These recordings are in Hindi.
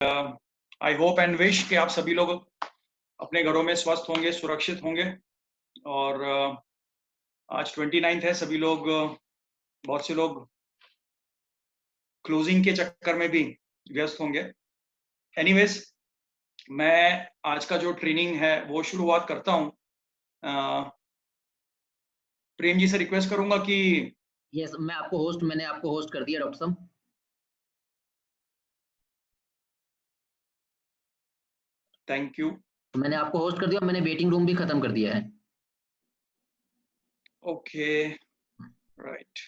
आई होप एंड विश कि आप सभी लोग अपने घरों में स्वस्थ होंगे, सुरक्षित होंगे। और आज 29 है, सभी लोग बहुत से लोग क्लोजिंग के चक्कर में भी व्यस्त होंगे। एनीवेज, मैं आज का जो ट्रेनिंग है वो शुरुआत करता हूँ। प्रेम जी से रिक्वेस्ट करूंगा कि यस, मैंने आपको होस्ट कर दिया डॉक्टर साहब। Thank you. मैंने आपको होस्ट कर दिया, मैंने वेटिंग रूम भी खत्म कर दिया है। Okay, right.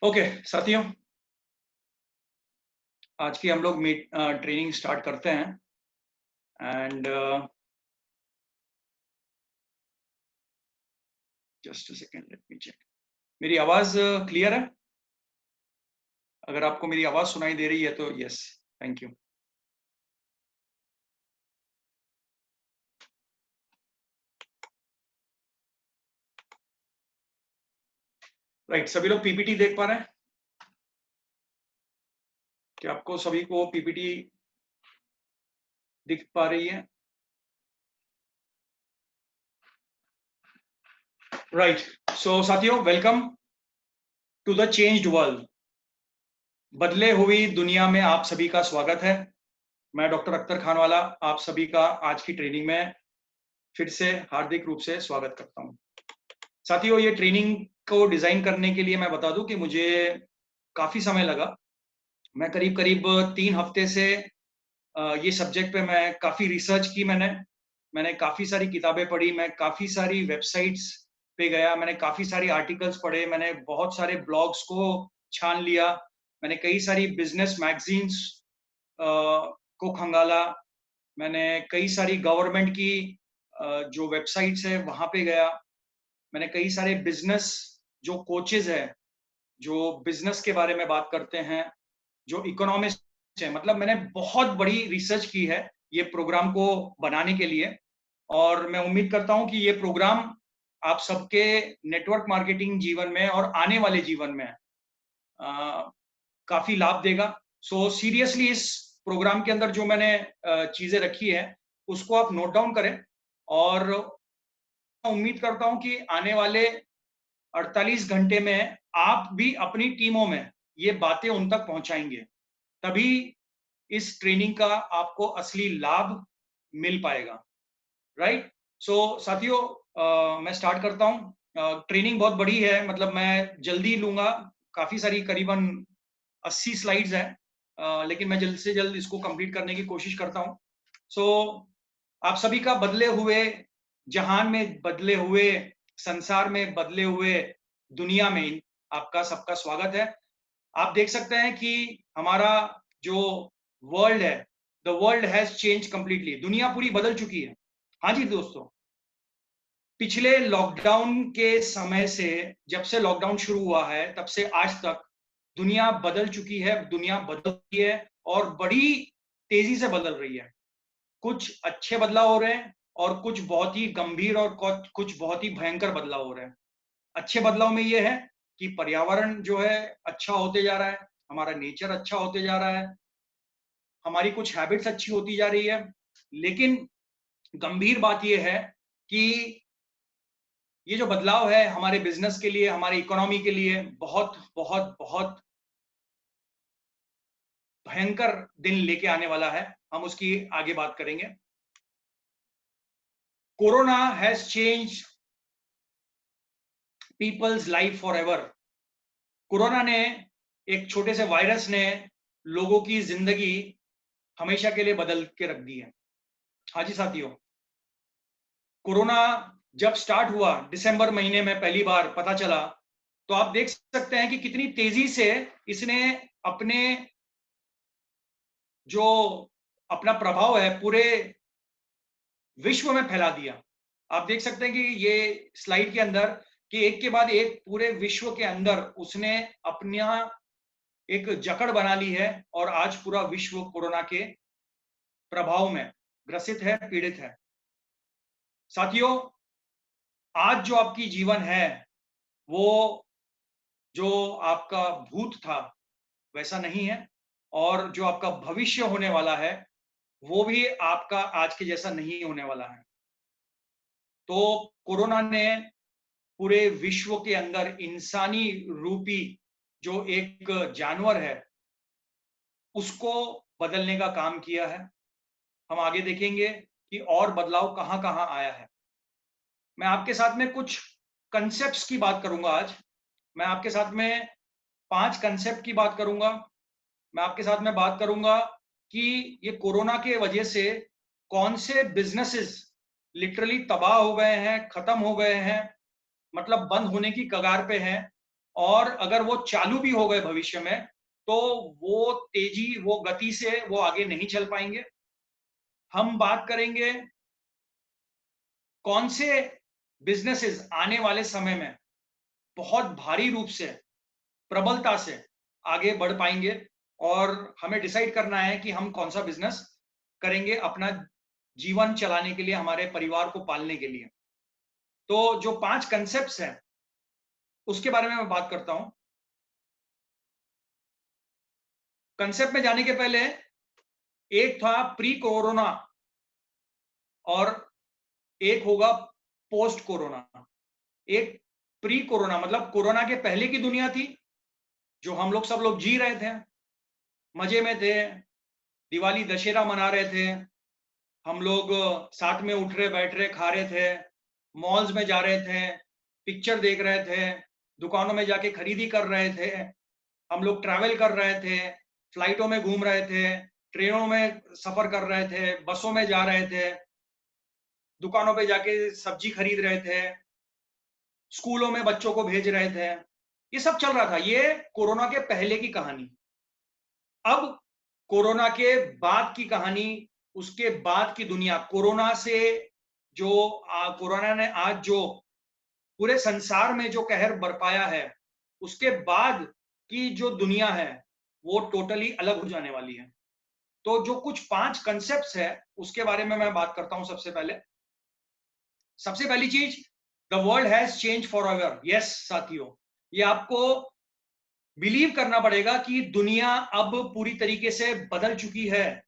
ओके साथियों, आज की हम लोग ट्रेनिंग स्टार्ट करते हैं। And just a second, let me check. मेरी आवाज क्लियर है? अगर आपको मेरी आवाज सुनाई दे रही है तो यस, थैंक यू। राइट, सभी लोग पीपीटी देख पा रहे हैं? क्या आपको सभी को पीपीटी दिख पा रही है? राइट, सो साथियों, welcome to the changed world. बदले हुई दुनिया में आप सभी का स्वागत है। मैं डॉक्टर अख्तर खानवाला आप सभी का आज की ट्रेनिंग में फिर से हार्दिक रूप से स्वागत करता हूं। साथियों, ये ट्रेनिंग को डिजाइन करने के लिए मैं बता दूं कि मुझे काफी समय लगा। मैं करीब करीब 3 हफ्ते से ये सब्जेक्ट पे मैं काफी रिसर्च की। मैंने काफी सारी किताबें पढ़ी, मैं काफी सारी वेबसाइट्स पे गया, मैंने काफी सारी आर्टिकल्स पढ़े, मैंने बहुत सारे ब्लॉग्स को छान लिया, मैंने कई सारी बिजनेस मैगजीन्स को खंगाला, मैंने कई सारी गवर्नमेंट की जो वेबसाइट्स है वहां पे गया, मैंने कई सारे बिजनेस जो कोचेज है, जो बिजनेस के बारे में बात करते हैं, जो इकोनॉमिस्ट है, मतलब मैंने बहुत बड़ी रिसर्च की है ये प्रोग्राम को बनाने के लिए। और मैं उम्मीद करता हूं कि ये प्रोग्राम आप सबके नेटवर्क मार्केटिंग जीवन में और आने वाले जीवन में काफी लाभ देगा। सो सीरियसली इस प्रोग्राम के अंदर जो मैंने चीजें रखी है उसको आप नोट डाउन करें, और उम्मीद करता हूं कि आने वाले 48 घंटे में आप भी अपनी टीमों में ये बातें उन तक पहुंचाएंगे, तभी इस ट्रेनिंग का आपको असली लाभ मिल पाएगा। राइट, सो साथियों, मैं स्टार्ट करता हूं। ट्रेनिंग बहुत बड़ी है, मतलब मैं जल्दी लूंगा, काफी सारी करीबन 80 स्लाइड्स है, लेकिन मैं जल्द से जल्द इसको कंप्लीट करने की कोशिश करता हूं। सो आप सभी का बदले हुए जहान में, बदले हुए संसार में, बदले हुए दुनिया में आपका सबका स्वागत है। आप देख सकते हैं कि हमारा जो वर्ल्ड है, the world has change completely. दुनिया पूरी बदल चुकी है। हाँ जी दोस्तों, पिछले लॉकडाउन के समय से, जब से लॉकडाउन शुरू हुआ है तब से आज तक दुनिया बदल चुकी है, दुनिया बदल रही है और बड़ी तेजी से बदल रही है। कुछ अच्छे बदलाव हो रहे हैं और कुछ बहुत ही गंभीर और कुछ बहुत ही भयंकर बदलाव हो रहे हैं। अच्छे बदलाव में ये है कि पर्यावरण जो है अच्छा होते जा रहा है, हमारा नेचर अच्छा होते जा रहा है, हमारी कुछ हैबिट्स अच्छी होती जा रही है। लेकिन गंभीर बात यह है कि ये जो बदलाव है हमारे बिजनेस के लिए, हमारी इकोनॉमी के लिए बहुत बहुत बहुत भयंकर दिन लेके आने वाला है। हम उसकी आगे बात करेंगे। Corona has change people's life for ever. Corona ने, एक छोटे से वायरस ने लोगों की जिंदगी हमेशा के लिए बदल के रख दी है। हाँ जी साथियों, कोरोना जब स्टार्ट हुआ, दिसंबर महीने में पहली बार पता चला, तो आप देख सकते हैं कि कितनी तेजी से इसने अपने जो अपना प्रभाव है पूरे विश्व में फैला दिया। आप देख सकते हैं कि ये स्लाइड के अंदर कि एक के बाद एक पूरे विश्व के अंदर उसने अपना एक जकड़ बना ली है और आज पूरा विश्व कोरोना के प्रभाव में ग्रसित है, पीड़ित है। साथियों, आज जो आपकी जीवन है, वो जो आपका भूत था, वैसा नहीं है, और जो आपका भविष्य होने वाला है, वो भी आपका आज के जैसा नहीं होने वाला है। तो कोरोना ने पूरे विश्व के अंदर इंसानी रूपी जो एक जानवर है, उसको बदलने का काम किया है। हम आगे देखेंगे कि और बदलाव कहाँ-कहाँ आया है। मैं आपके साथ में कुछ कांसेप्ट्स की बात करूँगा आज। मैं आपके साथ में 5 कांसेप्ट की बात करूँगा। मैं आपके साथ में बात करूँगा कि ये कोरोना के वजह से कौन से बिज़नेसेस लिटरली तबाह हो गए हैं, खत्म हो गए हैं, मतलब बंद होने की कगार पे हैं, और अगर वो चालू भी हो गए भविष्य में, तो वो तेज़ी, वो गति से वो आगे नहीं चल पाएँगे। हम बात करेंगे कौन से बिज़नेसेस आने वाले समय में बहुत भारी रूप से, प्रबलता से आगे बढ़ पाएँगे, और हमें डिसाइड करना है कि हम कौन-सा बिज़नेस करेंगे अपना जीवन चलाने के लिए, हमारे परिवार को पालने के लिए। तो जो 5 कांसेप्ट्स हैं, उसके बारे में मैं बात करता हूँ। कांसेप्ट में जाने के पहले एक था प्री कोरोना और एक होगा पोस्ट कोरोना। एक प्री कोरोना मतलब कोरोना के पहले की दुनिया थी, जो हम लोग सब लोग जी रहे थे, मज़े में थे, दिवाली, दशहरा मना रहे थे। हम लोग साथ में उठ रहे, बैठ रहे, खा रहे थे, मॉल्स में जा रहे थे, पिक्चर देख रहे थे, दुकानों में जाके खरीदी कर रहे थे, हम लोग ट्रैवल कर रहे थे, फ्लाइटों में घूम रहे थे, ट्रेनों में सफ़र कर रहे थे, बसों में जा रहे थे, दुकानों पे जाके सब्जी खरीद रहे थे, स्कूलों में बच्चों को भेज रहे थे। ये सब चल रहा था। ये कोरोना के पहले की कहानी। अब कोरोना के बाद की कहानी, उसके बाद की दुनिया, कोरोना से जो कोरोना ने आज जो पूरे संसार में जो कहर बरपाया है, उसके बाद की जो दुनिया है, वो टोटली अलग हो जाने वाली है। तो जो कुछ 5 कांसेप्ट्स है, उसके बारे में मैं बात करता हूँ सबसे पहले। सबसे पहली चीज, the world has change for ever. Yes साथियों, ये आपको बिलीव करना पड़ेगा कि दुनिया अब पूरी तरीके से बदल चुकी है।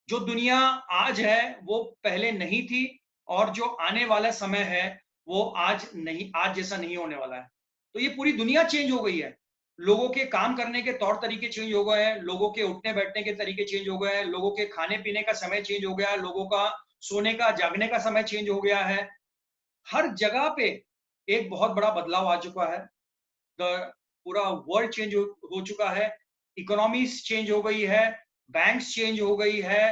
जो दुनिया आज है वो पहले नहीं थी, और जो आने वाला समय है वो आज जैसा नहीं होने वाला है। तो ये पूरी दुनिया चेंज हो गई है। लोगों के काम करने के तौर तरीके चेंज हो गए हैं, लोगों के उठने बैठने के तरीके चेंज हो गए हैं, लोगों के खाने पीने का समय चेंज हो गया है, लोगों का सोने का जागने का समय चेंज हो गया है। हर जगह पे एक बहुत बड़ा बदलाव आ चुका है। पूरा वर्ल्ड चेंज हो चुका है, इकोनॉमीज चेंज हो गई है, बैंक्स चेंज हो गई है,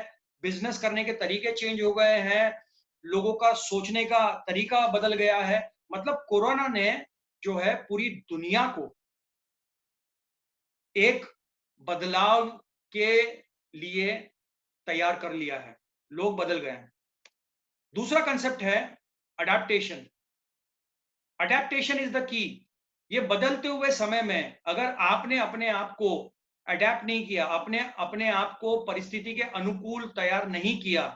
बिजनेस करने के तरीके चेंज हो गए हैं, लोगों का सोचने का तरीका बदल गया है। मतलब कोरोना ने जो है पूरी दुनिया को एक बदलाव के लिए तैयार कर लिया है। लोग बदल गए हैं। दूसरा कंसेप्ट है adaptation. Adaptation is the key. ये बदलते हुए समय में अगर आपने अपने आप को अडेप्ट नहीं किया, अपने अपने आप को परिस्थिति के अनुकूल तैयार नहीं किया,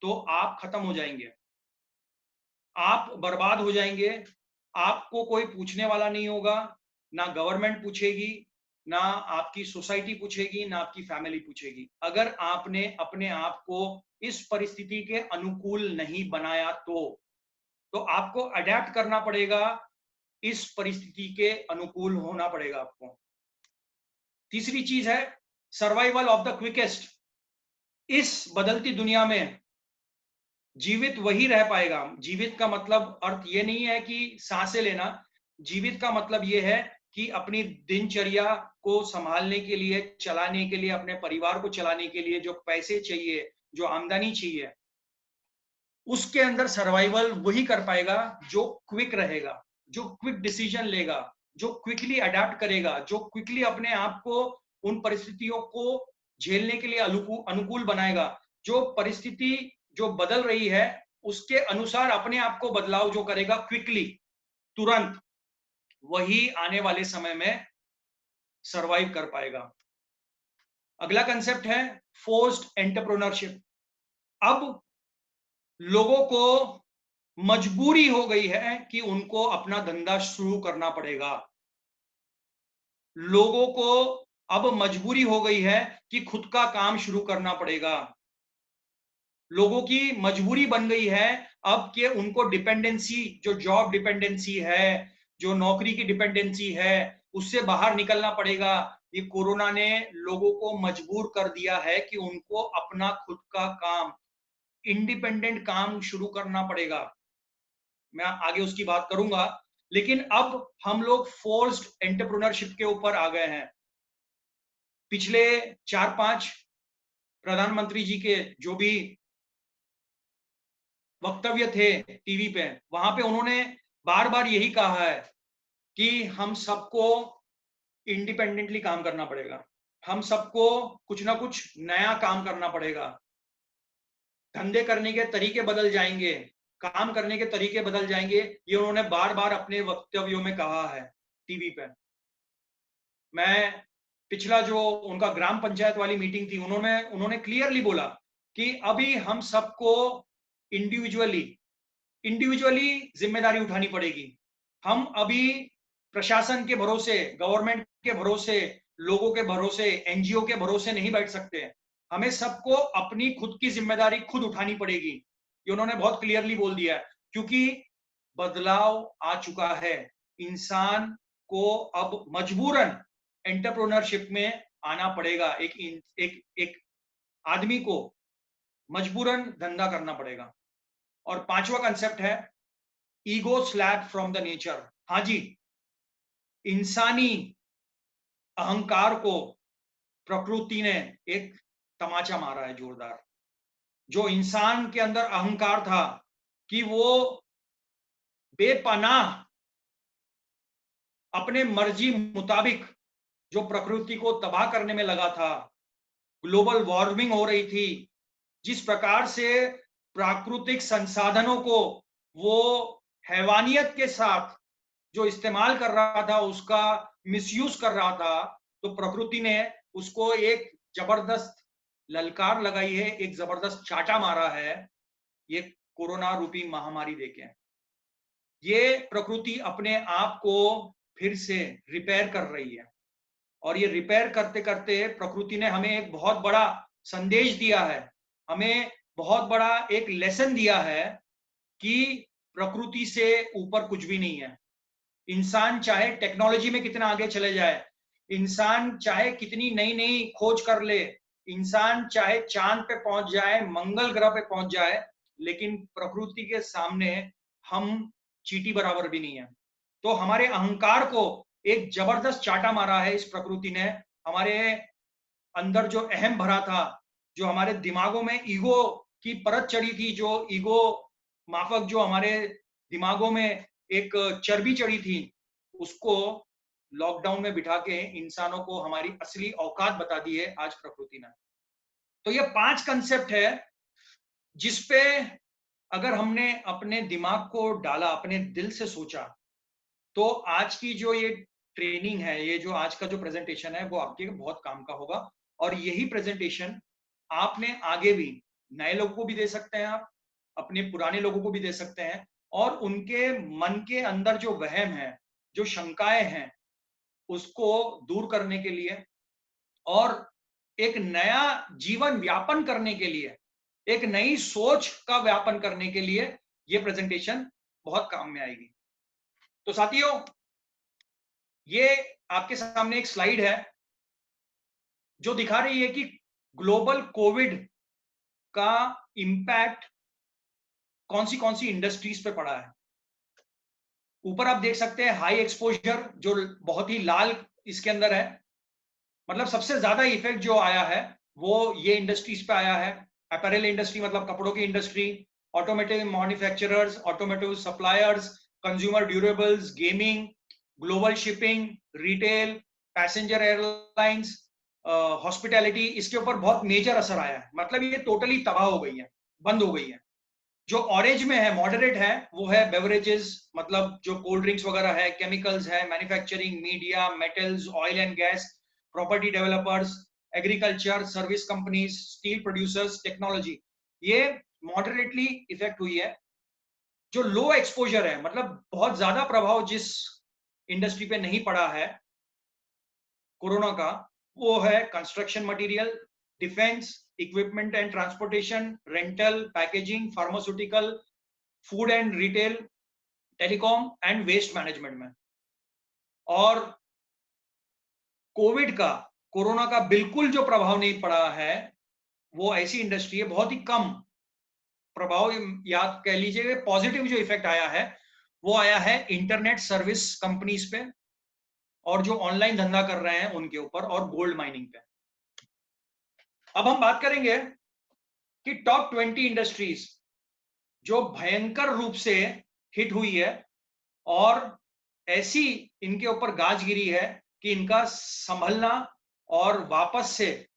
तो आप खत्म हो जाएंगे, आप बर्बाद हो जाएंगे। आपको कोई पूछने वाला नहीं होगा, ना गवर्नमेंट पूछेगी, ना आपकी सोसाइटी पूछेगी, ना आपकी फैमिली पूछेगी। अगर आपने अपने आप को इस परिस्थिति के अनुकूल नहीं बनाया, तो आपको अडेप्ट करना पड़ेगा, इस परिस्थिति के अनुकूल होना पड़ेगा आपको। तीसरी चीज है सर्वाइवल ऑफ द क्विकेस्ट। इस बदलती दुनिया में जीवित वही रह पाएगा। जीवित का मतलब अर्थ ये नहीं है कि सांसें लेना। जीवित का मतलब ये है कि अपनी दिनचर्या को संभालने के लिए, चलाने के लिए, अपने परिवार को चलाने के लिए जो पैसे चाहिए, जो आमदनी चाहिए, उसके अंदर सर्वाइवल वही कर पाएगा जो क्विक रहेगा, जो क्विक डिसीजन लेगा, जो क्विकली अडेप्ट करेगा, जो क्विकली अपने आप को उन परिस्थितियों को झेलने के लिए अनुकूल बनाएगा, जो परिस्थिति जो बदल रही है उसके अनुसार अपने आप को बदलाव जो करेगा क्विकली, तुरंत, वही आने वाले समय में सरवाइव कर पाएगा। अगला कंसेप्ट है फोर्स्ड एंटरप्रेन्योरशिप। अब लोगों को मजबूरी हो गई है कि उनको अपना धंधा शुरू करना पड़ेगा। लोगों को अब मजबूरी हो गई है कि खुद का काम शुरू करना पड़ेगा। लोगों की मजबूरी बन गई है अब कि उनको डिपेंडेंसी, जो जॉब डिपेंडेंसी है, जो नौकरी की डिपेंडेंसी है, उससे बाहर निकलना पड़ेगा। ये कोरोना ने लोगों को मजबूर कर दिया है कि उनको अपना खुद का काम, इंडिपेंडेंट काम शुरू करना पड़ेगा। मैं आगे उसकी बात करूंगा, लेकिन अब हम लोग फोर्स्ड एंटरप्रेन्योरशिप के ऊपर आ गए हैं। पिछले 4-5 प्रधानमंत्री जी के जो भी वक्तव्य थे टीवी पे, वहां पे उन्होंने बार बार यही कहा है कि हम सबको इंडिपेंडेंटली काम करना पड़ेगा, हम सबको कुछ ना कुछ नया काम करना पड़ेगा, धंधे करने के तरीके बदल जाएंगे, काम करने के तरीके बदल जाएंगे। ये उन्होंने बार बार अपने वक्तव्यों में कहा है टीवी पे। मैं पिछला जो उनका ग्राम पंचायत वाली मीटिंग थी, उन्होंने उन्होंने क्लियरली बोला कि अभी हम सबको इंडिविजुअली इंडिविजुअली जिम्मेदारी उठानी पड़ेगी। हम अभी प्रशासन के भरोसे, गवर्नमेंट के भरोसे, लोगों के भरोसे, एनजीओ के भरोसे नहीं बैठ सकते। हमें सबको अपनी खुद की जिम्मेदारी खुद उठानी पड़ेगी। ये उन्होंने बहुत क्लियरली बोल दिया है, क्योंकि बदलाव आ चुका है। इंसान को अब मजबूरन एंटरप्रेन्योरशिप में आना पड़ेगा। एक आदमी को मजबूरन धंधा करना पड़ेगा। और पांचवा कंसेप्ट है ego slap from the nature. हाँ जी, इंसानी अहंकार को प्रकृति ने एक तमाचा मारा है जोरदार। जो इंसान के अंदर अहंकार था कि वो बेपनाह अपने मर्जी मुताबिक जो प्रकृति को तबाह करने में लगा था, ग्लोबल वार्मिंग हो रही थी, जिस प्रकार से प्राकृतिक संसाधनों को वो हैवानियत के साथ जो इस्तेमाल कर रहा था, उसका मिसयूज कर रहा था, तो प्रकृति ने उसको एक जबरदस्त ललकार लगाई है, एक जबरदस्त चाटा मारा है, ये कोरोना रूपी महामारी देके। ये प्रकृति अपने आप को फिर से रिपेयर कर रही है, और ये रिपेयर करते करते प्रकृति ने हमें एक बहुत बड़ा संदेश दिया है, हमें बहुत बड़ा एक लेसन दिया है कि प्रकृति से ऊपर कुछ भी नहीं है। इंसान चाहे टेक्नोलॉजी में कितना आगे चले जाए, इंसान चाहे कितनी नई नई खोज कर ले, इंसान चाहे चांद पे पहुंच जाए, मंगल ग्रह पे पहुंच जाए, लेकिन प्रकृति के सामने हम चींटी बराबर भी नहीं है। तो हमारे अहंकार को एक जबरदस्त चाटा मारा है इस प्रकृति ने। हमारे अंदर जो अहम भरा था, जो हमारे दिमागों में ईगो की परत चढ़ी थी, जो ईगो माफक जो हमारे दिमागों में एक चर्बी चढ़ी थी, उसको लॉकडाउन में बिठा के इंसानों को हमारी असली औकात बता दी है आज प्रकृति ने। तो ये 5 कंसेप्ट है जिसपे अगर हमने अपने दिमाग को डाला, अपने दिल से सोचा, तो आज की जो ये ट्रेनिंग है, ये जो आज का जो प्रेजेंटेशन है, वो आपके बहुत काम का होगा। और यही प्रेजेंटेशन आपने आगे भी नए लोगों को भी दे सकते हैं, आप अपने पुराने लोगों को भी दे सकते हैं, और उनके मन के अंदर जो वहम है, जो शंकाएं हैं, उसको दूर करने के लिए और एक नया जीवन व्यापन करने के लिए, एक नई सोच का व्यापन करने के लिए ये प्रेजेंटेशन बहुत काम में आएगी। तो साथियों, ये आपके सामने एक स्लाइड है जो दिखा रही है कि ग्लोबल कोविड का इंपैक्ट कौन सी इंडस्ट्रीज पे पड़ा है। ऊपर आप देख सकते हैं हाई एक्सपोजर, जो बहुत ही लाल इसके अंदर है, मतलब सबसे ज्यादा इफेक्ट जो आया है वो ये इंडस्ट्रीज पे आया है। अपैरल इंडस्ट्री मतलब कपड़ों की industry, automotive manufacturers, automotive suppliers, consumer durables, gaming, global shipping, retail, passenger airlines, hospitality, इसके ऊपर बहुत मेजर असर आया है। मतलब ये टोटली तबाह हो गई है, बंद हो गई है। जो ऑरेंज में है, मॉडरेट है, वो है बेवरेजेस, मतलब जो कोल्ड ड्रिंक्स वगैरह है, केमिकल्स है, manufacturing, media, metals, oil and gas, property developers, agriculture, service companies, steel producers, technology, ये मॉडरेटली इफेक्ट हुई है। जो लो एक्सपोजर है, मतलब बहुत ज्यादा प्रभाव जिस इंडस्ट्री पे नहीं पड़ा है कोरोना का, वो है construction material, defence, equipment and transportation, rental, packaging, pharmaceutical, food and retail, telecom and waste management में। और कोरोना का बिल्कुल जो प्रभाव नहीं पड़ा है, वो ऐसी इंडस्ट्री है, बहुत ही कम प्रभाव, या कह लीजिए पॉजिटिव जो इफेक्ट आया है वो आया है इंटरनेट सर्विस कंपनीज पे, और जो ऑनलाइन धंधा कर रहे हैं उनके ऊपर, और गोल्ड माइनिंग पे। अब हम बात करेंगे कि टॉप 20 इंडस्ट्रीज जो भयंकर रूप से हिट हुई है, और ऐसी इनके ऊपर गाज गिरी है कि इनका संभलना और वापस से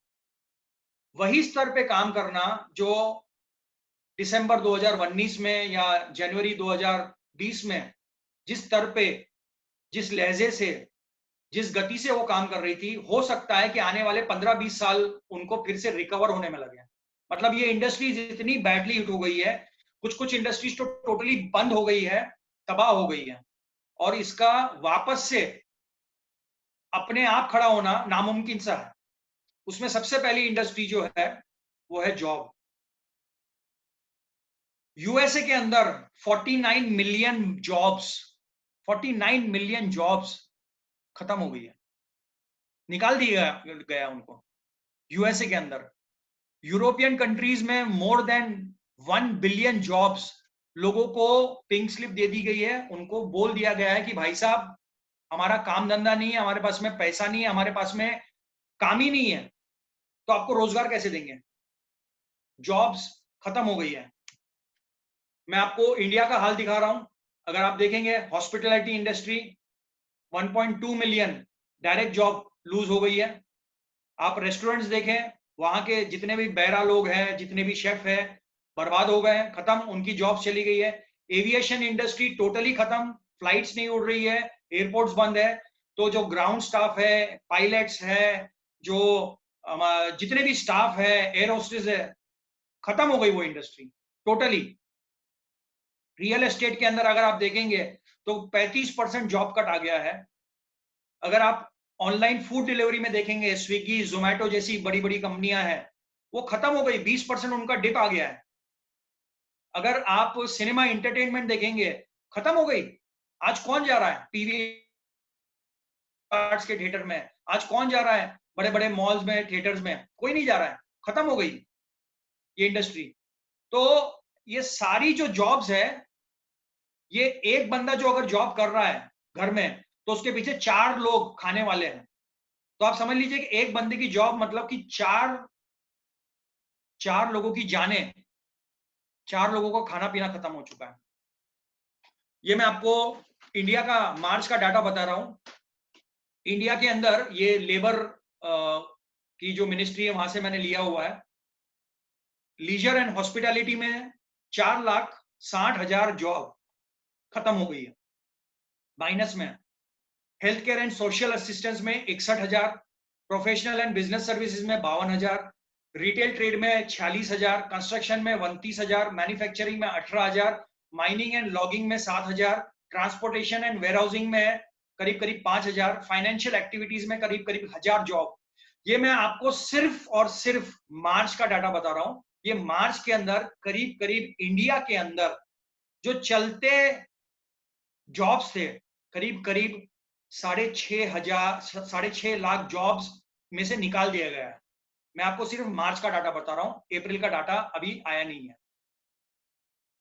वही स्तर पे काम करना जो दिसंबर 2019 में या जनवरी 2020 में जिस स्तर पे, जिस लहजे से, जिस गति से वो काम कर रही थी, हो सकता है कि आने वाले 15-20 साल उनको फिर से रिकवर होने में लगे। मतलब ये इंडस्ट्रीज इतनी बैडली हिट हो गई है, कुछ इंडस्ट्रीज तो टोटली बंद हो गई है, तबाह हो गई है, और इसका वापस से अपने आप खड़ा होना नामुमकिन सा है। उसमें सबसे पहली इंडस्ट्री जो है वो है जॉब। यूएसए के अंदर 49 मिलियन जॉब्स, 49 मिलियन जॉब्स खत्म हो गई है, निकाल दिया गया उनको यूएसए के अंदर। यूरोपियन कंट्रीज में मोर देन 1 बिलियन जॉब्स लोगों को पिंक स्लिप दे दी गई है, उनको बोल दिया गया है कि भाई साहब हमारा काम धंधा नहीं है, हमारे पास में पैसा नहीं है, हमारे पास में काम ही नहीं है, तो आपको रोजगार कैसे देंगे? जॉब्स खत्म हो गई है। मैं आपको इंडिया का हाल दिखा रहा हूं। अगर आप देखेंगे hospitality industry 1.2 million direct job lose हो गई है। आप रेस्टोरेंट्स देखें, वहां के जितने भी बैरा लोग हैं, जितने भी शेफ हैं, बर्बाद हो गए, खत्म, उनकी जॉब चली गई है। एविएशन इंडस्ट्री टोटली खत्म, फ्लाइट्स नहीं उड़ रही है, एयरपोर्ट्स बंद है। तो जो ग्राउंड स्टाफ है, पायलट्स है, जो जितने भी स्टाफ है, एयर होस्टेस है, खत्म हो गई वो इंडस्ट्री टोटली। रियल एस्टेट के अंदर अगर आप देखेंगे तो 35% जॉब कट आ गया है। अगर आप ऑनलाइन फूड डिलीवरी में देखेंगे, स्विगी, जोमेटो जैसी बड़ी बड़ी कंपनियां हैं, वो खत्म हो गई, 20% उनका डिप आ गया है। अगर आप सिनेमा एंटरटेनमेंट देखेंगे, खत्म हो गई। आज कौन जा रहा है पीवी आर्ट्स के थिएटर में? आज कौन जा रहा है बड़े बड़े मॉल्स में, थिएटर्स में? कोई नहीं जा रहा है, खत्म हो गई ये इंडस्ट्री। तो ये सारी जो जॉब्स है, ये एक बंदा जो अगर जॉब कर रहा है घर में, तो उसके पीछे 4 लोग खाने वाले हैं। तो आप समझ लीजिए कि एक बंदे की जॉब मतलब कि चार लोगों की जाने, 4 लोगों का खाना पीना खत्म हो चुका है। ये मैं आपको इंडिया का मार्च का डाटा बता रहा हूं। इंडिया के अंदर ये लेबर की जो मिनिस्ट्री है, वहां से मैंने लिया हुआ है। लीजर एंड हॉस्पिटैलिटी में 4,60,000 जॉब खत्म हो गई है, माइनस में। Health care and social assistance में 61,000, प्रोफेशनल एंड बिजनेस सर्विसेज में 52,000, रिटेल ट्रेड में 46,000, कंस्ट्रक्शन में 29,000, मैन्युफैक्चरिंग में 18,000, माइनिंग एंड लॉगिंग में 7,000, ट्रांसपोर्टेशन एंड वेयरहाउसिंग में करीब करीब 5,000, फाइनेंशियल एक्टिविटीज में करीब करीब 1,000 जॉब। ये मैं आपको सिर्फ और सिर्फ मार्च का डाटा बता रहा हूं। ये मार्च के अंदर करीब करीब इंडिया के अंदर जो चलते जॉब्स थे, करीब करीब 6,500 लाख जॉब्स में से निकाल दिया गया है। मैं आपको सिर्फ मार्च का डाटा बता रहा हूं, अप्रैल का डाटा अभी आया नहीं है।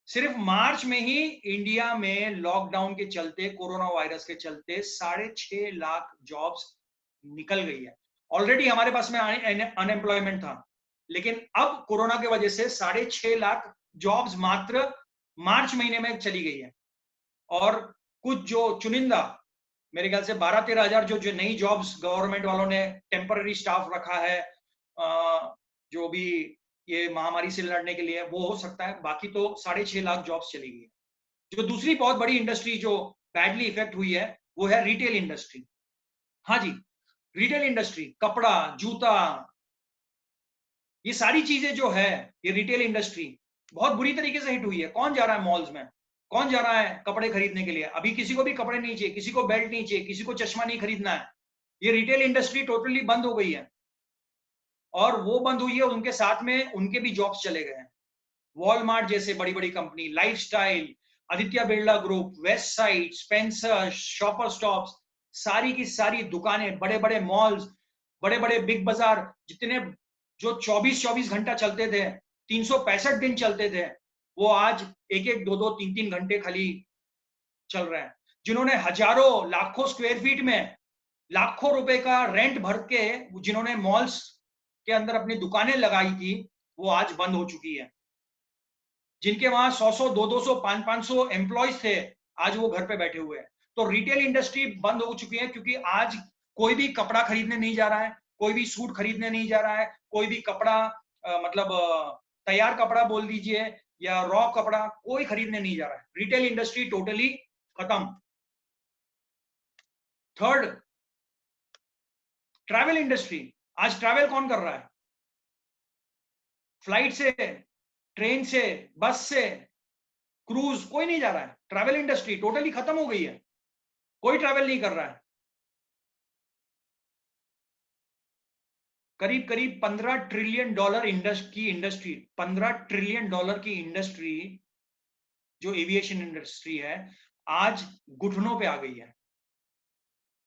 सिर्फ मार्च में ही इंडिया में लॉकडाउन के चलते, कोरोना वायरस के चलते 6.5 लाख जॉब्स निकल गई है। ऑलरेडी हमारे पास में अनएम्प्लॉयमेंट था, लेकिन अब कोरोना की वजह से 6.5 लाख जॉब्स मात्र मार्च महीने में चली गई है। और कुछ जो चुनिंदा, मेरे ख्याल से 12-13 हजार जो नई जॉब्स गवर्नमेंट वालों ने टेम्पररी स्टाफ रखा है, जो भी ये महामारी से लड़ने के लिए, वो हो सकता है। बाकी तो 6.5 लाख जॉब्स चली गई है। जो दूसरी बहुत बड़ी इंडस्ट्री जो बैडली इफेक्ट हुई है, वो है रिटेल इंडस्ट्री। हाँ जी, रिटेल इंडस्ट्री, कपड़ा, जूता, ये सारी चीजें जो है, ये रिटेल इंडस्ट्री बहुत बुरी तरीके से हिट हुई है। कौन जा रहा है मॉल्स में? कौन जा रहा है कपड़े खरीदने के लिए? अभी किसी को भी कपड़े नहीं चाहिए, किसी को बेल्ट नहीं चाहिए, किसी को चश्मा नहीं खरीदना है। ये रिटेल इंडस्ट्री टोटली बंद हो गई है, और वो बंद हुई है, उनके साथ में उनके भी जॉब्स चले गए हैं। वॉलमार्ट जैसे बड़ी बड़ी company, lifestyle, Aditya Birla group, west side, Spencer, shopper stops, सारी की सारी दुकानें, बड़े बड़े मॉल्स, बड़े बड़े बिग बाजार, जितने जो 24-24 घंटा चलते थे, 365 दिन चलते थे, वो आज एक एक दो दो तीन तीन घंटे खाली चल रहे हैं। जिन्होंने हजारों लाखों स्क्वायर फीट में लाखों रुपए का रेंट भर के जिन्होंने मॉल्स के अंदर अपनी दुकानें लगाई थी, वो आज बंद हो चुकी है। जिनके वहां 100-100, 200-200, 500-500 एम्प्लॉयज थे, आज वो घर पे बैठे हुए हैं। तो रिटेल इंडस्ट्री बंद हो चुकी है, क्योंकि आज कोई भी कपड़ा खरीदने नहीं जा रहा है, कोई भी सूट खरीदने नहीं जा रहा है, कोई भी कपड़ा मतलब तैयार कपड़ा बोल दीजिए या रॉ कपड़ा, कोई खरीदने नहीं जा रहा है। रिटेल इंडस्ट्री टोटली खत्म। Third, travel industry. आज ट्रैवल कौन कर रहा है? फ्लाइट से, ट्रेन से, बस से, क्रूज, कोई नहीं जा रहा है। ट्रैवल इंडस्ट्री टोटली खत्म हो गई है, कोई ट्रैवल नहीं कर रहा है। करीब करीब $15 ट्रिलियन की इंडस्ट्री, $15 ट्रिलियन की इंडस्ट्री जो एविएशन इंडस्ट्री है, आज घुटनों पे आ गई है।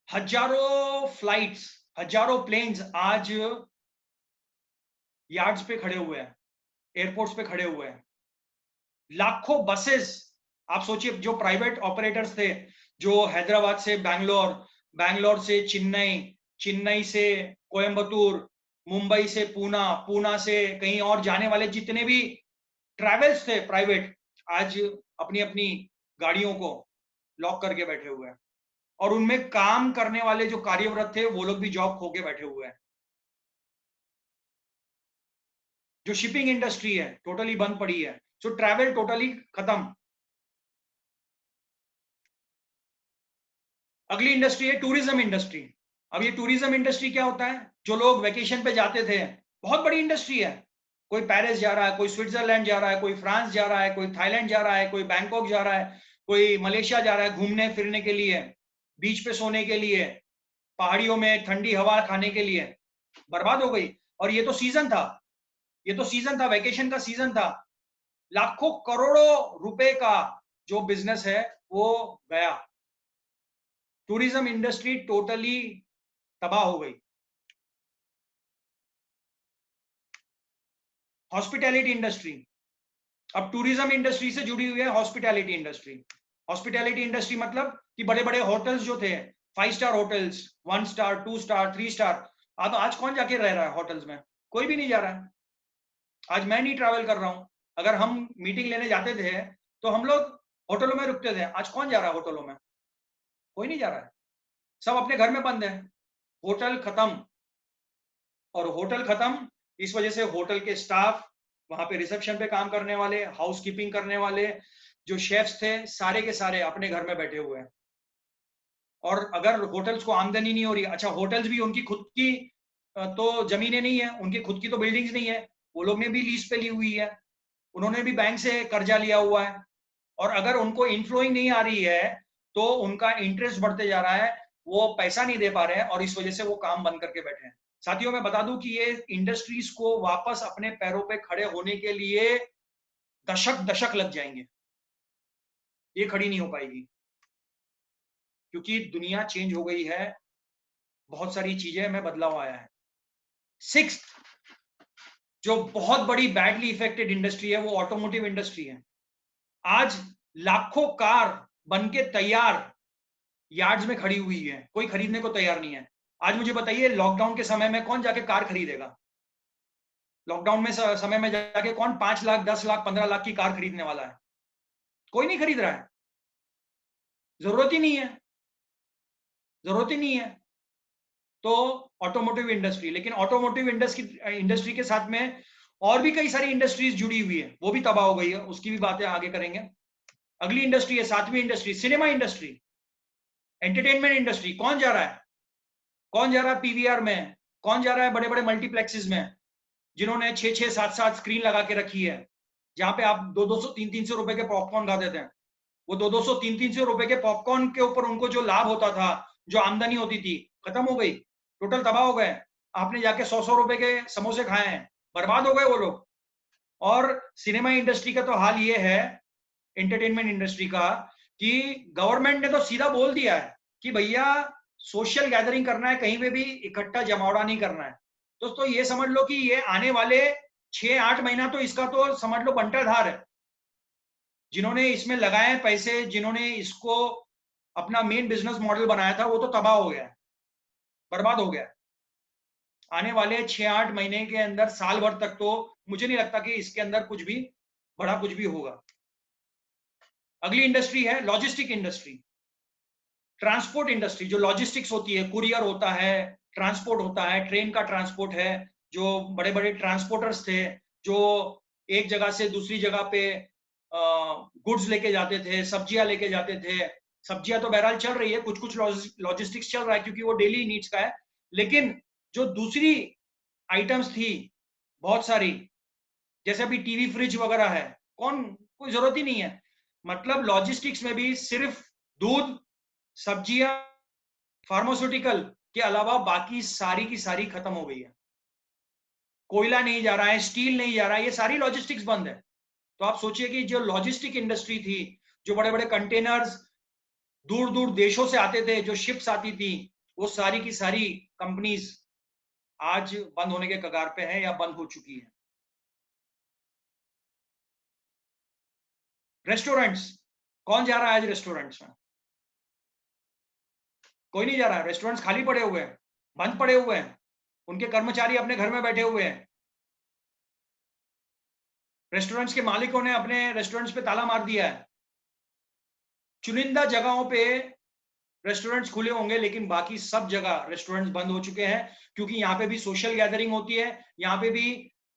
हजारों फ्लाइट्स, हजारों प्लेन्स आज यार्ड्स पे खड़े हुए हैं, एयरपोर्ट्स पे खड़े हुए हैं। लाखों बसेस, आप सोचिए, जो प्राइवेट ऑपरेटर्स थे, जो हैदराबाद से बैंगलोर, बैंगलोर से चेन्नई, चेन्नई से कोयम्बतूर, मुंबई से पूना, पूना से कहीं और जाने वाले जितने भी ट्रैवल्स थे प्राइवेट, आज अपनी अपनी गाड़ियों को लॉक करके बैठे हुए हैं, और उनमें काम करने वाले जो कार्यरत थे, वो लोग भी जॉब खो के बैठे हुए हैं। जो शिपिंग इंडस्ट्री है टोटली बंद पड़ी है। सो ट्रैवल टोटली खत्म। अगली इंडस्ट्री है टूरिज्म इंडस्ट्री। अब ये टूरिज्म इंडस्ट्री क्या होता है? जो लोग वेकेशन पे जाते थे, बहुत बड़ी इंडस्ट्री है। कोई पेरिस जा रहा है, कोई स्विट्जरलैंड जा रहा है, कोई फ्रांस जा रहा है, कोई थाईलैंड जा रहा है, कोई बैंकॉक जा रहा है, कोई मलेशिया जा रहा है घूमने फिरने के लिए, बीच पे सोने के लिए, पहाड़ियों में ठंडी हवा खाने के लिए। बर्बाद हो गई। और ये तो सीजन था, ये तो सीजन था, वेकेशन का सीजन था। लाखों करोड़ों रुपए का जो बिजनेस है वो गया। टूरिज्म इंडस्ट्री टोटली तबाह हो गई। हॉस्पिटैलिटी इंडस्ट्री, अब टूरिज्म इंडस्ट्री से जुड़ी हुई है हॉस्पिटैलिटी इंडस्ट्री। हॉस्पिटैलिटी इंडस्ट्री मतलब कि बड़े बड़े होटल्स जो थे, 5 star hotels, 1 star, 2 star, 3 star, अब आज कौन जाके रह रहा है होटल्स में? कोई भी नहीं जा रहा है। आज मैं नहीं ट्रैवल कर रहा हूं। अगर हम मीटिंग लेने जाते थे तो हम लोग होटलों में रुकते थे। आज कौन जा रहा है होटलों में? कोई नहीं जा रहा है, सब अपने घर में बंद है। होटल खत्म। और होटल खत्म, इस वजह से होटल के स्टाफ, वहां पे रिसेप्शन पे काम करने वाले, हाउसकीपिंग करने वाले, जो शेफ्स थे, सारे के सारे अपने घर में बैठे हुए हैं। और अगर होटल्स को आमदनी नहीं हो रही, अच्छा होटल्स भी उनकी खुद की तो जमीनें नहीं है, उनकी खुद की तो बिल्डिंग्स नहीं है, वो लोग ने भी लीज पे ली हुई है, उन्होंने भी बैंक से कर्जा लिया हुआ है। और अगर उनको इनफ्लोइंग नहीं आ रही है तो उनका इंटरेस्ट बढ़ते जा रहा है, वो पैसा नहीं दे पा रहे हैं, और इस वजह से वो काम बंद करके बैठे हैं। साथियों, मैं बता दूं कि ये इंडस्ट्रीज को वापस अपने पैरों पे खड़े होने के लिए दशक दशक लग जाएंगे। ये खड़ी नहीं हो पाएगी, क्योंकि दुनिया चेंज हो गई है, बहुत सारी चीजें में बदलाव आया है। सिक्स्थ, जो बहुत बड़ी बैडली इफेक्टेड इंडस्ट्री है, वो ऑटोमोटिव इंडस्ट्री है। आज लाखों कार बनके तैयार यार्ड्स में खड़ी हुई है, कोई खरीदने को तैयार नहीं है। आज मुझे बताइए, लॉकडाउन के समय में कौन जाके कार खरीदेगा? लॉकडाउन में समय में जाके कौन 5 लाख, 10 लाख, 15 लाख की कार खरीदने वाला है? कोई नहीं खरीद रहा है। जरूरत ही नहीं है, जरूरत ही नहीं है। तो ऑटोमोटिव इंडस्ट्री, लेकिन ऑटोमोटिव इंडस्ट्री के साथ में और भी कई सारी इंडस्ट्रीज जुड़ी हुई है, वो भी तबाह हो गई है, उसकी भी बातें आगे करेंगे। अगली इंडस्ट्री है, 7वीं industry, cinema industry, entertainment industry. कौन जा रहा है? कौन जा रहा है पीवीआर में? कौन जा रहा है बड़े बड़े मल्टीप्लेक्सेस में, जिन्होंने 6-6, 7-7 स्क्रीन लगा के रखी है, जहां पे आप 200-200, 300-300 रुपए के पॉपकॉर्न खाते थे? वो 200 300 रुपए के पॉपकॉर्न के ऊपर उनको जो लाभ होता था, जो आमदनी होती थी, खत्म हो गई, टोटल तबाह हो गए। आपने जाके 100 रुपए के समोसे खाए हैं, बर्बाद हो गए वो लोग। और सिनेमा इंडस्ट्री का तो हाल ये है, एंटरटेनमेंट इंडस्ट्री का, कि गवर्नमेंट ने तो सीधा बोल दिया है कि भैया सोशल गैदरिंग करना है, कहीं पे भी इकट्ठा जमावड़ा नहीं करना है। दोस्तों ये समझ लो कि ये आने वाले 6-8 महीना तो इसका तो समझ लो बंटाधार है। जिन्होंने इसमें लगाए पैसे, जिन्होंने इसको अपना मेन बिजनेस मॉडल बनाया था, वो तो तबाह हो गया, बर्बाद हो गया। आने वाले 6-8 महीने के अंदर, साल भर तक तो मुझे नहीं लगता कि इसके अंदर कुछ भी बड़ा कुछ भी होगा। अगली इंडस्ट्री है लॉजिस्टिक इंडस्ट्री, ट्रांसपोर्ट इंडस्ट्री। जो लॉजिस्टिक्स होती है, कुरियर होता है, ट्रांसपोर्ट होता है, ट्रेन का ट्रांसपोर्ट है, जो बड़े बड़े ट्रांसपोर्टर्स थे, जो एक जगह से दूसरी जगह पे गुड्स लेके जाते थे, सब्जियां लेके जाते थे। सब्जियां तो बहरहाल चल रही है, कुछ कुछ लॉजिस्टिक्स चल रहा है क्योंकि वो डेली नीड्स का है, लेकिन जो दूसरी आइटम्स थी बहुत सारी, जैसे अभी टीवी फ्रिज वगैरह है, कोई जरूरत ही नहीं है। मतलब लॉजिस्टिक्स में भी सिर्फ दूध, सब्जियां, फार्मास्यूटिकल के अलावा बाकी सारी की सारी खत्म हो गई है। कोयला नहीं जा रहा है, स्टील नहीं जा रहा है, ये सारी लॉजिस्टिक्स बंद है। तो आप सोचिए कि जो लॉजिस्टिक इंडस्ट्री थी, जो बड़े बड़े कंटेनर्स दूर दूर देशों से आते थे, जो शिप्स आती थी, वो सारी की सारी कंपनीज आज बंद होने के कगार पे है या बंद हो चुकी है। रेस्टोरेंट्स, कौन जा रहा है आज रेस्टोरेंट्स में? कोई नहीं जा रहा है। रेस्टोरेंट्स खाली पड़े हुए हैं, बंद पड़े हुए हैं, उनके कर्मचारी अपने घर में बैठे हुए हैं। रेस्टोरेंट्स के मालिकों ने अपने रेस्टोरेंट्स पे ताला मार दिया है। चुनिंदा जगहों पे रेस्टोरेंट्स खुले होंगे, लेकिन बाकी सब जगह रेस्टोरेंट्स बंद हो चुके हैं, क्योंकि यहाँ पे भी सोशल गैदरिंग होती है, यहाँ पे भी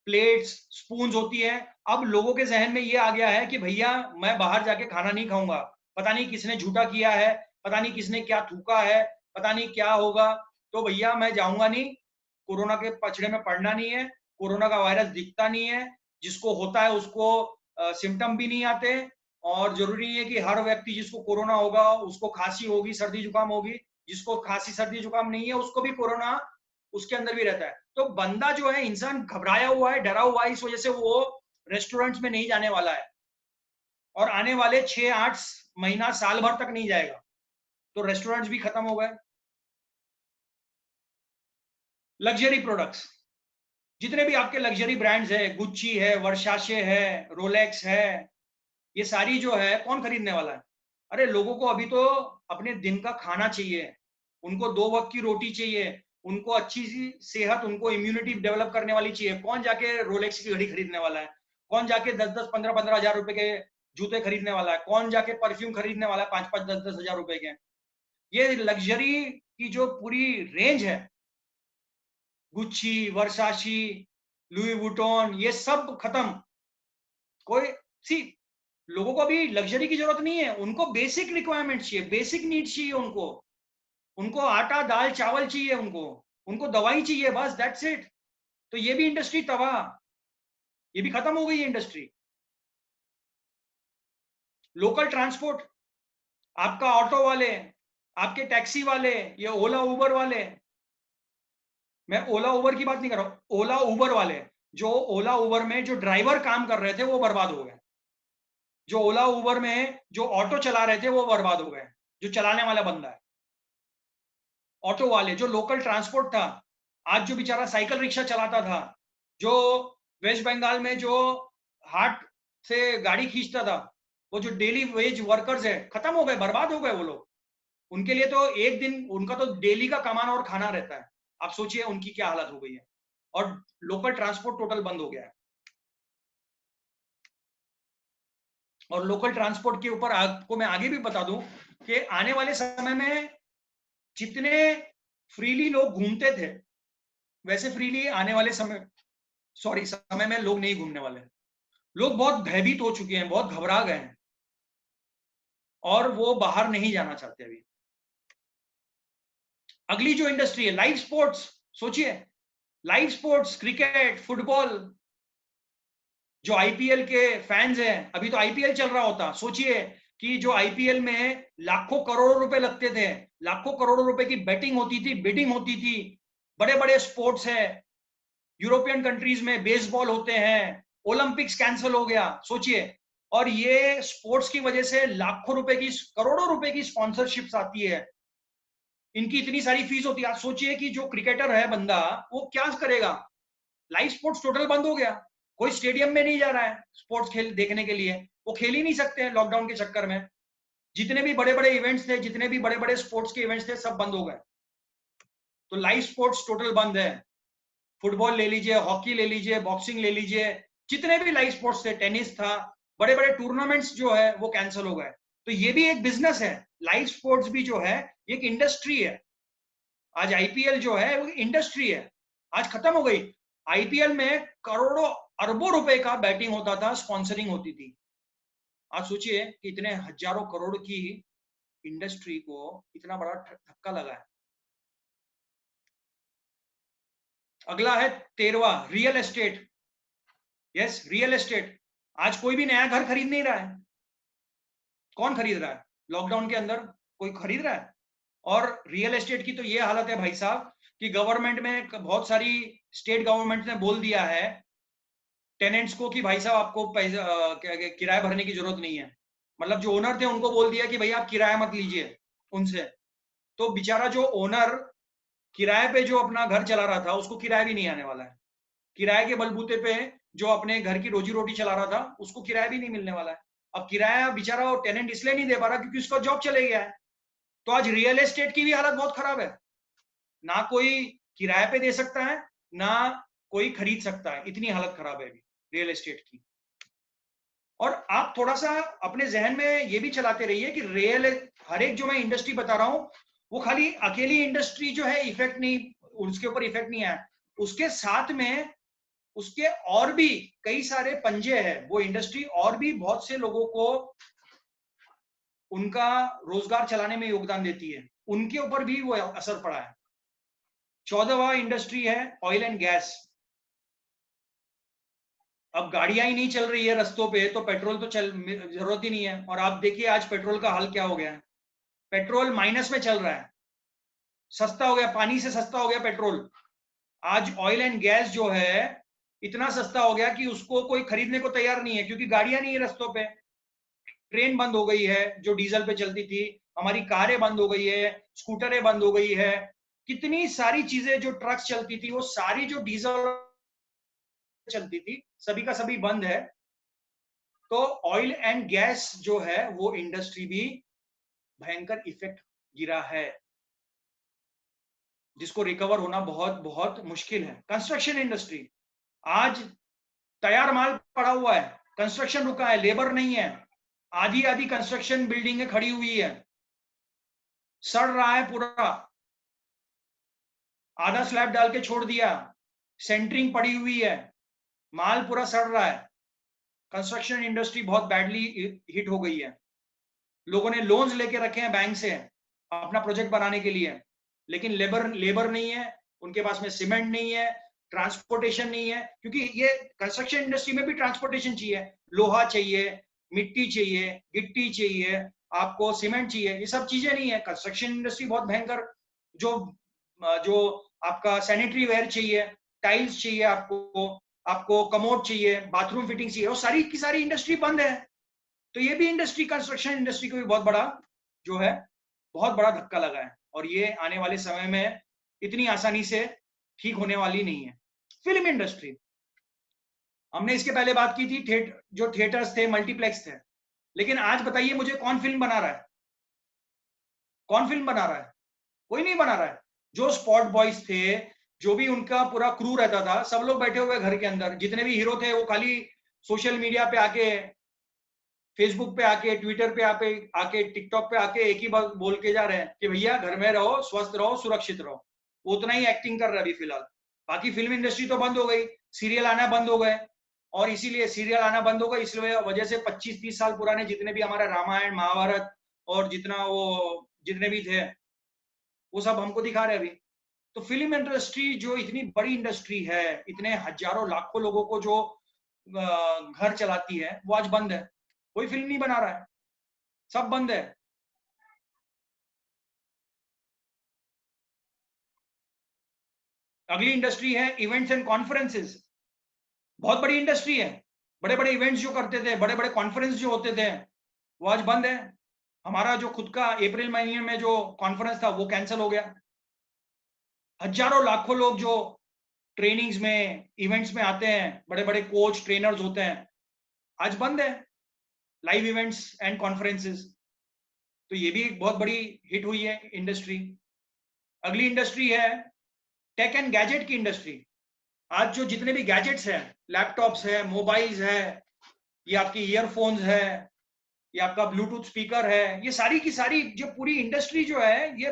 प्लेट्स स्पून्स होती है। अब लोगों के जहन में ये आ गया है कि भैया मैं बाहर जाके खाना नहीं खाऊंगा, पता नहीं किसने झूठा किया है, पता नहीं किसने क्या थूका है, पता नहीं क्या होगा, तो भैया मैं जाऊंगा नहीं, कोरोना के पछड़े में पड़ना नहीं है। कोरोना का वायरस दिखता नहीं है, जिसको होता है उसको सिम्टम भी नहीं आते, और जरूरी नहीं है कि हर व्यक्ति जिसको कोरोना होगा उसको खांसी होगी, सर्दी जुकाम होगी। जिसको खांसी सर्दी जुकाम नहीं है उसको भी कोरोना उसके अंदर भी रहता है। तो बंदा जो है, इंसान घबराया हुआ है, डरा हुआ है, इस वजह से वो रेस्टोरेंट्स में नहीं जाने वाला है, और आने वाले 6-8 महीना, साल भर तक नहीं जाएगा। तो रेस्टोरेंट्स भी खत्म हो गए। लग्जरी प्रोडक्ट्स, जितने भी आपके लग्जरी ब्रांड्स है, गुच्ची है, वर्साचे है, रोलेक्स है, ये सारी जो है कौन खरीदने वाला है? अरे लोगों को अभी तो अपने दिन का खाना चाहिए, उनको 2 वक्त की रोटी चाहिए, उनको अच्छी सी सेहत, उनको इम्यूनिटी डेवलप करने वाली चाहिए। कौन जाके रोलेक्स की घड़ी खरीदने वाला है? कौन जाके 10-10 15-15 हजार रुपए के जूते खरीदने वाला है? कौन जाके परफ्यूम खरीदने वाला है 5-5 10-10 हजार रुपए के? ये लग्जरी की जो पूरी रेंज है, गुच्ची, वर्साची, लुई वुटॉन, ये सब खत्म। कोई सी लोगों को अभी लग्जरी की जरूरत नहीं है, उनको बेसिक रिक्वायरमेंट चाहिए, बेसिक नीड्स चाहिए उनको। उनको आटा दाल चावल चाहिए, उनको दवाई चाहिए, बस दैट्स इट। तो ये भी इंडस्ट्री तबाह, ये भी खत्म हो गई है इंडस्ट्री। लोकल ट्रांसपोर्ट, आपका ऑटो वाले, आपके टैक्सी वाले, ये ओला उबर वाले, मैं ओला उबर की बात नहीं कर रहा हूं, ओला उबर वाले, जो ओला उबर में जो ड्राइवर काम कर रहे थे वो बर्बाद हो गए। जो ओला उबर में जो ऑटो चला रहे थे वो बर्बाद हो गए, जो चलाने वाला बंदा है। ऑटो वाले, जो लोकल ट्रांसपोर्ट था, आज जो बेचारा साइकिल रिक्शा चलाता था, जो वेस्ट बंगाल में जो हाट से गाड़ी खींचता था, वो जो डेली वेज वर्कर्स है, खत्म हो गए, बर्बाद हो गए वो लोग। उनके लिए तो एक दिन उनका तो डेली का कमाना और खाना रहता है। आप सोचिए उनकी क्या हालत हो गई है। और लोकल ट्रांसपोर्ट टोटल बंद हो गया है। और लोकल ट्रांसपोर्ट के ऊपर आपको मैं आगे भी बता दूं कि आने वाले समय में जितने फ्रीली लोग घूमते थे, वैसे फ्रीली आने वाले समय में लोग नहीं घूमने वाले। लोग बहुत भयभीत हो चुके हैं, बहुत घबरा गए हैं, और वो बाहर नहीं जाना चाहते अभी। अगली जो इंडस्ट्री है लाइव स्पोर्ट्स, सोचिए लाइव स्पोर्ट्स, क्रिकेट, फुटबॉल। जो आईपीएल के फैंस हैं, अभी तो आईपीएल चल रहा होता, सोचिए कि जो आईपीएल में लाखों करोड़ों रुपए लगते थे, लाखों करोड़ों रुपए की बैटिंग होती थी, बिडिंग होती थी, बड़े बड़े स्पोर्ट्स है, यूरोपियन कंट्रीज में बेसबॉल होते हैं, ओलंपिक्स कैंसिल हो गया, सोचिए। और ये स्पोर्ट्स की वजह से लाखों रुपए की, करोड़ों रुपए की स्पॉन्सरशिप्स आती है, इनकी इतनी सारी फीस होती है। आप सोचिए कि जो क्रिकेटर है बंदा, वो क्या करेगा? लाइव स्पोर्ट्स टोटल बंद हो गया, कोई स्टेडियम में नहीं जा रहा है स्पोर्ट्स खेल देखने के लिए, वो खेल ही नहीं सकते हैं लॉकडाउन के चक्कर में। जितने भी बड़े बड़े इवेंट्स थे, जितने भी बड़े बड़े स्पोर्ट्स के इवेंट्स थे, सब बंद हो गए। तो लाइव स्पोर्ट्स टोटल बंद है। फुटबॉल ले लीजिए, हॉकी ले लीजिए, बॉक्सिंग ले लीजिए, जितने भी लाइव स्पोर्ट्स थे, टेनिस था, बड़े बड़े टूर्नामेंट्स जो है वो कैंसिल हो गए। तो ये भी एक बिजनेस है, लाइव स्पोर्ट्स भी जो है एक इंडस्ट्री है। आज आईपीएल जो है वो इंडस्ट्री है, आज खत्म हो गई। आईपीएल में करोड़ों अरबों रुपए का बैटिंग होता था, स्पॉन्सरिंग होती थी। आप सोचिए कि इतने हजारों करोड़ की इंडस्ट्री को इतना बड़ा धक्का लगा है। अगला है 13वां, real estate. Yes, real estate. आज कोई भी नया घर खरीद नहीं रहा है। कौन खरीद रहा है? लॉकडाउन के अंदर कोई खरीद रहा है? और रियल एस्टेट की तो ये हालत है भाई साहब कि गवर्नमेंट में बहुत सारी स्टेट गवर्नमेंट ने बोल दिया है टेनेंट्स को कि भाई साहब आपको किराया भरने की जरूरत नहीं है। मतलब जो ओनर थे उनको बोल दिया कि भाई आप किराया मत लीजिए उनसे। तो बेचारा जो ओनर किराए पे जो अपना घर चला रहा था, उसको किराया भी नहीं आने वाला है। किराए के बलबूते पे जो अपने घर की रोजी रोटी चला रहा था, उसको किराया भी नहीं मिलने वाला है। अब किराया बेचारा टेनेंट इसलिए नहीं दे पा रहा क्योंकि उसका जॉब चले गया है। तो आज रियल एस्टेट की भी हालत बहुत खराब है, ना कोई किराए पे दे सकता है, ना कोई खरीद सकता है, इतनी हालत खराब है अभी रियल एस्टेट की। और आप थोड़ा सा अपने जहन में ये भी चलाते रहिए कि रियल, हर एक जो मैं इंडस्ट्री बता रहा हूं, वो खाली अकेली इंडस्ट्री जो है इफेक्ट नहीं, उसके ऊपर इफेक्ट नहीं आया, उसके साथ में उसके और भी कई सारे पंजे हैं। वो इंडस्ट्री और भी बहुत से लोगों को उनका रोजगार चलाने में योगदान देती है, उनके ऊपर भी वो असर पड़ा है। 14वां इंडस्ट्री है ऑयल एंड गैस। अब गाड़ियां ही नहीं चल रही है रस्तों पे, तो पेट्रोल तो जरूरत ही नहीं है। और आप देखिए आज पेट्रोल का हाल क्या हो गया है। पेट्रोल माइनस में चल रहा है, सस्ता हो गया, पानी से सस्ता हो गया पेट्रोल। आज ऑयल एंड गैस जो है इतना सस्ता हो गया कि उसको कोई खरीदने को तैयार नहीं है, क्योंकि गाड़ियां नहीं है रस्तों पे। ट्रेन बंद हो गई है जो डीजल पे चलती थी, हमारी कारें बंद हो गई है, स्कूटरें बंद हो गई है, कितनी सारी चीजें जो ट्रक्स चलती थी वो सारी जो डीजल चलती थी, सभी का सभी बंद है। तो ऑयल एंड गैस जो है वो इंडस्ट्री भी भयंकर इफेक्ट गिरा है, जिसको रिकवर होना बहुत बहुत मुश्किल है। कंस्ट्रक्शन इंडस्ट्री, आज तैयार माल पड़ा हुआ है, कंस्ट्रक्शन रुका है, लेबर नहीं है, आधी आधी कंस्ट्रक्शन बिल्डिंगें खड़ी हुई है, सड़ रहा है पूरा, आधा स्लैब डाल के छोड़ दिया, सेंटरिंग पड़ी हुई है, माल पूरा सड़ रहा है। कंस्ट्रक्शन इंडस्ट्री बहुत बैडली हिट हो गई है। लोगों ने लोन्स लेके रखे हैं बैंक से अपना प्रोजेक्ट बनाने के लिए, लेकिन लेबर नहीं है उनके पास में, सीमेंट नहीं है, ट्रांसपोर्टेशन नहीं है, क्योंकि ये कंस्ट्रक्शन इंडस्ट्री में भी ट्रांसपोर्टेशन चाहिए, लोहा चाहिए, मिट्टी चाहिए, गिट्टी चाहिए, आपको सीमेंट चाहिए, ये सब चीजें नहीं है। कंस्ट्रक्शन इंडस्ट्री बहुत भयंकर, जो जो आपका सैनिटरी वेयर चाहिए, टाइल्स चाहिए, आपको आपको कमोड चाहिए, बाथरूम फिटिंग चाहिए, वो सारी की सारी इंडस्ट्री बंद है। तो ये भी इंडस्ट्री, कंस्ट्रक्शन इंडस्ट्री को भी बहुत बड़ा जो है, बहुत बड़ा धक्का लगा है, और ये आने वाले समय में इतनी आसानी से ठीक होने वाली नहीं है। फिल्म इंडस्ट्री, हमने इसके पहले बात की थी, जो थिएटर्स थे, मल्टीप्लेक्स थे, लेकिन आज बताइए मुझे कौन फिल्म बना रहा है? कौन फिल्म बना रहा है? कोई नहीं बना रहा है। जो स्पॉट बॉयज थे, जो भी उनका पूरा क्रू रहता था, सब लोग बैठे हुए घर के अंदर, जितने भी हीरो थे वो खाली सोशल मीडिया पे आके, फेसबुक पे आके, ट्विटर पे आके, टिकटॉक पे आके एक ही बात बोल के जा रहे हैं कि भैया घर में रहो, स्वस्थ रहो, सुरक्षित रहो। वो उतना ही एक्टिंग कर रहा है अभी फिलहाल। बाकी फिल्म इंडस्ट्री तो बंद हो गई, सीरियल आना बंद हो गए, और इसीलिए सीरियल आना बंद हो गए, इस वजह से 25-30 साल पुराने जितने भी हमारे रामायण महाभारत और जितने भी थे, वो सब हमको दिखा रहे अभी। तो फिल्म इंडस्ट्री जो इतनी बड़ी इंडस्ट्री है, इतने हजारों लाखों लोगों को जो घर चलाती है, वो आज बंद है, कोई फिल्म नहीं बना रहा है। सब बंद है। अगली इंडस्ट्री है इवेंट्स एंड कॉन्फ्रेंसेस। बहुत बड़ी इंडस्ट्री है। बड़े बड़े इवेंट्स जो करते थे, बड़े बड़े कॉन्फ्रेंस जो होते थे, वो आज बंद है। हमारा जो खुद का अप्रैल महीने में जो कॉन्फ्रेंस था वो कैंसिल हो गया। हजारों लाखों लोग जो ट्रेनिंग्स में, इवेंट्स में आते हैं, बड़े बड़े कोच ट्रेनर्स होते हैं, आज बंद है लाइव इवेंट्स एंड कॉन्फ्रेंसेस। तो ये भी एक बहुत बड़ी हिट हुई है इंडस्ट्री। अगली इंडस्ट्री है टेक एंड गैजेट की इंडस्ट्री। आज जो जितने भी गैजेट्स हैं, लैपटॉप्स है, मोबाइल्स है, ये आपकी ईयरफोन्स है, ये आपका ब्लूटूथ स्पीकर है, ये सारी की सारी जो पूरी इंडस्ट्री जो है ये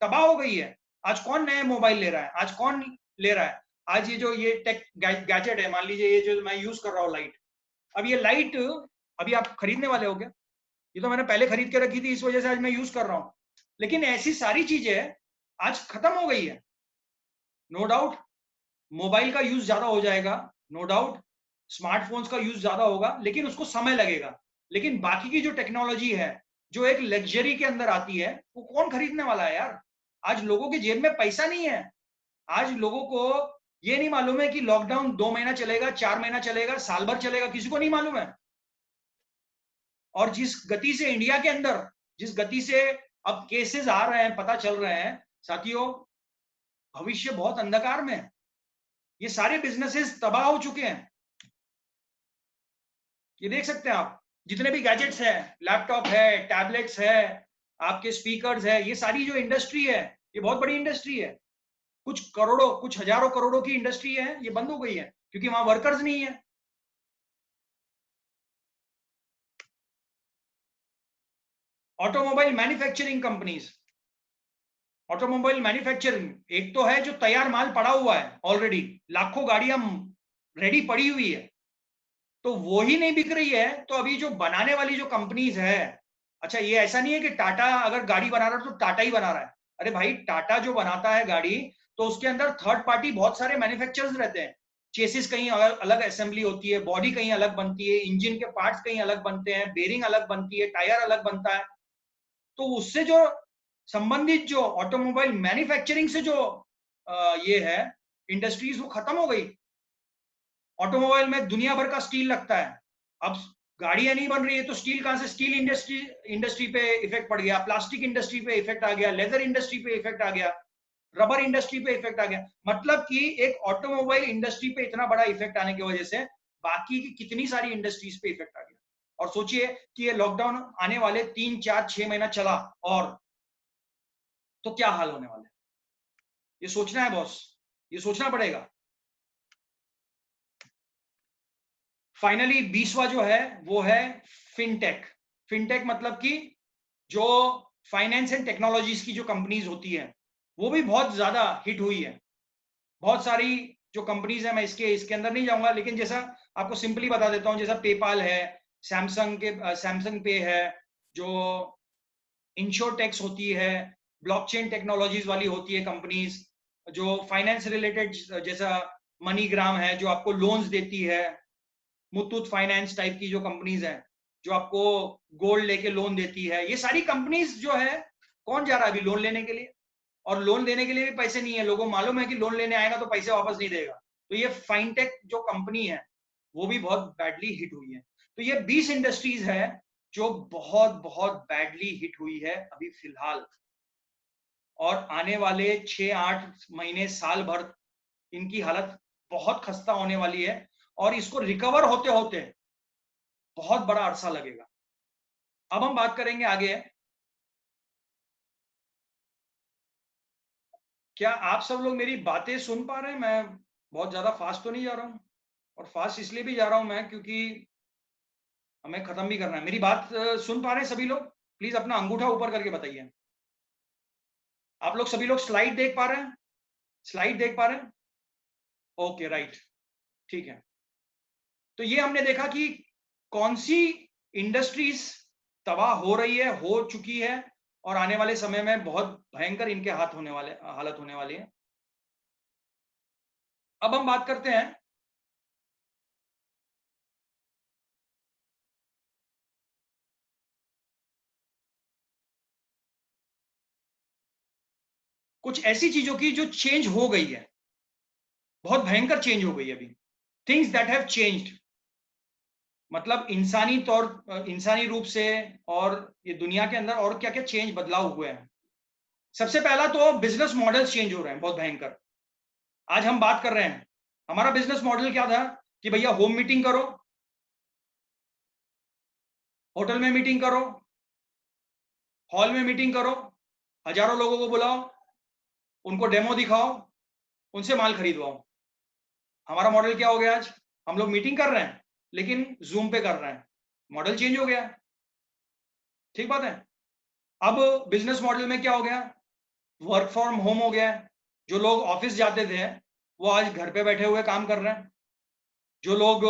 तबाह हो गई है। आज कौन नया मोबाइल ले रहा है? आज कौन ले रहा है? आज ये जो ये टेक गैजेट है, मान लीजिए ये जो मैं यूज कर रहा हूँ लाइट, अब ये लाइट अभी आप खरीदने वाले हो क्या? ये तो मैंने पहले खरीद के रखी थी, इस वजह से आज मैं यूज कर रहा हूँ। लेकिन ऐसी सारी चीजें आज खत्म हो गई है। नो डाउट मोबाइल का यूज ज्यादा हो जाएगा, नो डाउट स्मार्टफोन्स का यूज ज्यादा होगा, लेकिन उसको समय लगेगा। लेकिन बाकी की जो टेक्नोलॉजी है, जो एक लग्जरी के अंदर आती है, वो कौन खरीदने वाला है यार? आज लोगों की जेब में पैसा नहीं है। आज लोगों को ये नहीं मालूम है कि लॉकडाउन 2 महीना चलेगा, 4 महीना चलेगा, साल भर चलेगा, किसी को नहीं मालूम है। और जिस गति से इंडिया के अंदर, जिस गति से अब केसेस आ रहे हैं, पता चल रहे हैं, साथियों, भविष्य बहुत अंधकार में है। ये सारे बिजनेसेस तबाह हो चुके हैं। ये देख सकते हैं आप, जितने भी गैजेट्स है, लैपटॉप है, टैबलेट्स है, आपके स्पीकर्स है, ये सारी जो इंडस्ट्री है, ये बहुत बड़ी इंडस्ट्री है। कुछ करोड़ों, कुछ हजारों करोड़ों की इंडस्ट्री है, ये बंद हो गई है क्योंकि वहां वर्कर्स नहीं है। Automobile manufacturing companies, automobile manufacturing एक तो है जो तैयार माल पड़ा हुआ है ऑलरेडी, लाखों गाड़ियां रेडी पड़ी हुई है, तो वो ही नहीं बिक रही है। तो अभी जो बनाने वाली जो कंपनीज है, अच्छा ये ऐसा नहीं है कि टाटा अगर गाड़ी बना रहा है तो टाटा ही बना रहा है। अरे भाई, टाटा जो बनाता है गाड़ी, तो उसके अंदर थर्ड पार्टी बहुत सारे मैन्युफैक्चरर्स रहते हैं। चेसिस कहीं अलग अलग असेंबली होती है, बॉडी कहीं अलग बनती है, इंजन के पार्ट्स कहीं अलग बनते हैं, बेरिंग अलग बनती है, टायर अलग बनता है। तो उससे जो संबंधित जो ऑटोमोबाइल मैन्युफैक्चरिंग से जो ये है इंडस्ट्रीज, वो खत्म हो गई। ऑटोमोबाइल में दुनिया भर का स्टील लगता है। अब गाड़ियां नहीं बन रही है तो स्टील कहां से? स्टील इंडस्ट्री इंडस्ट्री पे इफेक्ट पड़ गया, प्लास्टिक इंडस्ट्री पे इफेक्ट आ गया, लेदर इंडस्ट्री पे इफेक्ट आ गया, रबर इंडस्ट्री पे इफेक्ट आ गया। मतलब कि एक ऑटोमोबाइल इंडस्ट्री पे इतना बड़ा इफेक्ट आने की वजह से बाकी की कितनी सारी इंडस्ट्रीज पे इफेक्ट आ गया। और सोचिए कि ये लॉकडाउन आने वाले 3 4 6 महीना चला, और तो क्या हाल होने वाला है? ये सोचना है बॉस, ये सोचना पड़ेगा। फाइनली 20वां जो है वो है फिनटेक। फिनटेक मतलब कि जो फाइनेंस एंड टेक्नोलॉजीज की जो कंपनीज होती है, वो भी बहुत ज्यादा हिट हुई है। बहुत सारी जो कंपनीज है, मैं इसके इसके अंदर नहीं जाऊंगा, लेकिन जैसा आपको सिंपली बता देता हूं, जैसा पेपाल है, सैमसंग पे है, जो इंश्योरटेक्स होती है, ब्लॉकचेन टेक्नोलॉजीज वाली होती है कंपनीज, जो फाइनेंस रिलेटेड, जैसा मनीग्राम है जो आपको लोन्स देती है, मुथूट फाइनेंस टाइप की जो कंपनीज है जो आपको गोल्ड लेके लोन देती है, ये सारी कंपनीज जो है, कौन जा रहा है अभी लोन लेने के लिए? और लोन देने के लिए भी पैसे नहीं है, लोगों को मालूम है कि लोन लेने आएगा तो पैसे वापस नहीं देगा। तो ये फाइनटेक जो कंपनी है वो भी बहुत बैडली हिट हुई है। तो ये 20 इंडस्ट्रीज है जो बहुत बहुत बैडली हिट हुई है अभी फिलहाल, और आने वाले 6 8 महीने, साल भर इनकी हालत बहुत खस्ता होने वाली है, और इसको रिकवर होते होते बहुत बड़ा अरसा लगेगा। अब हम बात करेंगे आगे। क्या आप सब लोग मेरी बातें सुन पा रहे हैं? मैं बहुत ज्यादा फास्ट तो नहीं जा रहा हूँ? और फास्ट इसलिए भी जा रहा हूं मैं क्योंकि हमें खत्म भी करना है। मेरी बात सुन पा रहे हैं सभी लोग? प्लीज अपना अंगूठा ऊपर करके बताइए। आप लोग सभी लोग स्लाइड देख पा रहे हैं? स्लाइड देख पा रहे हैं? ओके, राइट, ठीक है। तो ये हमने देखा कि कौन सी इंडस्ट्रीज तबाह हो रही है, हो चुकी है, और आने वाले समय में बहुत भयंकर इनके हालत होने वाली है। अब हम बात करते हैं कुछ ऐसी चीजों की जो चेंज हो गई है, बहुत भयंकर चेंज हो गई है अभी। थिंग्स दैट हैव चेंज्ड, मतलब इंसानी रूप से, और ये दुनिया के अंदर और क्या क्या चेंज बदलाव हुए हैं। सबसे पहला तो बिजनेस मॉडल्स चेंज हो रहे हैं बहुत भयंकर। आज हम बात कर रहे हैं, हमारा बिजनेस मॉडल क्या था कि भैया होम मीटिंग करो, होटल में मीटिंग करो, हॉल में मीटिंग करो, हजारों लोगों को बुलाओ, उनको डेमो दिखाओ, उनसे माल खरीदवाओ। हमारा मॉडल क्या हो गया आज? हम लोग मीटिंग कर रहे हैं लेकिन जूम पे कर रहे हैं। मॉडल चेंज हो गया, ठीक बात है। अब बिजनेस मॉडल में क्या हो गया? वर्क फ्रॉम होम हो गया है। जो लोग ऑफिस जाते थे वो आज घर पे बैठे हुए काम कर रहे हैं। जो लोग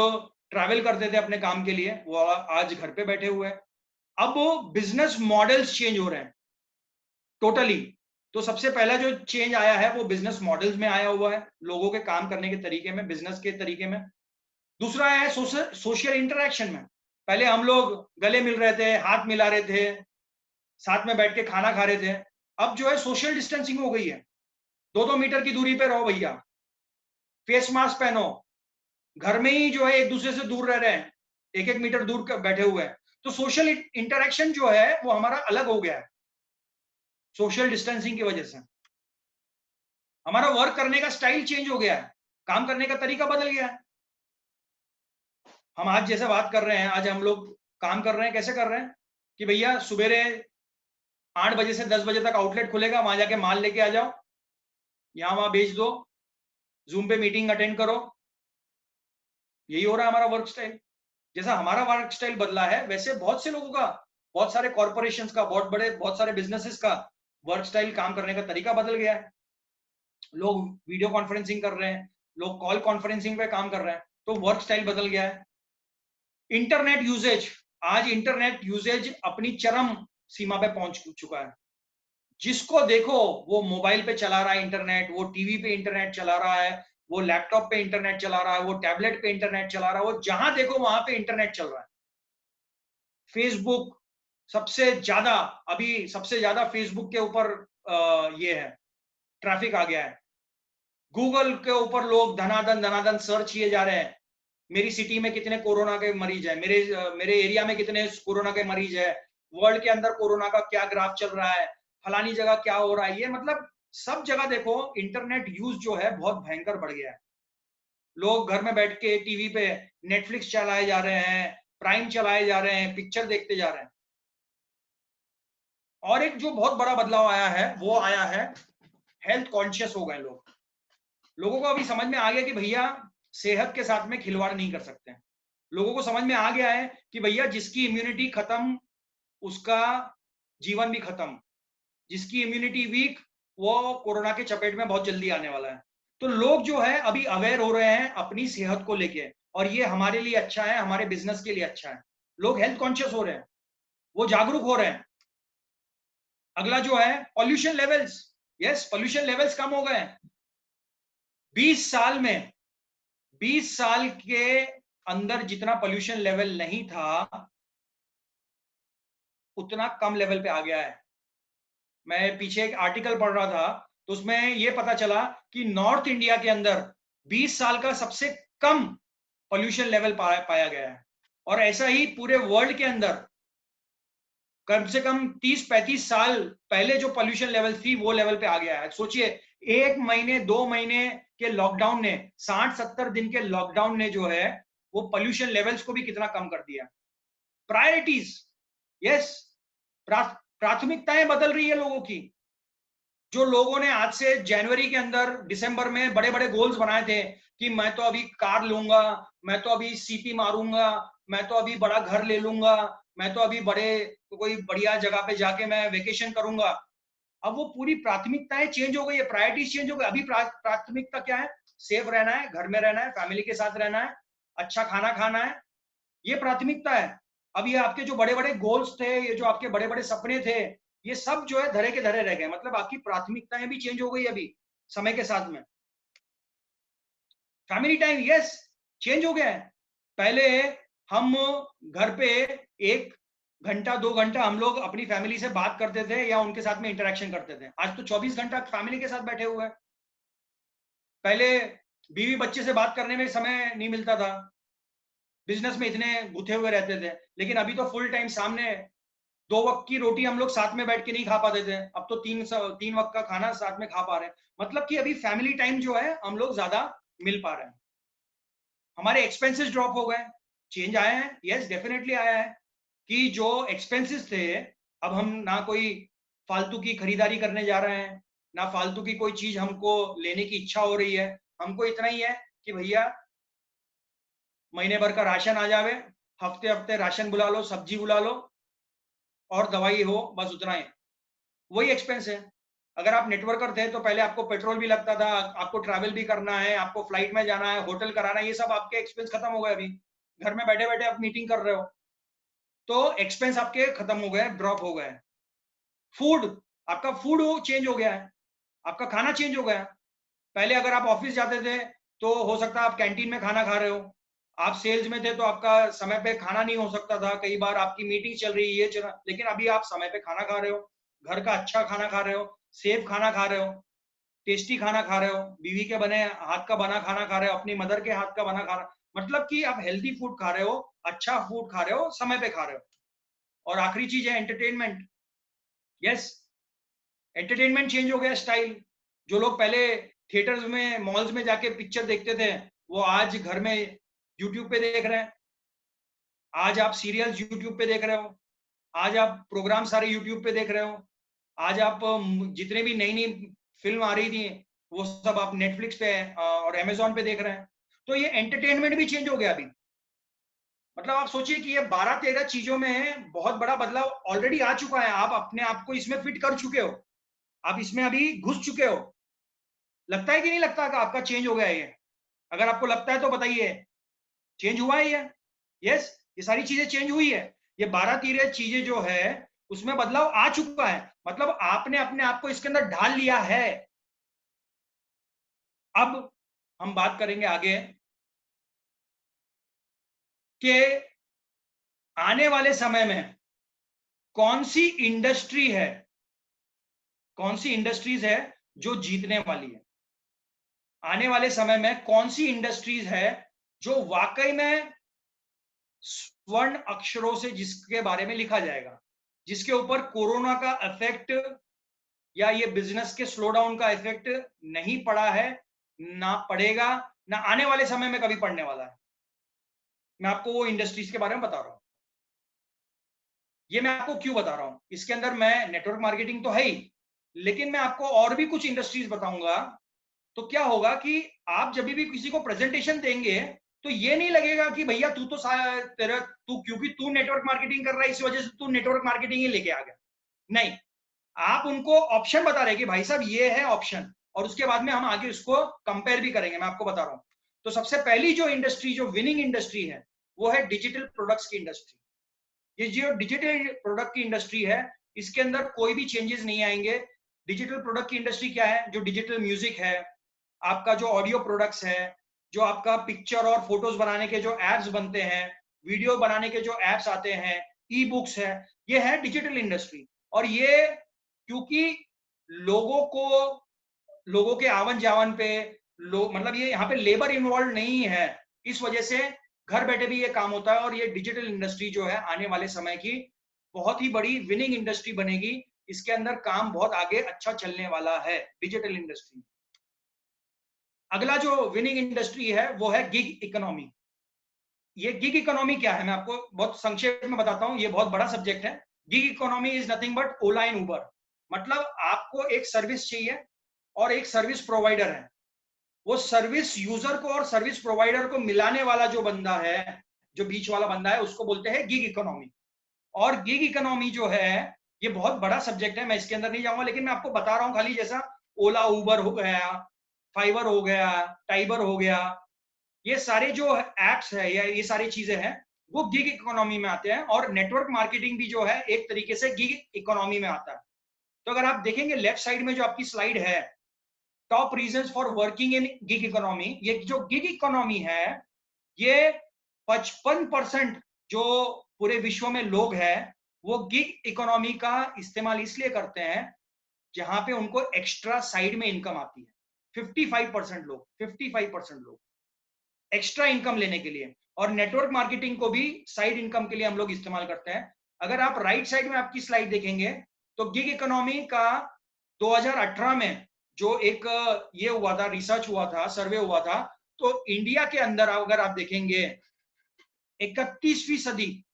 ट्रैवल करते थे अपने काम के लिए वो आज घर पे बैठे हुए हैं। अब बिजनेस मॉडल्स चेंज हो रहे हैं टोटली। तो सबसे पहला जो चेंज आया है वो बिजनेस मॉडल्स में आया हुआ है, लोगों के काम करने के तरीके में, बिजनेस के तरीके में। दूसरा है सोशल इंटरेक्शन में। पहले हम लोग गले मिल रहे थे, हाथ मिला रहे थे, साथ में बैठ के खाना खा रहे थे। अब जो है सोशल डिस्टेंसिंग हो गई है, 2-2 मीटर की दूरी पे रहो भैया, फेस मास्क पहनो, घर में ही जो है एक दूसरे से दूर रह रहे हैं, 1-1 मीटर दूर बैठे हुए हैं। तो सोशल इंटरेक्शन जो है वो हमारा अलग हो गया है सोशल डिस्टेंसिंग की वजह से। हमारा वर्क करने का स्टाइल चेंज हो गया है, काम करने का तरीका बदल गया है। हम आज जैसे बात कर रहे हैं, आज हम लोग काम कर रहे हैं, कैसे कर रहे हैं कि भैया सुबेरे 8 बजे से 10 बजे तक आउटलेट खुलेगा, वहां जाके माल लेके आ जाओ, यहाँ वहां बेच दो, जूम पे मीटिंग अटेंड करो। यही हो रहा है हमारा वर्क स्टाइल। जैसा हमारा वर्क स्टाइल बदला है वैसे बहुत से लोगों का, बहुत सारे कॉर्पोरेशंस का, बहुत सारे बिजनेसेस का वर्क स्टाइल, काम करने का तरीका बदल गया है। लोग वीडियो कॉन्फ्रेंसिंग कर रहे हैं, लोग कॉल कॉन्फ्रेंसिंग पे काम कर रहे हैं, तो वर्क स्टाइल बदल गया है। इंटरनेट यूजेज, आज इंटरनेट यूजेज अपनी चरम सीमा पे पहुंच चुका है। जिसको देखो वो मोबाइल पे चला रहा है इंटरनेट, वो टीवी पे इंटरनेट चला रहा है, वो लैपटॉप पे इंटरनेट चला रहा है, वो टैबलेट पे इंटरनेट चला रहा है, वो जहां देखो वहां पे इंटरनेट चल रहा है। फेसबुक सबसे ज्यादा, अभी सबसे ज्यादा फेसबुक के ऊपर ये है, ट्रैफिक आ गया है। गूगल के ऊपर लोग धनाधन धनाधन सर्च किए जा रहे हैं, मेरी सिटी में कितने कोरोना के मरीज है, मेरे एरिया में कितने कोरोना के मरीज है, वर्ल्ड के अंदर कोरोना का क्या ग्राफ चल रहा है, फलानी जगह क्या हो रहा है। ये मतलब सब जगह देखो इंटरनेट यूज जो है बहुत भयंकर बढ़ गया है। लोग घर में बैठ के टीवी पे नेटफ्लिक्स चलाए जा रहे हैं, प्राइम चलाए जा रहे हैं, पिक्चर देखते जा रहे हैं। और एक जो बहुत बड़ा बदलाव आया है वो आया है, हेल्थ कॉन्शियस हो गए लोग। लोगों को अभी समझ में आ गया कि भैया सेहत के साथ में खिलवाड़ नहीं कर सकते हैं। लोगों को समझ में आ गया है कि भैया जिसकी इम्यूनिटी खत्म उसका जीवन भी खत्म, जिसकी इम्यूनिटी वीक वो कोरोना के चपेट में बहुत जल्दी आने वाला है। तो लोग जो है अभी अवेयर हो रहे हैं अपनी सेहत को लेके, और ये हमारे लिए अच्छा है, हमारे बिजनेस के लिए अच्छा है। लोग हेल्थ कॉन्शियस हो रहे हैं, वो जागरूक हो रहे हैं। अगला जो है pollution levels, yes pollution levels कम हो गए हैं। 20 साल में, 20 साल के अंदर जितना पॉल्यूशन लेवल नहीं था उतना कम लेवल पे आ गया है। मैं पीछे एक आर्टिकल पढ़ रहा था तो उसमें यह पता चला कि नॉर्थ इंडिया के अंदर 20 साल का सबसे कम पॉल्यूशन लेवल पाया गया है। और ऐसा ही पूरे वर्ल्ड के अंदर कम से कम 30-35 साल पहले जो पॉल्यूशन लेवल थी वो लेवल पे आ गया है। सोचिए, 1 महीने 2 महीने के लॉकडाउन ने, 60-70 दिन के लॉकडाउन ने जो है वो पॉल्यूशन लेवल्स को भी कितना कम कर दिया। प्रायोरिटीज, यस, प्राथमिकताएं बदल रही है लोगों की। जो लोगों ने आज से जनवरी के अंदर, दिसंबर में बड़े बड़े गोल्स बनाए थे कि मैं तो अभी कार लूंगा, मैं तो अभी सीपी मारूंगा, मैं तो अभी बड़ा घर ले लूंगा, मैं तो अभी कोई बढ़िया जगह पे जाके मैं वेकेशन करूंगा। अब वो पूरी प्राथमिकताएं चेंज हो गई है, प्रायोरिटीज चेंज हो गई। अभी प्राथमिकता क्या है? सेफ रहना है, घर में रहना है, फैमिली के साथ रहना है, अच्छा खाना खाना है, ये प्राथमिकता है। अब ये आपके जो बड़े बड़े गोल्स थे, ये जो आपके बड़े बड़े सपने थे, ये सब जो है धरे के धरे रह गए। मतलब आपकी प्राथमिकताएं भी चेंज हो गई अभी समय के साथ में। फैमिली टाइम, यस, चेंज हो गया है। पहले हम घर पे एक घंटा 2 घंटा हम लोग अपनी फैमिली से बात करते थे या उनके साथ में इंटरेक्शन करते थे। आज तो 24 घंटा फैमिली के साथ बैठे हुए हैं। पहले बीवी बच्चे से बात करने में समय नहीं मिलता था, बिजनेस में इतने गुथे हुए रहते थे, लेकिन अभी तो फुल टाइम सामने 2 वक्त की रोटी हम लोग साथ में बैठ के नहीं खा पाते थे, अब तो 3 वक्त का खाना साथ में खा पा रहे हैं। मतलब कि अभी फैमिली टाइम जो है हम लोग ज्यादा मिल पा रहे हैं। हमारे एक्सपेंसेस ड्रॉप हो गए, चेंज आया है, यस डेफिनेटली आया है कि जो एक्सपेंसेस थे, अब हम ना कोई फालतू की खरीदारी करने जा रहे हैं, ना फालतू की कोई चीज हमको लेने की इच्छा हो रही है। हमको इतना ही है कि भैया महीने भर का राशन आ जावे, हफ्ते हफ्ते राशन बुला लो, सब्जी बुला लो और दवाई हो, बस उतना ही। वही एक्सपेंस है। अगर आप नेटवर्कर थे तो पहले आपको पेट्रोल भी लगता था, आपको ट्रैवल भी करना है, आपको फ्लाइट में जाना है, होटल कराना है, ये सब आपके एक्सपेंस खत्म हो गए। अभी घर में बैठे बैठे आप मीटिंग कर रहे हो, तो एक्सपेंस आपके खत्म हो गए, ड्रॉप हो गए। फूड, आपका फूड चेंज हो गया है, आपका खाना चेंज हो गया। पहले अगर आप ऑफिस जाते थे तो हो सकता है आप कैंटीन में खाना खा रहे हो, आप सेल्स में थे तो आपका समय पे खाना नहीं हो सकता था, कई बार आपकी मीटिंग चल रही है, ये चल रहा, लेकिन अभी आप समय पे खाना खा रहे हो, घर का अच्छा खाना खा रहे हो, सेफ खाना खा रहे हो, टेस्टी खाना खा रहे हो, बीवी के बने हाथ का बना खाना खा रहे हो, अपनी मदर के हाथ का बना खा रहे हो, मतलब कि आप हेल्दी फूड खा रहे हो, अच्छा फूड खा रहे हो, समय पे खा रहे हो। और आखिरी चीज है एंटरटेनमेंट। यस, एंटरटेनमेंट चेंज हो गया स्टाइल। जो लोग पहले थिएटर्स में, मॉल्स में जाके पिक्चर देखते थे, वो आज घर में यूट्यूब पे देख रहे हैं। आज आप सीरियल्स यूट्यूब पे देख रहे हो, आज आप प्रोग्राम सारे यूट्यूब पे देख रहे हो, आज आप जितने भी नई नई फिल्म आ रही थी वो सब आप नेटफ्लिक्स पे और अमेजोन पे देख रहे हैं। तो ये एंटरटेनमेंट भी चेंज हो गया अभी। मतलब आप सोचिए कि ये 12-13 चीजों में बहुत बड़ा बदलाव ऑलरेडी आ चुका है, आप अपने आप को इसमें फिट कर चुके हो, आप इसमें अभी घुस चुके हो। लगता है कि नहीं लगता कि आपका चेंज हो गया है ये? अगर आपको लगता है तो बताइए, चेंज हुआ है ये? यस, ये सारी चीजें चेंज हुई है। ये 12-13 चीजें जो है उसमें बदलाव आ चुका है, मतलब आपने अपने आप को इसके अंदर ढाल लिया है। अब हम बात करेंगे आगे कि आने वाले समय में कौन सी इंडस्ट्री है, कौन सी इंडस्ट्रीज है जो जीतने वाली है। आने वाले समय में कौन सी इंडस्ट्रीज है जो वाकई में स्वर्ण अक्षरों से जिसके बारे में लिखा जाएगा, जिसके ऊपर कोरोना का इफेक्ट या ये बिजनेस के स्लो डाउन का इफेक्ट नहीं पड़ा है, ना पड़ेगा, ना आने वाले समय में कभी पड़ने वाला है। मैं आपको वो इंडस्ट्रीज के बारे में बता रहा हूं। ये मैं आपको क्यों बता रहा हूं, इसके अंदर मैं नेटवर्क मार्केटिंग तो है ही, लेकिन मैं आपको और भी कुछ इंडस्ट्रीज बताऊंगा। तो क्या होगा कि आप जब भी किसी को प्रेजेंटेशन देंगे तो ये नहीं लगेगा कि भैया तू तो तेरा तू क्योंकि तू नेटवर्क मार्केटिंग कर रहा है इस वजह से तू नेटवर्क मार्केटिंग ही लेके आ गया। नहीं, आप उनको ऑप्शन बता रहे कि भाई साहब ये है ऑप्शन, और उसके बाद में हम आगे उसको कंपेयर भी करेंगे। मैं आपको बता रहा हूं। तो सबसे पहली जो इंडस्ट्री, जो विनिंग इंडस्ट्री है, वो है डिजिटल प्रोडक्ट्स की इंडस्ट्री। ये जो डिजिटल प्रोडक्ट की इंडस्ट्री है, इसके अंदर कोई भी चेंजेस नहीं आएंगे। डिजिटल प्रोडक्ट की इंडस्ट्री क्या है? जो डिजिटल म्यूजिक है, आपका जो ऑडियो प्रोडक्ट्स है, जो आपका पिक्चर और फोटोज बनाने के जो एप्स बनते हैं, वीडियो बनाने के जो एप्स आते हैं, ई बुक्स है, ये है डिजिटल इंडस्ट्री। और ये क्योंकि लोगों को, लोगों के आवन जावन पे लोग, मतलब ये यहाँ पे लेबर इन्वॉल्व नहीं है, इस वजह से घर बैठे भी ये काम होता है। और ये डिजिटल इंडस्ट्री जो है आने वाले समय की बहुत ही बड़ी विनिंग इंडस्ट्री बनेगी। इसके अंदर काम बहुत आगे अच्छा चलने वाला है, डिजिटल इंडस्ट्री। अगला जो विनिंग इंडस्ट्री है वो है गिग इकोनॉमी। ये गिग इकोनॉमी क्या है, मैं आपको बहुत संक्षेप में बताता हूं, ये बहुत बड़ा सब्जेक्ट है। Gig economy is nothing but Ola and Uber. मतलब आपको एक सर्विस चाहिए और एक सर्विस प्रोवाइडर है, वो सर्विस यूजर को और सर्विस प्रोवाइडर को मिलाने वाला जो बंदा है, जो बीच वाला बंदा है, उसको बोलते हैं गिग इकोनॉमी। और गिग इकोनॉमी जो है ये बहुत बड़ा सब्जेक्ट है, मैं इसके अंदर नहीं जाऊंगा, लेकिन मैं आपको बता रहा हूं खाली, जैसा ओला उबर हो गया, फाइवर हो गया, टाइबर हो गया, ये सारे जो एप्स है या ये सारी चीजें हैं वो गिग इकोनॉमी में आते हैं। और नेटवर्क मार्केटिंग भी जो है एक तरीके से गिग इकोनॉमी में आता है। तो अगर आप देखेंगे लेफ्ट साइड में जो आपकी स्लाइड है, top reasons for working in gig economy, ये जो गिग इकोनॉमी है ये 55% जो पूरे विश्व में लोग हैं वो गिग इकोनॉमी का इस्तेमाल इसलिए करते हैं जहां पे उनको एक्स्ट्रा साइड में इनकम आती है। 55% लोग एक्स्ट्रा इनकम लेने के लिए, और नेटवर्क मार्केटिंग को भी साइड इनकम के लिए हम लोग इस्तेमाल करते हैं। अगर आप राइट साइड में आपकी स्लाइड देखेंगे तो गिग इकोनॉमी का 2018 में जो एक ये हुआ था, रिसर्च हुआ था, सर्वे हुआ था, तो इंडिया के अंदर अगर आप देखेंगे 31वीं सदी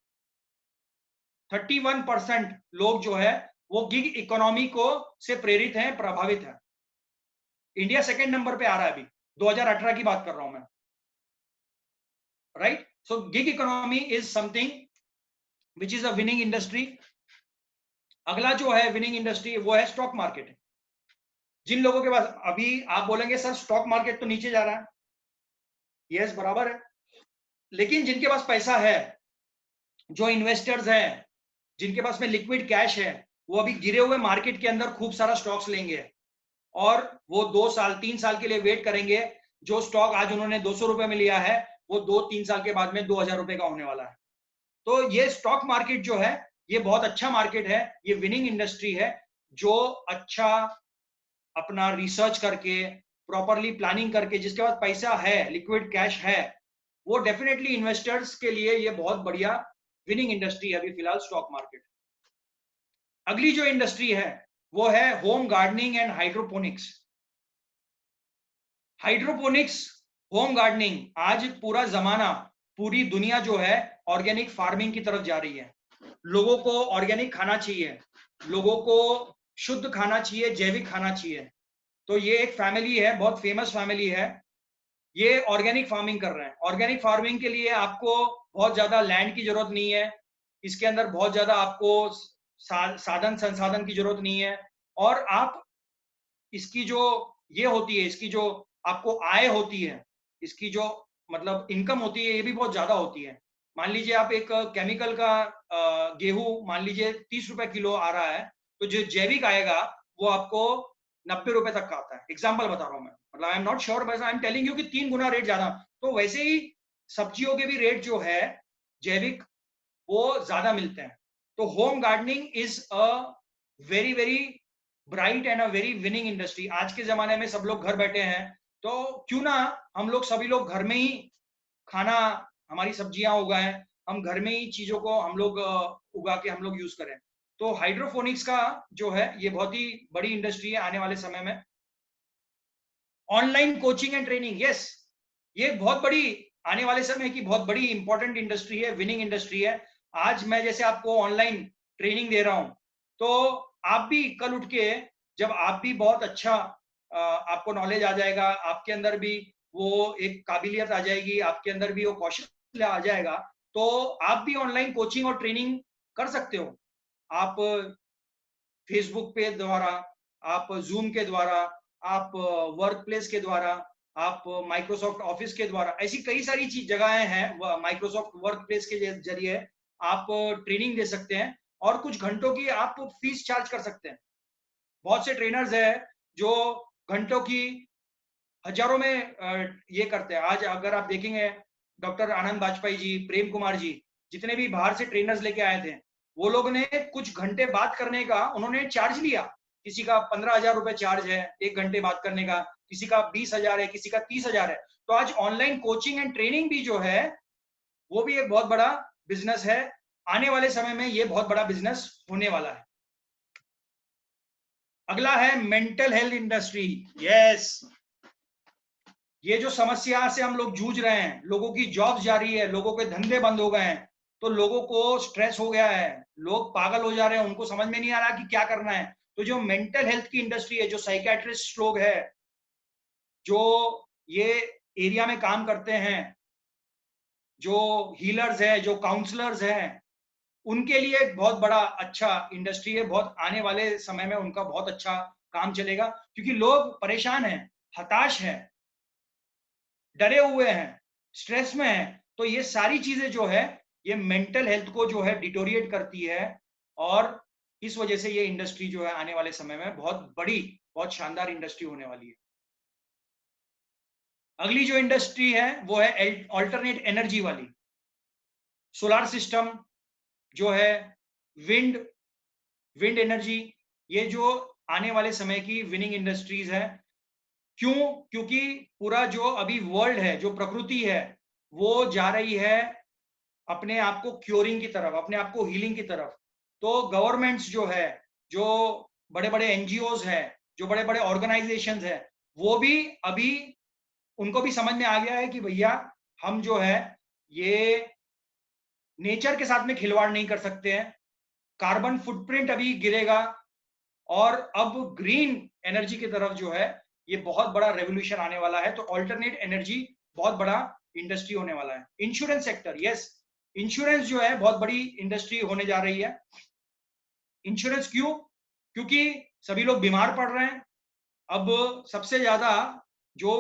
31% लोग जो है वो गिग इकोनॉमी को से प्रेरित हैं, प्रभावित हैं। इंडिया सेकंड नंबर पे आ रहा है अभी, 2018 की बात कर रहा हूं मैं, right. So gig economy is something which is a winning industry. अगला जो है विनिंग इंडस्ट्री वो है स्टॉक मार्केट। जिन लोगों के पास, अभी आप बोलेंगे सर स्टॉक मार्केट तो नीचे जा रहा है, यस बराबर है, लेकिन जिनके पास पैसा है, जो इन्वेस्टर्स हैं, जिनके पास में लिक्विड कैश है, वो अभी गिरे हुए मार्केट के अंदर खूब सारा स्टॉक्स लेंगे और वो 2 साल 3 साल के लिए वेट करेंगे। जो स्टॉक आज उन्होंने 200 रुपए में लिया है वो 2-3 साल के बाद में 2000 रुपए का होने वाला है। तो ये स्टॉक मार्केट जो है ये बहुत अच्छा मार्केट है, ये विनिंग इंडस्ट्री है। जो अच्छा अपना रिसर्च करके, प्रॉपरली प्लानिंग करके, जिसके पास पैसा है, लिक्विड कैश है, वो डेफिनेटली इन्वेस्टर्स के लिए ये बहुत बढ़िया विनिंग इंडस्ट्री है अभी फिलहाल स्टॉक मार्केट। अगली जो इंडस्ट्री है वो है home gardening and hydroponics. Hydroponics, home gardening, आज पूरा जमाना, पूरी दुनिया जो है ऑर्गेनिक फार्मिंग की तरफ जा रही है। लोगों को ऑर्गेनिक खाना चाहिए, लोगों को शुद्ध खाना चाहिए, जैविक खाना चाहिए। तो ये एक फैमिली है, बहुत फेमस फैमिली है, ये ऑर्गेनिक फार्मिंग कर रहे हैं। ऑर्गेनिक फार्मिंग के लिए आपको बहुत ज्यादा लैंड की जरूरत नहीं है, इसके अंदर बहुत ज्यादा आपको साधन संसाधन की जरूरत नहीं है, और आप इसकी जो ये होती है, इसकी जो आपको आय होती है, इसकी जो मतलब इनकम होती है, ये भी बहुत ज्यादा होती है। मान लीजिए आप एक केमिकल का गेहूं मान लीजिए 30 रुपए किलो आ रहा है, तो जो जैविक आएगा वो आपको 90 रुपए तक का आता है। एग्जाम्पल बता रहा हूं मैं, मतलब आई एम नॉट श्योर, बस आई एम टेलिंग यू कि 3 गुना रेट ज्यादा। तो वैसे ही सब्जियों के भी रेट जो है जैविक वो ज्यादा मिलते हैं। तो home gardening is a very very bright and a very winning industry. आज के जमाने में सब लोग घर बैठे हैं, तो क्यों ना हम लोग सभी लोग घर में ही खाना, हमारी सब्जियां उगाएं, हम घर में ही चीजों को हम लोग उगा के हम लोग यूज करें। तो हाइड्रोफोनिक्स का जो है ये बहुत ही बड़ी इंडस्ट्री है आने वाले समय में। Online coaching and training, yes, ये बहुत बड़ी आने वाले समय की बहुत बड़ी इंपॉर्टेंट इंडस्ट्री है, विनिंग इंडस्ट्री है। आज मैं जैसे आपको ऑनलाइन ट्रेनिंग दे रहा हूं, तो आप भी कल उठ के जब आप भी बहुत अच्छा आपको नॉलेज आ जाएगा, आपके अंदर भी वो एक काबिलियत आ जाएगी, आपके अंदर भी वो कौशल आ जाएगा, तो आप भी ऑनलाइन कोचिंग और ट्रेनिंग कर सकते हो। आप फेसबुक पे द्वारा, आप जूम के द्वारा, आप वर्क प्लेस के द्वारा, आप माइक्रोसॉफ्ट ऑफिस के द्वारा, ऐसी कई सारी चीज जगहें हैं माइक्रोसॉफ्ट वर्क प्लेस के जरिए आप ट्रेनिंग दे सकते हैं और कुछ घंटों की आप फीस चार्ज कर सकते हैं। बहुत से ट्रेनर्स हैं जो घंटों की हजारों में ये करते हैं। आज अगर आप देखेंगे डॉक्टर आनंद बाजपेयी जी, प्रेम कुमार जी, जितने भी बाहर से ट्रेनर्स लेके आए थे, वो लोग ने कुछ घंटे बात करने का उन्होंने चार्ज लिया। किसी का 15,000 रुपए चार्ज है 1 घंटे बात करने का, किसी का 20,000 है, किसी का 30,000 है। तो आज ऑनलाइन कोचिंग एंड ट्रेनिंग भी जो है वो भी एक बहुत बड़ा बिजनेस है। आने वाले समय में ये बहुत बड़ा बिजनेस होने वाला है। अगला है मेंटल हेल्थ इंडस्ट्री। यस, ये जो समस्या से हम लोग जूझ रहे हैं, लोगों की जॉब्स जा रही है, लोगों के धंधे बंद हो गए हैं, तो लोगों को स्ट्रेस हो गया है, लोग पागल हो जा रहे हैं, उनको समझ में नहीं आ रहा कि क्या करना है। तो जो मेंटल हेल्थ की इंडस्ट्री है, जो साइकेट्रिस्ट लोग है, जो ये एरिया में काम करते हैं, जो हीलर्स है, जो काउंसलर्स हैं, उनके लिए एक बहुत बड़ा अच्छा इंडस्ट्री है। बहुत आने वाले समय में उनका बहुत अच्छा काम चलेगा, क्योंकि लोग परेशान हैं, हताश हैं, डरे हुए हैं, स्ट्रेस में हैं। तो ये सारी चीजें जो है ये मेंटल हेल्थ को जो है डिटोरिएट करती है, और इस वजह से ये इंडस्ट्री जो है आने वाले समय में बहुत बड़ी, बहुत शानदार इंडस्ट्री होने वाली है। अगली जो इंडस्ट्री है वो है ऑल्टरनेट एनर्जी वाली। सोलार सिस्टम जो है, विंड एनर्जी, ये जो आने वाले समय की विनिंग इंडस्ट्रीज है। क्यों? क्योंकि पूरा जो अभी वर्ल्ड है, जो प्रकृति है, वो जा रही है अपने आप को क्योरिंग की तरफ, अपने आप को हीलिंग की तरफ। तो गवर्नमेंट्स जो है, जो बड़े-बड़े एनजीओज है, जो बड़े-बड़े ऑर्गेनाइजेशंस है, वो भी अभी उनको भी समझ में आ गया है कि भैया हम जो है ये नेचर के साथ में खिलवाड़ नहीं कर सकते हैं। कार्बन फुटप्रिंट अभी गिरेगा और अब ग्रीन एनर्जी की तरफ जो है ये बहुत बड़ा रेवोल्यूशन आने वाला है। तो अल्टरनेट एनर्जी बहुत बड़ा इंडस्ट्री होने वाला है। इंश्योरेंस सेक्टर, यस, इंश्योरेंस जो है बहुत बड़ी इंडस्ट्री होने जा रही है। इंश्योरेंस क्यों? क्योंकि सभी लोग बीमार पड़ रहे हैं। अब सबसे ज्यादा जो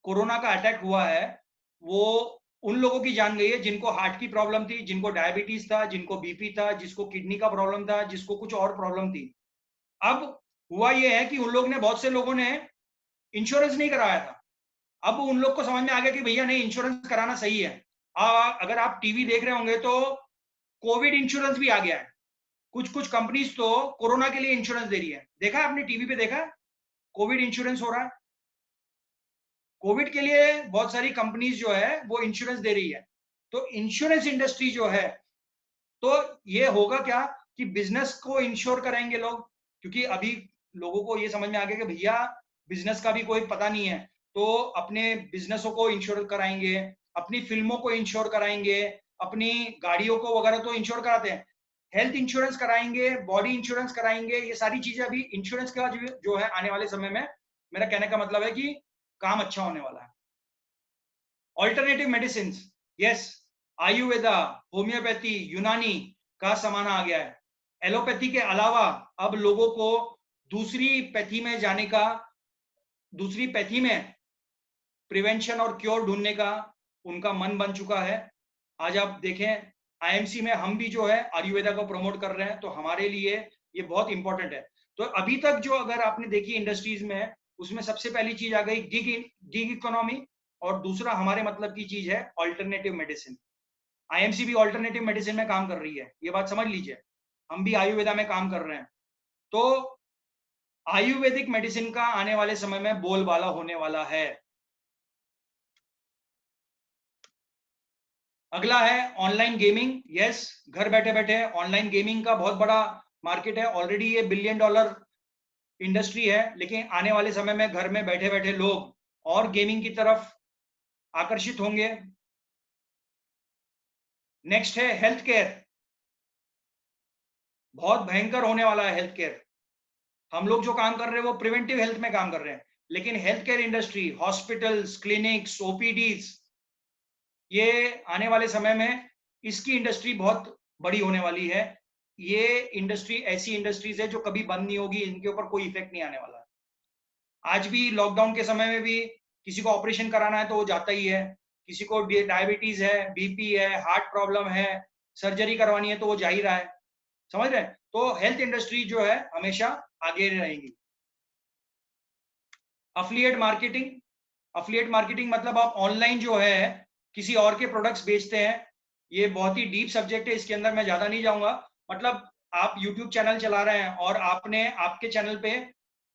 कोरोना का अटैक हुआ है वो उन लोगों की जान गई है जिनको हार्ट की प्रॉब्लम थी, जिनको डायबिटीज था, जिनको बीपी था, जिसको किडनी का प्रॉब्लम था, जिसको कुछ और प्रॉब्लम थी। अब हुआ ये है कि उन लोग ने, बहुत से लोगों ने इंश्योरेंस नहीं कराया था। अब उन लोग को समझ में आ गया कि भैया नहीं, इंश्योरेंस कराना सही है। अगर आप टीवी देख रहे होंगे तो कोविड इंश्योरेंस भी आ गया है। कुछ कुछ कंपनीज तो कोरोना के लिए इंश्योरेंस दे रही है। देखा है आपने, टीवी पे देखा है कोविड इंश्योरेंस हो रहा है। कोविड के लिए बहुत सारी कंपनीज जो है वो इंश्योरेंस दे रही है। तो इंश्योरेंस इंडस्ट्री जो है, तो ये होगा क्या कि बिजनेस को इंश्योर कराएंगे लोग, क्योंकि अभी लोगों को ये समझ में आ गया कि भैया बिजनेस का भी कोई पता नहीं है, तो अपने बिजनेसों को इंश्योर कराएंगे, अपनी फिल्मों को इंश्योर कराएंगे, अपनी गाड़ियों को वगैरह तो इंश्योर कराते हैं, हेल्थ इंश्योरेंस कराएंगे, बॉडी इंश्योरेंस कराएंगे। ये सारी चीजें अभी इंश्योरेंस का जो है आने वाले समय में, मेरा कहने का मतलब है कि काम अच्छा होने वाला है। Alternative medicine, yes, Ayurveda, homeopathy, यूनानी का जमाना आ गया है। एलोपैथी के अलावा अब लोगों को दूसरी पैथी में जाने का, दूसरी पैथी में प्रिवेंशन और क्योर ढूंढने का उनका मन बन चुका है। आज आप देखें आईएमसी में हम भी जो है आयुर्वेदा को प्रमोट कर रहे हैं, तो हमारे लिए ये बहुत इंपॉर्टेंट है। तो अभी तक जो अगर आपने देखी इंडस्ट्रीज में, उसमें सबसे पहली चीज आ गई गिग इकोनॉमी, और दूसरा हमारे मतलब की चीज है ऑल्टरनेटिव मेडिसिन। आईएमसी भी ऑल्टरनेटिव मेडिसिन में काम कर रही है, ये बात समझ लीजिए। हम भी आयुर्वेदा में काम कर रहे हैं। तो आयुर्वेदिक मेडिसिन का आने वाले समय में बोलबाला होने वाला है। अगला है ऑनलाइन गेमिंग। यस, घर बैठे बैठे ऑनलाइन गेमिंग का बहुत बड़ा मार्केट है। ऑलरेडी ये $1 बिलियन इंडस्ट्री है, लेकिन आने वाले समय में घर में बैठे बैठे लोग और गेमिंग की तरफ आकर्षित होंगे। नेक्स्ट है हेल्थ केयर। बहुत भयंकर होने वाला है हेल्थ केयर। हम लोग जो काम कर रहे हैं वो प्रिवेंटिव हेल्थ में काम कर रहे हैं, लेकिन health care industry, hospitals, clinics, OPTs, ये आने वाले समय में इसकी इंडस्ट्री बहुत बड़ी होने वाली है। ये इंडस्ट्री ऐसी इंडस्ट्रीज है जो कभी बंद नहीं होगी, इनके ऊपर कोई इफेक्ट नहीं आने वाला है। आज भी लॉकडाउन के समय में भी किसी को ऑपरेशन कराना है तो वो जाता ही है, किसी को डायबिटीज है, बीपी है, हार्ट प्रॉब्लम है, सर्जरी करवानी है तो वो जा ही रहा है। समझ रहे हैं? तो हेल्थ इंडस्ट्री जो है हमेशा आगे रहेगी। अफिलिएट मार्केटिंग, अफिलिएट मार्केटिंग मतलब आप ऑनलाइन जो है किसी और के प्रोडक्ट्स बेचते हैं। ये बहुत ही डीप सब्जेक्ट है, इसके अंदर मैं ज्यादा नहीं जाऊंगा। मतलब आप यूट्यूब चैनल चला रहे हैं और आपने आपके चैनल पे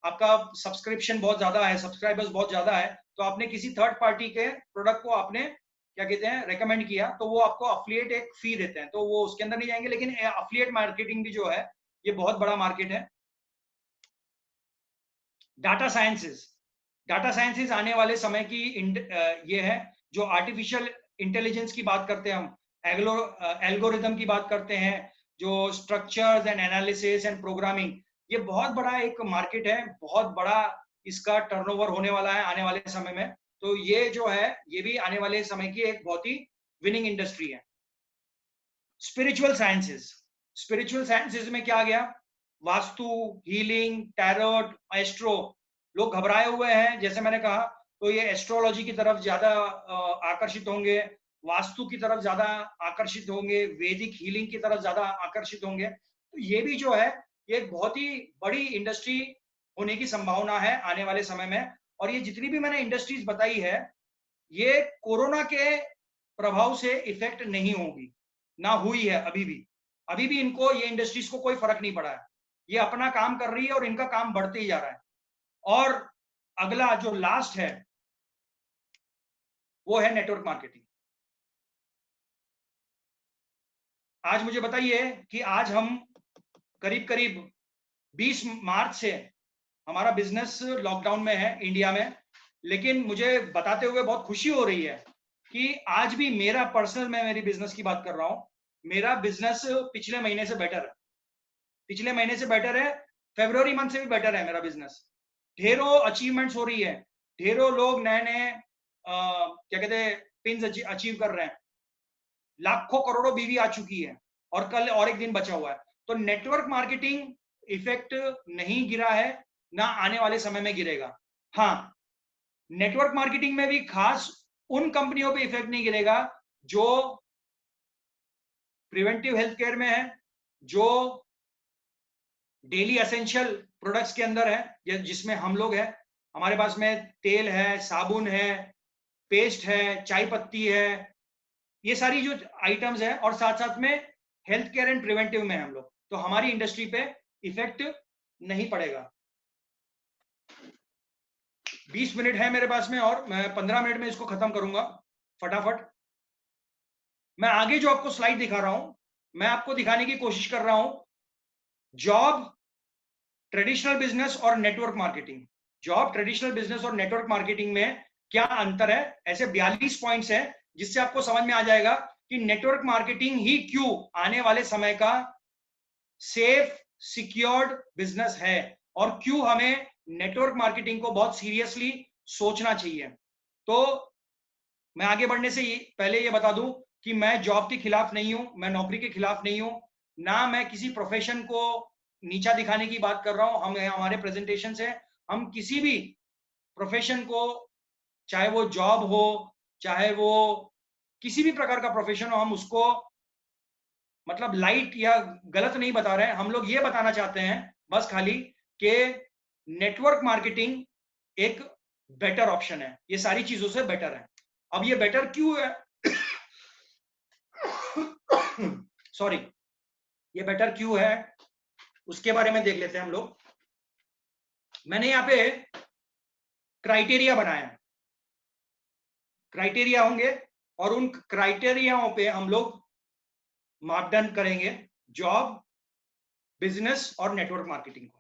आपका सब्सक्रिप्शन बहुत ज्यादा है, सब्सक्राइबर्स बहुत ज्यादा है, तो आपने किसी थर्ड पार्टी के प्रोडक्ट को आपने क्या कहते हैं रेकमेंड किया, तो वो आपको अफिलिएट एक फी देते हैं, तो वो उसके अंदर नहीं जाएंगे। लेकिन अफिलिएट मार्केटिंग भी जो है ये बहुत बड़ा मार्केट है। डाटा साइंसेस, डाटा साइंसेस आने वाले समय की ये है जो आर्टिफिशियल इंटेलिजेंस की बात करते हैं हम, एल्गोरिदम की बात करते हैं, जो structures and analysis and programming, ये बहुत बड़ा एक मार्केट है, बहुत बड़ा इसका टर्नओवर होने वाला है आने वाले समय में। तो ये जो है ये भी आने वाले समय की एक बहुत ही विनिंग इंडस्ट्री है। स्पिरिचुअल साइंसेस, स्पिरिचुअल साइंसेस में क्या आ गया? Vastu, healing, tarot, astro. लोग घबराए हुए हैं, जैसे मैंने कहा, तो ये एस्ट्रोलॉजी की तरफ ज्यादा आकर्षित होंगे, वास्तु की तरफ ज्यादा आकर्षित होंगे, वैदिक हीलिंग की तरफ ज्यादा आकर्षित होंगे। तो ये भी जो है ये एक बहुत ही बड़ी इंडस्ट्री होने की संभावना है आने वाले समय में। और ये जितनी भी मैंने इंडस्ट्रीज बताई है, ये कोरोना के प्रभाव से इफेक्ट नहीं होगी, ना हुई है अभी भी। अभी भी इनको, ये इंडस्ट्रीज को कोई फर्क नहीं पड़ा है, ये अपना काम कर रही है और इनका काम बढ़ते ही जा रहा है। और अगला जो लास्ट है वो है नेटवर्क मार्केटिंग। आज मुझे बताइए कि आज हम करीब करीब 20 मार्च से हमारा बिजनेस लॉकडाउन में है इंडिया में, लेकिन मुझे बताते हुए बहुत खुशी हो रही है कि आज भी मेरा पर्सनल, मैं मेरी बिजनेस की बात कर रहा हूं, मेरा बिजनेस पिछले महीने से बेटर है, पिछले महीने से बेटर है, फरवरी मंथ से भी बेटर है मेरा बिजनेस। ढेरों अचीवमेंट्स हो रही है, ढेरों लोग नए नए क्या कहते हैं पिन्स अचीव कर रहे हैं, लाखों करोड़ों बीवी आ चुकी है और कल और एक दिन बचा हुआ है। तो नेटवर्क मार्केटिंग इफेक्ट नहीं गिरा है, ना आने वाले समय में गिरेगा। हाँ, नेटवर्क मार्केटिंग में भी खास उन कंपनियों पे इफेक्ट नहीं गिरेगा जो प्रिवेंटिव हेल्थ केयर में है, जो डेली एसेंशियल प्रोडक्ट्स के अंदर है, जिसमें हम लोग हैं, हमारे पास में तेल है, साबुन है, पेस्ट है, चाय पत्ती है, ये सारी जो आइटम्स है, और साथ साथ में हेल्थ केयर एंड प्रिवेंटिव में हम लोग, तो हमारी इंडस्ट्री पे इफेक्ट नहीं पड़ेगा। 20 मिनट है मेरे पास में और मैं 15 मिनट में इसको खत्म करूंगा फटाफट। मैं आगे जो आपको स्लाइड दिखा रहा हूं, मैं आपको दिखाने की कोशिश कर रहा हूं जॉब, ट्रेडिशनल बिजनेस और network marketing. Job, traditional business और नेटवर्क मार्केटिंग में क्या अंतर है, ऐसे 42 पॉइंट्स है जिससे आपको समझ में आ जाएगा कि नेटवर्क मार्केटिंग ही क्यों आने वाले समय का सेफ सिक्योर्ड बिजनेस है और क्यों हमें नेटवर्क मार्केटिंग को बहुत सीरियसली सोचना चाहिए। तो मैं आगे बढ़ने से पहले ये बता दूं कि मैं जॉब के खिलाफ नहीं हूं, मैं नौकरी के खिलाफ नहीं हूं, ना मैं किसी प्रोफेशन को नीचा दिखाने की बात कर रहा हूं। हम हमारे प्रेजेंटेशन से हम किसी भी प्रोफेशन को, चाहे वो जॉब हो, चाहे वो किसी भी प्रकार का प्रोफेशन हो, हम उसको मतलब लाइट या गलत नहीं बता रहे हैं। हम लोग ये बताना चाहते हैं बस खाली कि नेटवर्क मार्केटिंग एक बेटर ऑप्शन है, ये सारी चीजों से बेटर है। अब ये बेटर क्यों है सॉरी, ये बेटर क्यों है उसके बारे में देख लेते हैं हम लोग। मैंने यहाँ पे क्राइटेरिया बनाया है, क्राइटेरिया होंगे और उन क्राइटेरियाओं पे हम लोग मापदंड करेंगे जॉब, बिजनेस और नेटवर्क मार्केटिंग को।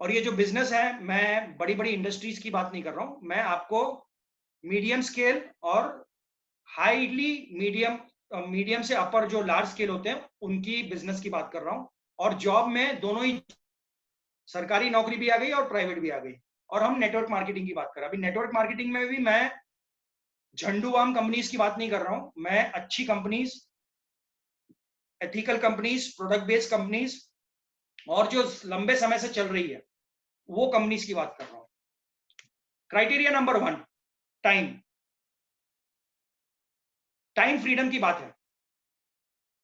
और ये जो बिजनेस है, मैं बड़ी बड़ी इंडस्ट्रीज की बात नहीं कर रहा हूं, मैं आपको मीडियम स्केल और हाईली मीडियम, मीडियम से अपर जो लार्ज स्केल होते हैं उनकी बिजनेस की बात कर रहा हूं। और जॉब में दोनों ही, सरकारी नौकरी भी आ गई और प्राइवेट भी आ गई। और हम नेटवर्क मार्केटिंग की बात कर रहे हैं। अभी नेटवर्क मार्केटिंग में भी मैं झंडूबाम कंपनीज की बात नहीं कर रहा हूं, मैं अच्छी companies, ethical companies, product based companies और जो लंबे समय से चल रही है वो कंपनीज की बात कर रहा हूं। Criteria number 1, time. Time freedom की बात है।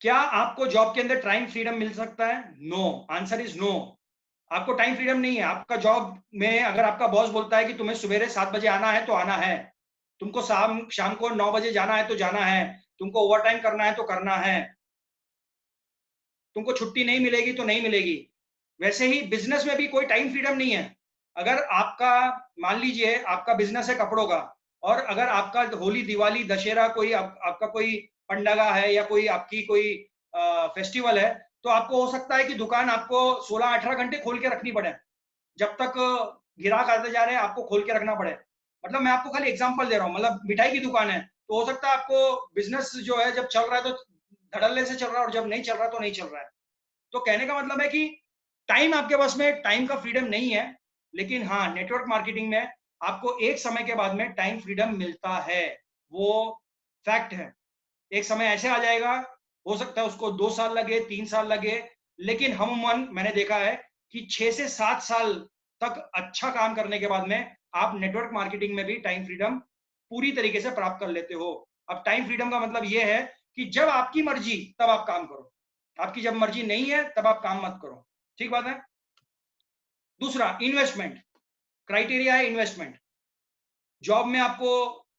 क्या आपको जॉब के अंदर टाइम फ्रीडम मिल सकता है? No, answer is no. आपको टाइम फ्रीडम नहीं है। आपका जॉब में अगर आपका बॉस बोलता है कि तुम्हें सवेरे 7 बजे आना है तो आना है, तुमको शाम शाम को 9 बजे जाना है तो जाना है, तुमको ओवर टाइम करना है तो करना है, तुमको छुट्टी नहीं मिलेगी तो नहीं मिलेगी। वैसे ही बिजनेस में भी कोई टाइम फ्रीडम नहीं है। अगर आपका, मान लीजिए आपका बिजनेस है कपड़ों का, और अगर आपका होली, दिवाली, दशहरा, कोई आपका कोई पंडगा है या कोई आपकी कोई फेस्टिवल है, तो आपको हो सकता है कि दुकान आपको 16-18 घंटे खोल के रखनी पड़े, जब तक ग्राहक आते जा रहे हैं आपको खोल के रखना पड़े। मतलब मैं आपको खाली एग्जांपल दे रहा हूँ, मतलब मिठाई की दुकान है तो हो सकता है आपको बिजनेस जो है जब चल रहा है तो धड़ल्ले से चल रहा है और जब नहीं चल रहा तो नहीं चल रहा है। तो कहने का मतलब है कि टाइम आपके पास में, टाइम का फ्रीडम नहीं है, लेकिन हाँ नेटवर्क मार्केटिंग में आपको एक समय के बाद में टाइम फ्रीडम मिलता है, वो फैक्ट है। एक समय ऐसे आ जाएगा, हो सकता है उसको 2 साल लगे, 3 साल लगे, लेकिन हमूमन मैंने देखा है कि 6 से 7 साल तक अच्छा काम करने के बाद में आप नेटवर्क मार्केटिंग में भी टाइम फ्रीडम पूरी तरीके से प्राप्त कर लेते हो। अब टाइम फ्रीडम का मतलब यह है कि जब आपकी मर्जी तब आप काम करो, आपकी जब मर्जी नहीं है तब आप काम मत करो। ठीक बात है। दूसरा, इन्वेस्टमेंट। क्राइटेरिया है इन्वेस्टमेंट। जॉब में आपको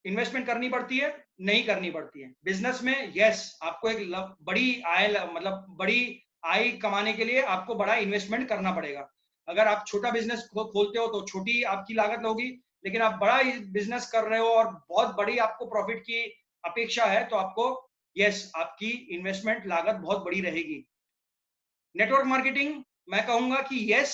इन्वेस्टमेंट करनी पड़ती है, नहीं करनी पड़ती है। बिजनेस में यस, आपको एक बड़ी आय मतलब बड़ी आय कमाने के लिए आपको बड़ा इन्वेस्टमेंट करना पड़ेगा। अगर आप छोटा बिजनेस खोलते हो तो छोटी आपकी लागत होगी, लेकिन आप बड़ा बिजनेस कर रहे हो और बहुत बड़ी आपको प्रॉफिट की अपेक्षा है तो आपको यस, आपकी इन्वेस्टमेंट लागत बहुत बड़ी रहेगी। नेटवर्क मार्केटिंग मैं कहूंगा कि यस,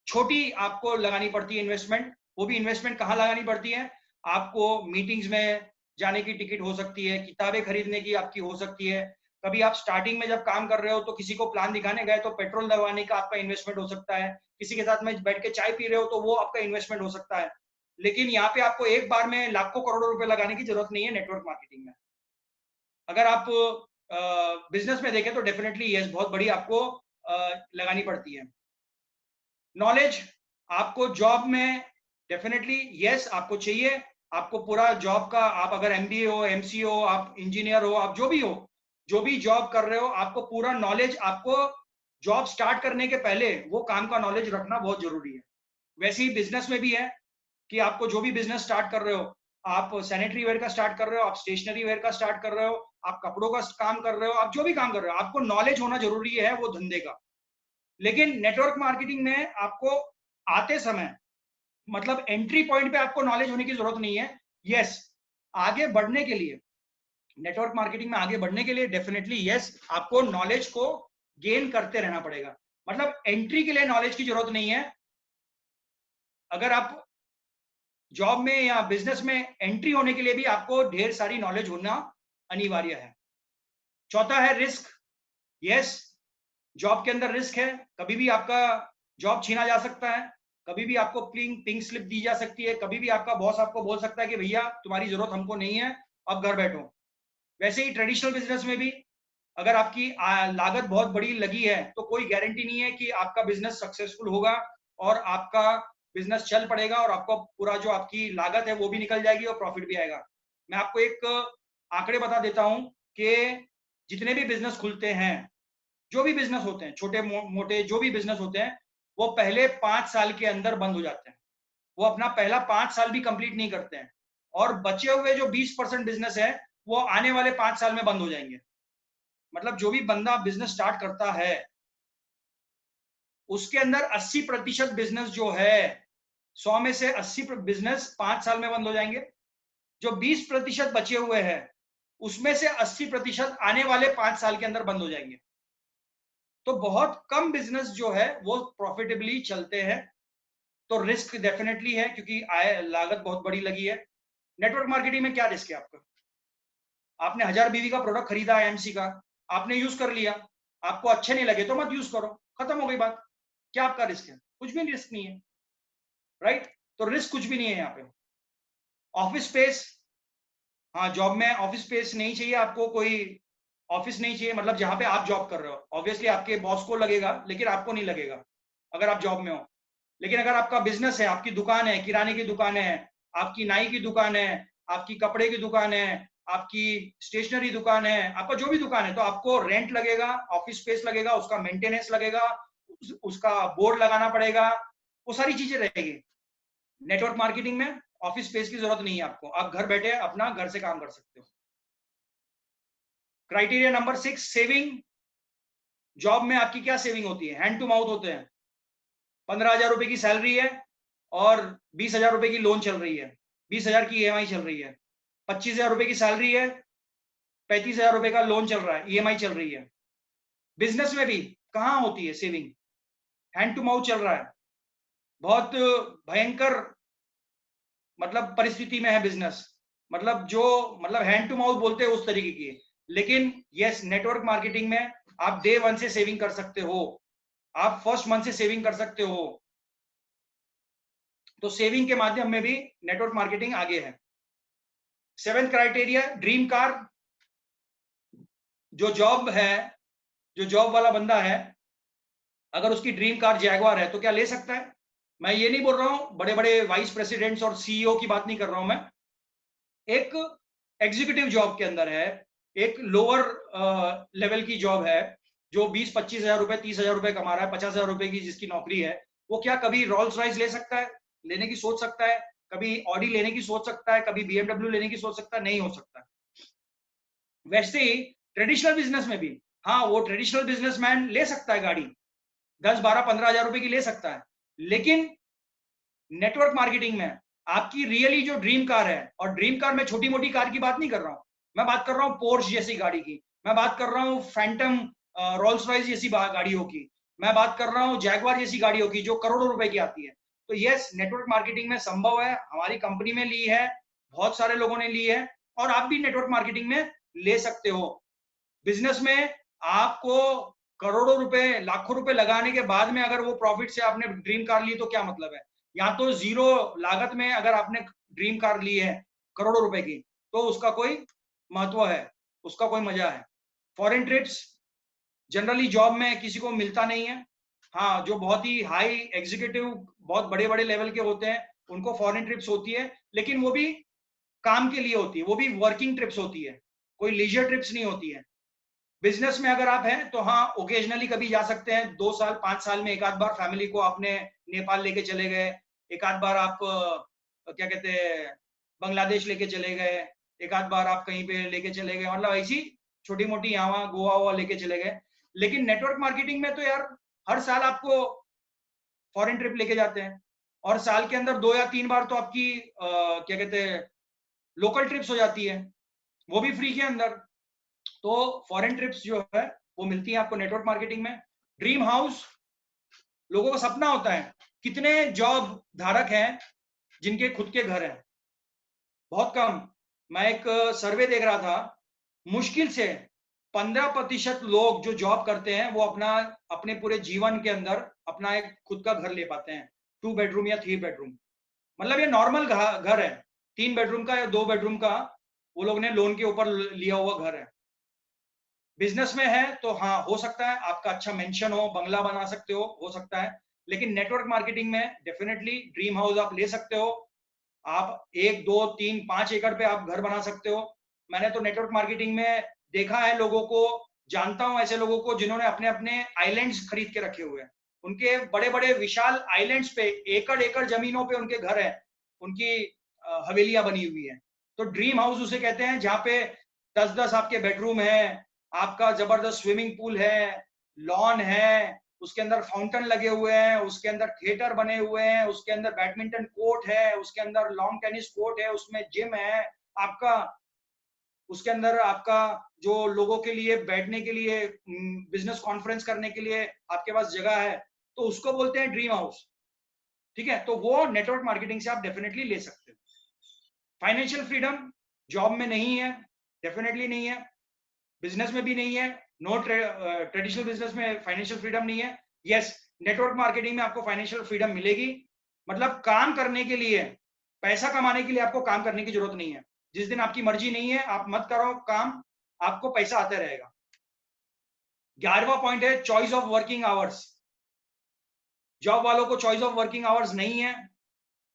छोटी आपको लगानी पड़ती है इन्वेस्टमेंट। वो भी इन्वेस्टमेंट कहाँ लगानी पड़ती है? आपको मीटिंग्स में जाने की टिकट हो सकती है, किताबें खरीदने की आपकी हो सकती है, कभी आप स्टार्टिंग में जब काम कर रहे हो तो किसी को प्लान दिखाने गए तो पेट्रोल डलवाने का आपका इन्वेस्टमेंट हो सकता है, किसी के साथ में बैठ के चाय पी रहे हो तो वो आपका इन्वेस्टमेंट हो सकता है। लेकिन यहाँ पे आपको एक बार में लाखों करोड़ों रुपए लगाने की जरूरत नहीं है नेटवर्क मार्केटिंग में। अगर आप बिजनेस में देखें तो डेफिनेटली यस, बहुत बड़ी आपको लगानी पड़ती है। नॉलेज आपको जॉब में डेफिनेटली यस आपको चाहिए। आपको पूरा जॉब का, आप अगर एमबीए हो, एमसी हो, आप इंजीनियर हो, आप जो भी हो, जो भी जॉब कर रहे हो, आपको पूरा नॉलेज, आपको जॉब स्टार्ट करने के पहले वो काम का नॉलेज रखना बहुत जरूरी है। वैसे ही बिजनेस में भी है कि आपको जो भी बिजनेस स्टार्ट कर रहे हो, आप सैनिटरी वेयर का स्टार्ट कर रहे हो, आप स्टेशनरी वेयर का स्टार्ट कर रहे हो, आप कपड़ों का काम कर रहे हो, आप जो भी काम कर रहे हो, आपको नॉलेज होना जरूरी है वो धंधे का। लेकिन नेटवर्क मार्केटिंग में आपको आते समय, मतलब एंट्री पॉइंट पे आपको नॉलेज होने की जरूरत नहीं है। यस, आगे बढ़ने के लिए, नेटवर्क मार्केटिंग में आगे बढ़ने के लिए डेफिनेटली यस, आपको नॉलेज को गेन करते रहना पड़ेगा। मतलब एंट्री के लिए नॉलेज की जरूरत नहीं है। अगर आप जॉब में या बिजनेस में एंट्री होने के लिए भी आपको ढेर सारी नॉलेज होना अनिवार्य है। चौथा है रिस्क। यस, जॉब के अंदर रिस्क है, कभी भी आपका जॉब छीना जा सकता है, कभी भी आपको पिंक स्लिप दी जा सकती है, कभी भी आपका बॉस आपको बोल सकता है कि भैया तुम्हारी जरूरत हमको नहीं है, अब घर बैठो। वैसे ही ट्रेडिशनल बिजनेस में भी अगर आपकी लागत बहुत बड़ी लगी है तो कोई गारंटी नहीं है कि आपका बिजनेस सक्सेसफुल होगा और आपका बिजनेस चल पड़ेगा और आपको पूरा जो आपकी लागत है वो भी निकल जाएगी और प्रॉफिट भी आएगा। मैं आपको एक आंकड़े बता देता हूं कि जितने भी बिजनेस खुलते हैं, जो भी बिजनेस होते हैं, छोटे मोटे जो भी बिजनेस होते हैं, वो पहले 5 साल के अंदर बंद हो जाते हैं। वो अपना पहला 5 साल भी कंप्लीट नहीं करते हैं और बचे हुए जो 20% बिजनेस है वो आने वाले 5 साल में बंद हो जाएंगे। मतलब जो भी बंदा बिजनेस स्टार्ट करता है उसके अंदर 80% बिजनेस जो है, 100 में से 80 बिजनेस 5 साल में बंद हो जाएंगे। जो 20% बचे हुए हैं उसमें से 80% आने वाले 5 साल के अंदर बंद हो जाएंगे। तो बहुत कम बिजनेस जो है वो प्रॉफिटेबली चलते हैं। तो रिस्क डेफिनेटली है क्योंकि आय लागत बहुत बड़ी लगी है। नेटवर्क मार्केटिंग में क्या रिस्क है आपका? आपने 1000 बीवी का प्रोडक्ट खरीदा है एमसी का, आपने यूज कर लिया, आपको अच्छे नहीं लगे तो मत यूज करो, खत्म हो गई बात। क्या आपका रिस्क है? कुछ भी रिस्क नहीं है, राइट? तो रिस्क कुछ भी नहीं है यहाँ पे। ऑफिस स्पेस, हाँ, जॉब में ऑफिस स्पेस नहीं चाहिए आपको, कोई ऑफिस नहीं चाहिए, मतलब जहां पे आप जॉब कर रहे हो ऑब्वियसली आपके बॉस को लगेगा लेकिन आपको नहीं लगेगा अगर आप जॉब में हो। लेकिन अगर आपका बिजनेस है, आपकी दुकान है, किराने की दुकान है, आपकी नाई की दुकान है, आपकी कपड़े की दुकान है, आपकी स्टेशनरी दुकान है, आपका जो भी दुकान है, तो आपको रेंट लगेगा, ऑफिस स्पेस लगेगा, उसका मेंटेनेंस लगेगा, उसका बोर्ड लगाना पड़ेगा, वो सारी चीजें रहेगी। नेटवर्क मार्केटिंग में ऑफिस स्पेस की जरूरत नहीं है आपको, आप घर बैठे अपना घर से काम कर सकते हो। Criteria number 6, saving. जॉब में आपकी क्या सेविंग होती है? हैंड टू माउथ होते हैं। 15,000 रुपए की सैलरी है और 20,000 रुपए की लोन चल रही है, 20,000 की ईएमआई चल रही है। 25,000 रुपए की सैलरी है, 35,000 रुपए का लोन चल रहा है, ईएमआई चल रही है। बिजनेस में भी कहाँ होती है सेविंग? हैंड टू माउथ चल रहा है, बहुत भयंकर मतलब परिस्थिति में है बिजनेस, मतलब जो मतलब हैंड टू माउथ बोलते हैं उस तरीके की। लेकिन यस, नेटवर्क मार्केटिंग में आप डे 1 से सेविंग कर सकते हो, आप फर्स्ट मंथ से सेविंग कर सकते हो। तो सेविंग के माध्यम में भी नेटवर्क मार्केटिंग आगे है। 7th criteria, dream car. जो जॉब है, जो जॉब वाला बंदा है, अगर उसकी ड्रीम कार जैगवार है तो क्या ले सकता है? मैं ये नहीं बोल रहा हूं बड़े बड़े वाइस प्रेसिडेंट्स और सीईओ की बात नहीं कर रहा हूं मैं। एक एग्जीक्यूटिव जॉब के अंदर है, एक लोअर लेवल की जॉब है, जो 20-25 हजार रुपए, 30,000 रुपए कमा रहा है, 50,000 रुपए की जिसकी नौकरी है, वो क्या कभी रोल्स रॉयस ले सकता है? लेने की सोच सकता है? कभी ऑडी लेने की सोच सकता है, कभी BMW लेने की सोच सकता है, नहीं हो सकता। वैसे ही ट्रेडिशनल बिजनेस में भी, हाँ वो ट्रेडिशनल बिजनेसमैन ले सकता है गाड़ी, 10, 12, 15 हजार रुपए की ले सकता है, लेकिन नेटवर्क मार्केटिंग में आपकी रियली जो ड्रीम कार है, और ड्रीम कार में छोटी मोटी कार की बात नहीं कर रहा हूं, मैं बात कर रहा हूं पोर्श जैसी गाड़ी की, मैं बात कर रहा हूं फैंटम रोल्स रॉयस जैसी गाड़ियों की, मैं बात कर रहा हूं जैगवार जैसी गाड़ियों की जो करोड़ों रुपए की आती है। तो यस, नेटवर्क मार्केटिंग में संभव है, हमारी कंपनी में ली है, बहुत सारे लोगों ने ली है, और आप भी नेटवर्क मार्केटिंग में ले सकते हो। बिजनेस में आपको करोड़ों रुपए, लाखों रुपए लगाने के बाद में अगर वो प्रॉफिट से आपने ड्रीम कार ली तो क्या मतलब है? या तो जीरो लागत में अगर आपने ड्रीम कार ली है करोड़ों रुपए की, तो उसका कोई महत्व है, उसका कोई मजा है। फॉरेन ट्रिप्स जनरली जॉब में किसी को मिलता नहीं है। हाँ, जो बहुत ही हाई एग्जीक्यूटिव, बहुत बड़े बड़े लेवल के होते हैं, उनको फॉरेन ट्रिप्स होती है, लेकिन वो भी काम के लिए होती है, वो भी वर्किंग ट्रिप्स होती है, कोई लीजर ट्रिप्स नहीं होती है। बिजनेस में अगर आप हैं तो हाँ, ओकेजनली कभी जा सकते हैं, 2 साल 5 साल में एक आध बार फैमिली को आपने नेपाल लेके चले गए, एक आध बार आप क्या कहते हैं बांग्लादेश लेके चले गए, एक आध बार आप कहीं पे लेके चले गए, मतलब ऐसी छोटी मोटी यहाँ गोवा वोवा लेके चले गए। लेकिन नेटवर्क मार्केटिंग में तो यार हर साल आपको फॉरेन ट्रिप लेके जाते हैं, और साल के अंदर 2 या 3 बार तो आपकी क्या कहते हैं लोकल ट्रिप्स हो जाती है, वो भी फ्री के अंदर। तो फॉरेन ट्रिप्स जो है वो मिलती है आपको नेटवर्क मार्केटिंग में। ड्रीम हाउस लोगों का सपना होता है, कितने जॉब धारक हैं जिनके खुद के घर हैं? बहुत कम। मैं एक सर्वे देख रहा था, मुश्किल से 15% लोग जो जॉब करते हैं वो अपने पूरे जीवन के अंदर अपना एक खुद का घर ले पाते हैं, 2 बेडरूम या 3 बेडरूम। मतलब ये नॉर्मल घर है, 3 बेडरूम का या 2 बेडरूम का, वो लोग ने लोन के ऊपर लिया हुआ घर है। बिजनेस में है तो हाँ, हो सकता है आपका अच्छा मेंशन हो, बंगला बना सकते हो सकता है, लेकिन नेटवर्क मार्केटिंग में डेफिनेटली ड्रीम हाउस आप ले सकते हो। आप 1, 2, 3, 5 एकड़ पे आप घर बना सकते हो। मैंने तो नेटवर्क मार्केटिंग में देखा है लोगों को, जानता हूं ऐसे लोगों को जिन्होंने अपने अपने आइलैंड्स खरीद के रखे हुए हैं, उनके बड़े बड़े विशाल आइलैंड्स पे एकड़ एकड़ जमीनों पे उनके घर है, उनकी हवेलियां बनी हुई है। तो ड्रीम हाउस उसे कहते हैं जहाँ पे 10-10 आपके बेडरूम है, आपका जबरदस्त स्विमिंग पूल है, लॉन है, उसके अंदर फाउंटेन लगे हुए हैं, उसके अंदर थिएटर बने हुए हैं, उसके अंदर बैडमिंटन कोर्ट है, उसके अंदर लॉन टेनिस कोर्ट है, उसमें जिम है आपका, उसके अंदर आपका जो लोगों के लिए बैठने के लिए, बिजनेस कॉन्फ्रेंस करने के लिए आपके पास जगह है, तो उसको बोलते हैं ड्रीम हाउस। ठीक है, तो वो नेटवर्क मार्केटिंग से आप डेफिनेटली ले सकते हो। फाइनेंशियल फ्रीडम जॉब में नहीं है, डेफिनेटली नहीं है, बिजनेस में भी नहीं है। नो ट्रेडिशनल बिजनेस में फाइनेंशियल फ्रीडम नहीं है। यस, नेटवर्क मार्केटिंग में आपको फाइनेंशियल फ्रीडम मिलेगी, मतलब काम करने के लिए, पैसा कमाने के लिए आपको काम करने की जरूरत नहीं है। जिस दिन आपकी मर्जी नहीं है आप मत करो काम, आपको पैसा आते रहेगा। 11वां पॉइंट है choice of working hours. Job वालों को चॉइस ऑफ वर्किंग आवर्स नहीं है,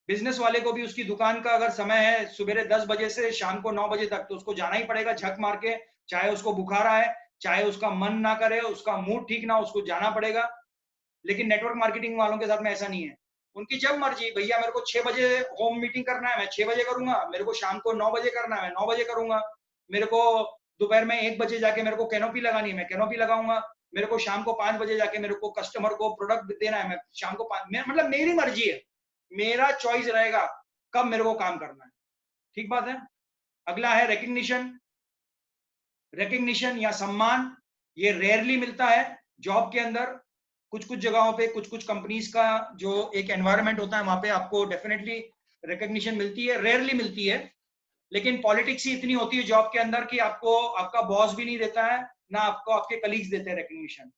बिजनेस वाले को भी उसकी दुकान का अगर समय है सुबह 10 बजे से शाम को 9 बजे तक, तो उसको जाना ही पड़ेगा झक मार के, चाहे उसको बुखार आए, चाहे उसका मन ना करे, उसका मूड ठीक ना, उसको जाना पड़ेगा। लेकिन नेटवर्क मार्केटिंग वालों के साथ में ऐसा नहीं है, उनकी जब मर्जी, भैया मेरे को 6 बजे होम मीटिंग करना है मैं 6 बजे करूंगा, मेरे को शाम को 9 बजे करना है मैं 9 बजे करूंगा, मेरे को दोपहर में 1 बजे जाके मेरे को कैनोपी लगानी है मैं कैनोपी लगाऊंगा, मेरे को शाम को 5 बजे जाके मेरे को कस्टमर को प्रोडक्ट देना है मैं शाम को 5, मतलब मेरी मर्जी है, मेरा चॉइस रहेगा कब मेरे को काम करना है। ठीक बात है। अगला है रिकग्निशन। रिकग्निशन या सम्मान, ये रेयरली मिलता है जॉब के अंदर। कुछ कुछ जगहों पे, कुछ कुछ कंपनीज का जो एक एनवायरनमेंट होता है वहां पे आपको डेफिनेटली रिकग्निशन मिलती है, रेयरली मिलती है। लेकिन पॉलिटिक्स ही इतनी होती है जॉब के अंदर कि आपको आपका बॉस भी नहीं देता है, ना आपको आपके कलीग्स देते हैं रिकग्निशन।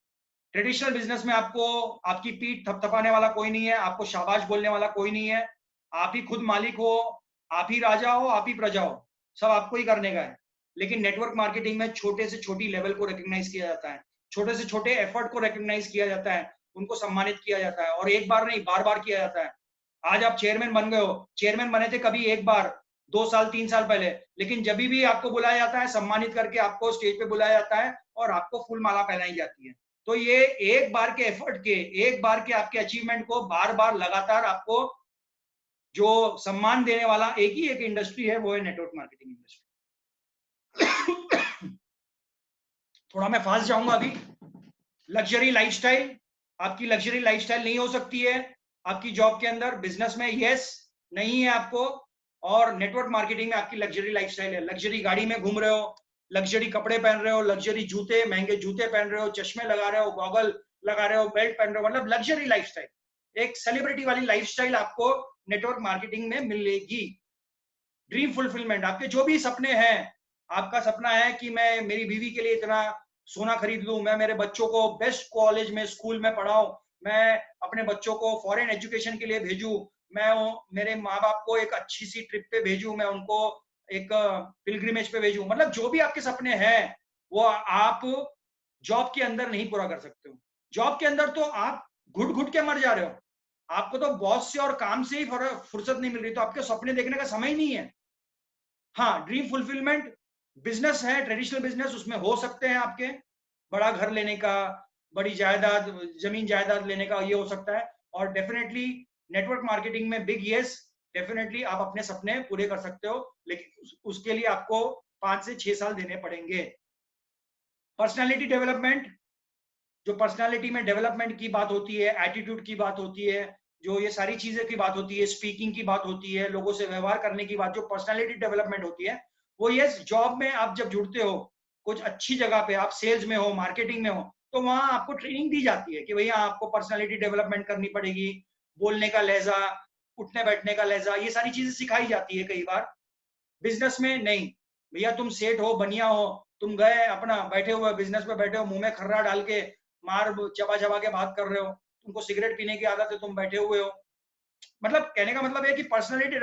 ट्रेडिशनल बिजनेस में आपको आपकी पीठ थपथपाने वाला कोई नहीं है, आपको शाबाश बोलने वाला कोई नहीं है, आप ही खुद मालिक हो, आप ही राजा हो, आप ही प्रजा हो, सब आपको ही करने का है। लेकिन नेटवर्क मार्केटिंग में छोटे से छोटी लेवल को रिकग्नाइज किया जाता है, छोटे से छोटे एफर्ट को रिकग्नाइज किया जाता है, उनको सम्मानित किया जाता है, और एक बार नहीं बार बार किया जाता है। आज आप चेयरमैन बन गए हो, चेयरमैन बने थे कभी एक बार 2 साल 3 साल पहले, लेकिन जब भी आपको बुलाया जाता है, सम्मानित करके आपको स्टेज पे बुलाया जाता है और आपको फूल माला पहनाई जाती है। तो ये एक बार के एफर्ट के, एक बार के आपके अचीवमेंट को बार बार लगातार आपको जो सम्मान देने वाला एक ही एक इंडस्ट्री है, वो है नेटवर्क मार्केटिंग इंडस्ट्री। थोड़ा मैं फास्ट जाऊंगा अभी। लग्जरी लाइफस्टाइल, आपकी लग्जरी लाइफस्टाइल नहीं हो सकती है आपकी जॉब के अंदर। बिजनेस में यस नहीं है आपको, और नेटवर्क मार्केटिंग में आपकी लग्जरी लाइफस्टाइल है। लग्जरी गाड़ी में घूम रहे हो, लग्जरी कपड़े पहन रहे हो, लग्जरी जूते, महंगे जूते पहन रहे हो, चश्मे लगा रहे हो, गॉगल लगा रहे हो, बेल्ट पहन रहे हो, मतलब लग्जरी लाइफस्टाइल। एक सेलिब्रिटी वाली लाइफस्टाइल आपको नेटवर्क मार्केटिंग में मिलेगी। ड्रीम फुलफिलमेंट, आपके जो भी सपने हैं, आपका सपना है कि मैं मेरी बीवी के लिए इतना सोना खरीद लूं, मैं मेरे बच्चों को बेस्ट कॉलेज में स्कूल में पढ़ाऊं, मैं अपने बच्चों को फॉरेन एजुकेशन के लिए भेजूं, मैं मेरे माँ बाप को एक अच्छी सी ट्रिप पे भेजूं, मैं उनको एक पिलग्रिमेज पे भेजूं, मतलब जो भी आपके सपने हैं वो आप जॉब के अंदर नहीं पूरा कर सकते हो। जॉब के अंदर तो आप घुट घुट के मर जा रहे हो, आपको तो बॉस से और काम से ही फुर्सत नहीं मिल रही, तो आपके सपने देखने का समय ही नहीं है। हाँ, ड्रीम फुलफिलमेंट बिजनेस है, ट्रेडिशनल बिजनेस, उसमें हो सकते हैं आपके बड़ा घर लेने का, बड़ी जायदाद, जमीन जायदाद लेने का, ये हो सकता है। और डेफिनेटली नेटवर्क मार्केटिंग में बिग यस, डेफिनेटली आप अपने सपने पूरे कर सकते हो, लेकिन उसके लिए आपको 5 से 6 साल देने पड़ेंगे। पर्सनालिटी डेवलपमेंट, जो पर्सनालिटी में डेवलपमेंट की बात होती है, एटीट्यूड की बात होती है, जो ये सारी चीजें की बात होती है, स्पीकिंग की बात होती है, लोगों से व्यवहार करने की बात, जो पर्सनालिटी डेवलपमेंट होती है, वो ये जॉब में आप जब जुड़ते हो, कुछ अच्छी जगह पे, आप सेल्स में हो, मार्केटिंग में हो, तो वहां आपको ट्रेनिंग दी जाती है कि भैया आपको पर्सनालिटी डेवलपमेंट करनी पड़ेगी, बोलने का लहजा, उठने बैठने का लहजा, ये सारी चीजें सिखाई जाती है कई बार। बिजनेस में नहीं, भैया तुम सेठ हो, बनिया हो, तुम गए अपना बैठे हुए बिजनेस में बैठे हो, मुंह में खर्रा डाल के मार चबा चबा के बात कर रहे हो, तुमको सिगरेट पीने की आदत है, तुम बैठे हुए हो। मतलब कहने का मतलब है कि पर्सनालिटी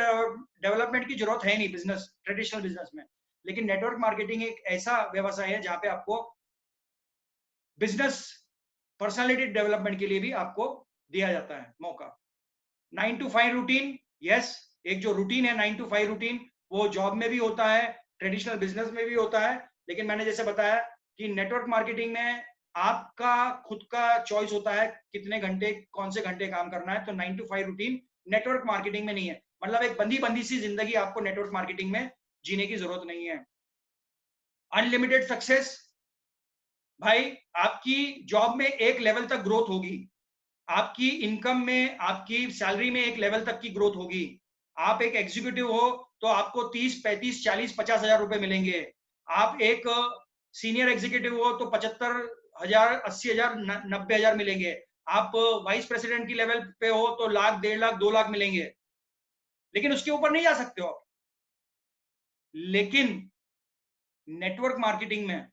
डेवलपमेंट की जरूरत है नहीं बिजनेस, ट्रेडिशनल बिजनेस में। लेकिन नेटवर्क मार्केटिंग एक ऐसा व्यवसाय है जहां पे आपको बिजनेस पर्सनालिटी डेवलपमेंट के लिए भी आपको दिया जाता है मौका। 9 to 5 रूटीन, यस, एक जो रूटीन है 9 to 5 रूटीन, वो जॉब में भी होता है, ट्रेडिशनल बिजनेस में भी होता है। लेकिन मैंने जैसे बताया कि नेटवर्क मार्केटिंग में आपका खुद का चॉइस होता है कितने घंटे, कौन से घंटे काम करना है। तो 9 to 5 रूटीन नेटवर्क मार्केटिंग में नहीं है, मतलब एक बंदी बंदी सी जिंदगी आपको नेटवर्क मार्केटिंग में जीने की जरूरत नहीं है। अनलिमिटेड सक्सेस, भाई आपकी जॉब में एक लेवल तक ग्रोथ होगी, आपकी इनकम में, आपकी सैलरी में एक लेवल तक की ग्रोथ होगी। आप एक एग्जीक्यूटिव हो तो आपको 30, 35, 40, 50,000 रुपए मिलेंगे। आप एक सीनियर एग्जीक्यूटिव हो तो 75,000, 80,000, 90,000 मिलेंगे। आप वाइस प्रेसिडेंट की लेवल पे हो तो लाख, 1.5 लाख, 2 लाख मिलेंगे। लेकिन उसके ऊपर नहीं जा सकते हो आप। लेकिन नेटवर्क मार्केटिंग में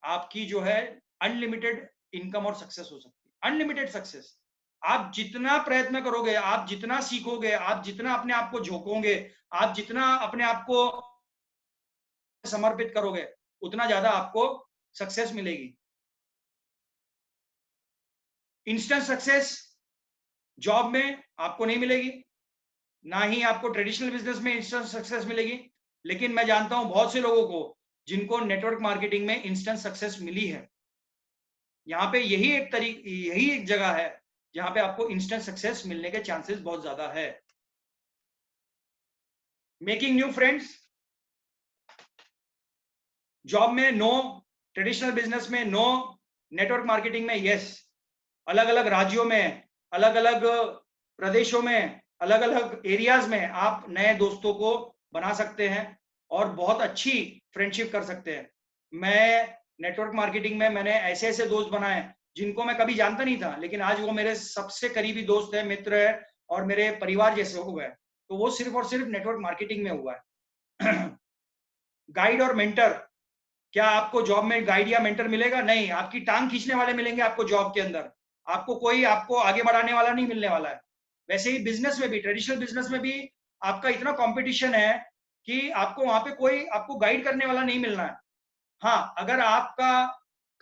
आपकी जो है अनलिमिटेड इनकम और सक्सेस हो सकती है, अनलिमिटेड सक्सेस। आप जितना प्रयत्न करोगे, आप जितना सीखोगे, आप जितना अपने आप को झोंकोगे, आप जितना अपने आप को समर्पित करोगे, उतना ज्यादा आपको सक्सेस मिलेगी। इंस्टेंट सक्सेस जॉब में आपको नहीं मिलेगी, ना ही आपको ट्रेडिशनल बिजनेस में इंस्टेंट सक्सेस मिलेगी। लेकिन मैं जानता हूं बहुत से लोगों को जिनको नेटवर्क मार्केटिंग में इंस्टेंट सक्सेस मिली है। यहाँ पे यही एक जगह है जहां पे आपको इंस्टेंट सक्सेस मिलने के चांसेस बहुत ज्यादा है। मेकिंग न्यू फ्रेंड्स, जॉब में नो, ट्रेडिशनल बिजनेस में नो, नेटवर्क मार्केटिंग में यस। अलग अलग राज्यों में, अलग अलग प्रदेशों में, अलग अलग एरियाज में आप नए दोस्तों को बना सकते हैं और बहुत अच्छी फ्रेंडशिप कर सकते हैं। मैं नेटवर्क मार्केटिंग में मैंने ऐसे ऐसे दोस्त बनाए जिनको मैं कभी जानता नहीं था, लेकिन आज वो मेरे सबसे करीबी दोस्त है, मित्र है और मेरे परिवार जैसे हो गए। तो वो सिर्फ और सिर्फ नेटवर्क मार्केटिंग में हुआ है। गाइड और मेंटर, क्या आपको जॉब में गाइड या मेंटर मिलेगा? नहीं, आपकी टांग खींचने वाले मिलेंगे आपको जॉब के अंदर, आपको कोई आपको आगे बढ़ाने वाला नहीं मिलने वाला है। वैसे ही बिजनेस में भी, ट्रेडिशनल बिजनेस में भी आपका इतना कंपटीशन है कि आपको वहां पे कोई आपको गाइड करने वाला नहीं मिलना है। हाँ, अगर आपका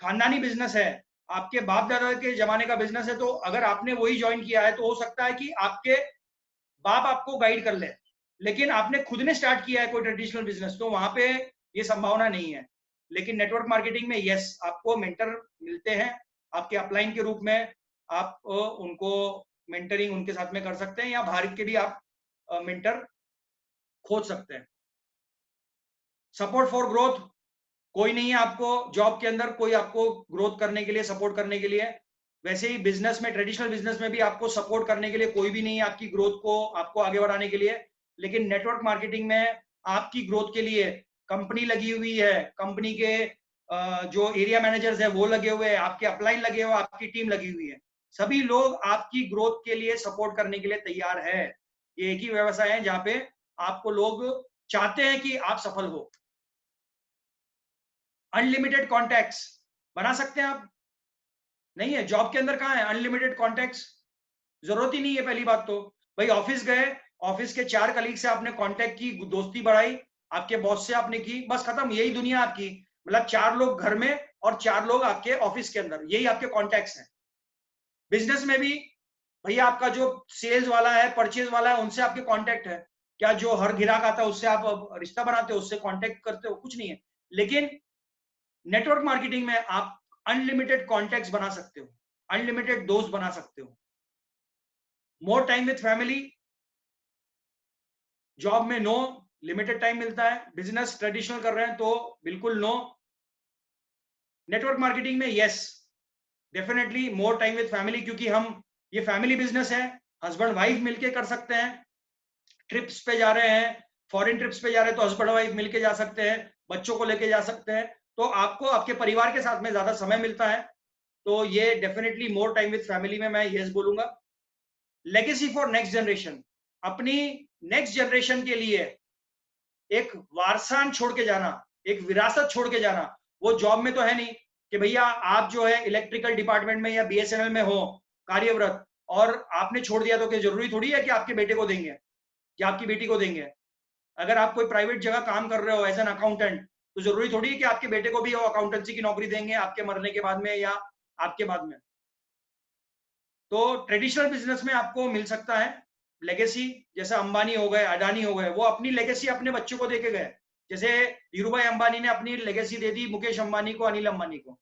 खानदानी बिजनेस है, आपके बाप दादा के जमाने का बिजनेस है, तो अगर आपने वही ज्वाइन किया है तो हो सकता है कि आपके बाप आपको गाइड कर ले। लेकिन आपने खुद ने स्टार्ट किया है कोई ट्रेडिशनल बिजनेस, तो वहां पे ये संभावना नहीं है। लेकिन नेटवर्क मार्केटिंग में यस, आपको मेंटर मिलते हैं आपके अपलाइन के रूप में। आप उनको मेंटरिंग उनके साथ में कर सकते हैं, या बाहर के भी आप मेंटर खोज सकते हैं। सपोर्ट फॉर ग्रोथ, कोई नहीं है आपको जॉब के अंदर, कोई आपको ग्रोथ करने के लिए, सपोर्ट करने के लिए। वैसे ही बिजनेस में, ट्रेडिशनल बिजनेस में भी आपको सपोर्ट करने के लिए कोई भी नहीं है आपकी ग्रोथ को, आपको आगे बढ़ाने के लिए। लेकिन नेटवर्क मार्केटिंग में आपकी ग्रोथ के लिए कंपनी लगी हुई है, कंपनी के जो एरिया मैनेजर्स है वो लगे हुए हैं, आपके अपलाइन लगे हुए, आपकी टीम लगी हुई है, सभी लोग आपकी ग्रोथ के लिए सपोर्ट करने के लिए तैयार है। ये एक ही व्यवसाय है जहां पे आपको लोग चाहते हैं कि आप सफल हो। अनलिमिटेड कॉन्टैक्ट्स बना सकते हैं आप? नहीं है। जॉब के अंदर कहाँ है अनलिमिटेड कॉन्टैक्ट्स? जरूरत ही नहीं है। पहली बात तो भाई ऑफिस गए, ऑफिस के 4 कलीग से आपने कांटेक्ट की, दोस्ती बढ़ाई, आपके बॉस से आपने की, बस खत्म। यही दुनिया आपकी, मतलब 4 लोग घर में और 4 लोग आपके ऑफिस के अंदर, यही आपके कॉन्टैक्ट्स हैं। बिजनेस में भी भैया आपका जो सेल्स वाला है, परचेज वाला है, उनसे आपके कॉन्टैक्ट है क्या? जो हर ग्राहक आता है उससे आप रिश्ता बनाते हो, उससे कॉन्टैक्ट करते हो? कुछ नहीं है। लेकिन नेटवर्क मार्केटिंग में आप अनलिमिटेड कॉन्टैक्ट्स बना सकते हो, अनलिमिटेड दोस्त बना सकते हो। More time with family, job में नो, लिमिटेड टाइम मिलता है। बिजनेस ट्रेडिशनल कर रहे हैं तो बिल्कुल नो। नेटवर्क मार्केटिंग में yes, definitely more time with family, क्योंकि हम ये फैमिली बिजनेस है, हस्बैंड वाइफ मिलके कर सकते हैं। ट्रिप्स पे जा रहे हैं, फॉरेन ट्रिप्स पे जा रहे हैं तो हस्बैंड वाइफ मिलके जा सकते हैं, बच्चों को लेके जा सकते हैं, तो आपको आपके परिवार के साथ में ज्यादा समय मिलता है। तो ये definitely more time with family में मैं यस बोलूंगा। लेगेसी फॉर नेक्स्ट जनरेशन, अपनी नेक्स्ट जनरेशन के लिए एक वारसान छोड़ के जाना, एक विरासत छोड़ के जाना। वो जॉब में तो है नहीं कि भैया आप जो है इलेक्ट्रिकल डिपार्टमेंट में या बीएसएनएल में हो कार्यरत और आपने छोड़ दिया, तो क्या जरूरी थोड़ी है कि आपके बेटे को देंगे या आपकी बेटी को देंगे। अगर आप कोई प्राइवेट जगह काम कर रहे हो एज एन अकाउंटेंट, तो जरूरी थोड़ी है कि आपके बेटे को भी वो अकाउंटेंसी की नौकरी देंगे आपके मरने के बाद में या आपके बाद में। तो ट्रेडिशनल बिजनेस में आपको मिल सकता है लेगेसी, जैसे अंबानी हो गए, अडानी हो गए, वो अपनी लेगेसी अपने बच्चों को देके गए। जैसे धीरूभाई अंबानी ने अपनी लेगेसी दे दी मुकेश अंबानी को, अनिल अंबानी को,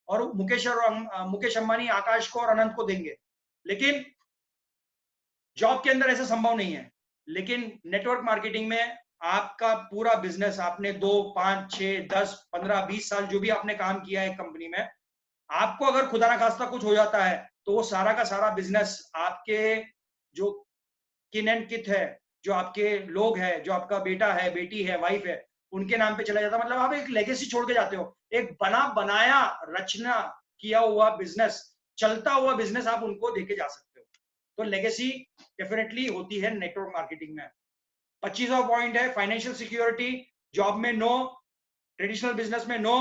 और मुकेश अंबानी आकाश को और अनंत को देंगे। लेकिन जॉब के अंदर ऐसा संभव नहीं है। लेकिन नेटवर्क मार्केटिंग में आपका पूरा बिजनेस, आपने 2, 5, 6, 10, 15, 20 साल जो भी आपने काम किया है कंपनी में, आपको अगर खुदा ना खास्ता कुछ हो जाता है तो वो सारा का सारा बिजनेस आपके जो किन एंड किथ है, जो आपके लोग है, जो आपका बेटा है, बेटी है, वाइफ है, उनके नाम पे चला जाता है। मतलब आप एक लेगेसी छोड़ के जाते हो, एक बना बनाया रचना किया हुआ बिजनेस, चलता हुआ बिजनेस आप उनको देके जा सकते हो। तो लेगेसी डेफिनेटली होती है नेटवर्क मार्केटिंग में। 25वां पॉइंट है फाइनेंशियल सिक्योरिटी। जॉब में नो, ट्रेडिशनल बिजनेस में नो,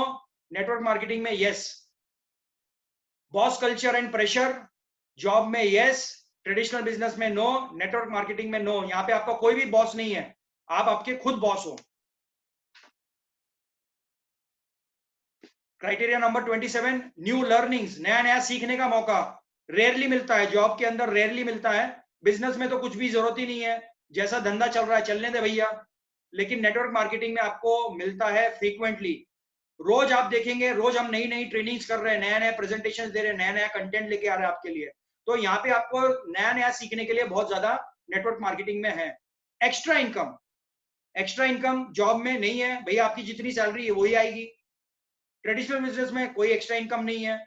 नेटवर्क मार्केटिंग में yes. Boss culture and pressure, job में यस, ट्रेडिशनल बिजनेस में नो, नेटवर्क मार्केटिंग में नो। यहां पे आपका कोई भी बॉस नहीं है, आप आपके खुद बॉस हो। क्राइटेरिया नंबर 27, न्यू लर्निंग्स, नया नया सीखने का मौका रेयरली मिलता है, जॉब के अंदर रेयरली मिलता है। बिजनेस में तो कुछ भी जरूरत ही नहीं है, जैसा धंधा चल रहा है चलने दे भैया। लेकिन नेटवर्क मार्केटिंग में आपको मिलता है फ्रीक्वेंटली। रोज आप देखेंगे, रोज हम नई नई ट्रेनिंग्स कर रहे हैं, नया नया प्रेजेंटेशन दे रहे हैं, नया नया कंटेंट लेके आ रहे हैं आपके लिए। तो यहाँ पे आपको नया नया सीखने के लिए बहुत ज्यादा नेटवर्क मार्केटिंग में है। Extra income, extra income job में नहीं है भैया, आपकी जितनी सैलरी है वही आएगी। ट्रेडिशनल बिजनेस में कोई एक्स्ट्रा इनकम नहीं है।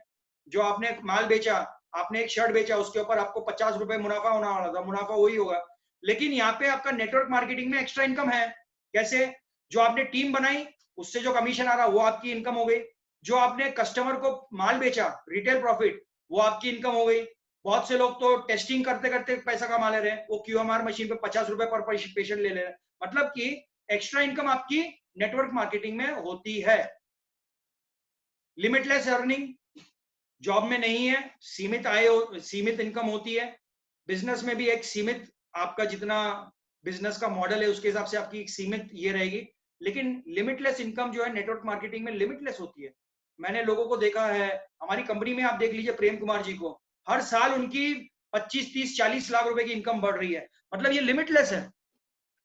जो आपने माल बेचा, आपने एक शर्ट बेचा, उसके ऊपर आपको 50 रुपए मुनाफा होना वाला था, मुनाफा वही होगा। लेकिन यहाँ पे आपका नेटवर्क मार्केटिंग में एक्स्ट्रा इनकम है। कैसे? जो आपने टीम बनाई, उससे जो कमीशन आ रहा वो आपकी इनकम हो गई। जो आपने कस्टमर को माल बेचा, रिटेल प्रॉफिट, वो आपकी इनकम हो गई। बहुत से लोग तो टेस्टिंग करते करते पैसा कमा ले रहे हैं, वो QMR मशीन पे 50 रुपए पर पेशेंट ले रहे हैं। मतलब कि एक्स्ट्रा इनकम आपकी नेटवर्क मार्केटिंग में होती है। लिमिटलेस अर्निंग जॉब में नहीं है, सीमित आय, सीमित इनकम होती है। बिजनेस में भी एक सीमित, आपका जितना बिजनेस का मॉडल है उसके हिसाब से आपकी एक सीमित ये रहेगी। लेकिन लिमिटलेस इनकम जो है नेटवर्क मार्केटिंग में लिमिटलेस होती है। मैंने लोगों को देखा है, हमारी कंपनी में आप देख लीजिए प्रेम कुमार जी को, हर साल उनकी 25, 30, 40 लाख रुपए की इनकम बढ़ रही है। मतलब ये लिमिटलेस है।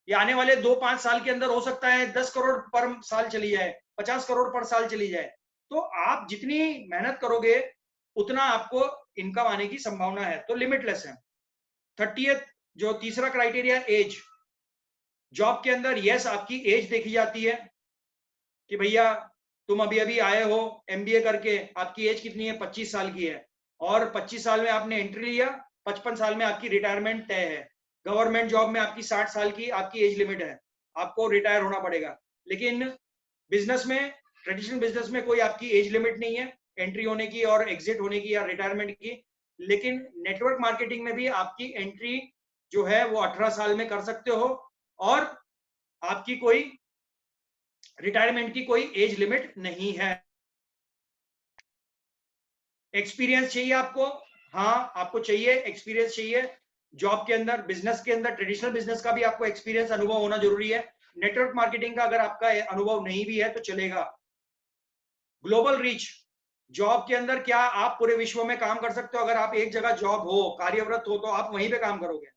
ये आने वाले 2-5 साल के अंदर हो सकता है 10 करोड़ पर साल चली जाए, 50 करोड़ पर साल चली जाए। तो आप जितनी मेहनत करोगे उतना आपको इनकम आने की संभावना है। तो लिमिटलेस है। 30th जो तीसरा क्राइटेरिया, एज। जॉब के अंदर यस आपकी एज देखी जाती है कि भैया तुम अभी अभी आए हो एमबीए करके, आपकी एज कितनी है, 25 साल की है, और 25 साल में आपने एंट्री लिया, 55 साल में आपकी रिटायरमेंट तय है। गवर्नमेंट जॉब में आपकी 60 साल की आपकी एज लिमिट है, आपको रिटायर होना पड़ेगा। लेकिन बिजनेस में, ट्रेडिशनल बिजनेस में कोई आपकी एज लिमिट नहीं है एंट्री होने की और एग्जिट होने की या रिटायरमेंट की। लेकिन नेटवर्क मार्केटिंग में भी आपकी एंट्री जो है वो 18 साल में कर सकते हो, और आपकी कोई रिटायरमेंट की कोई एज लिमिट नहीं है। एक्सपीरियंस चाहिए आपको, हाँ आपको चाहिए, एक्सपीरियंस चाहिए जॉब के अंदर, बिजनेस के अंदर, ट्रेडिशनल बिजनेस का भी आपको एक्सपीरियंस, अनुभव होना जरूरी है। नेटवर्क मार्केटिंग का अगर आपका अनुभव नहीं भी है तो चलेगा। ग्लोबल रीच, जॉब के अंदर क्या आप पूरे विश्व में काम कर सकते हो? अगर आप एक जगह जॉब हो, कार्यरत हो, तो आप वहीं पे काम करोगे।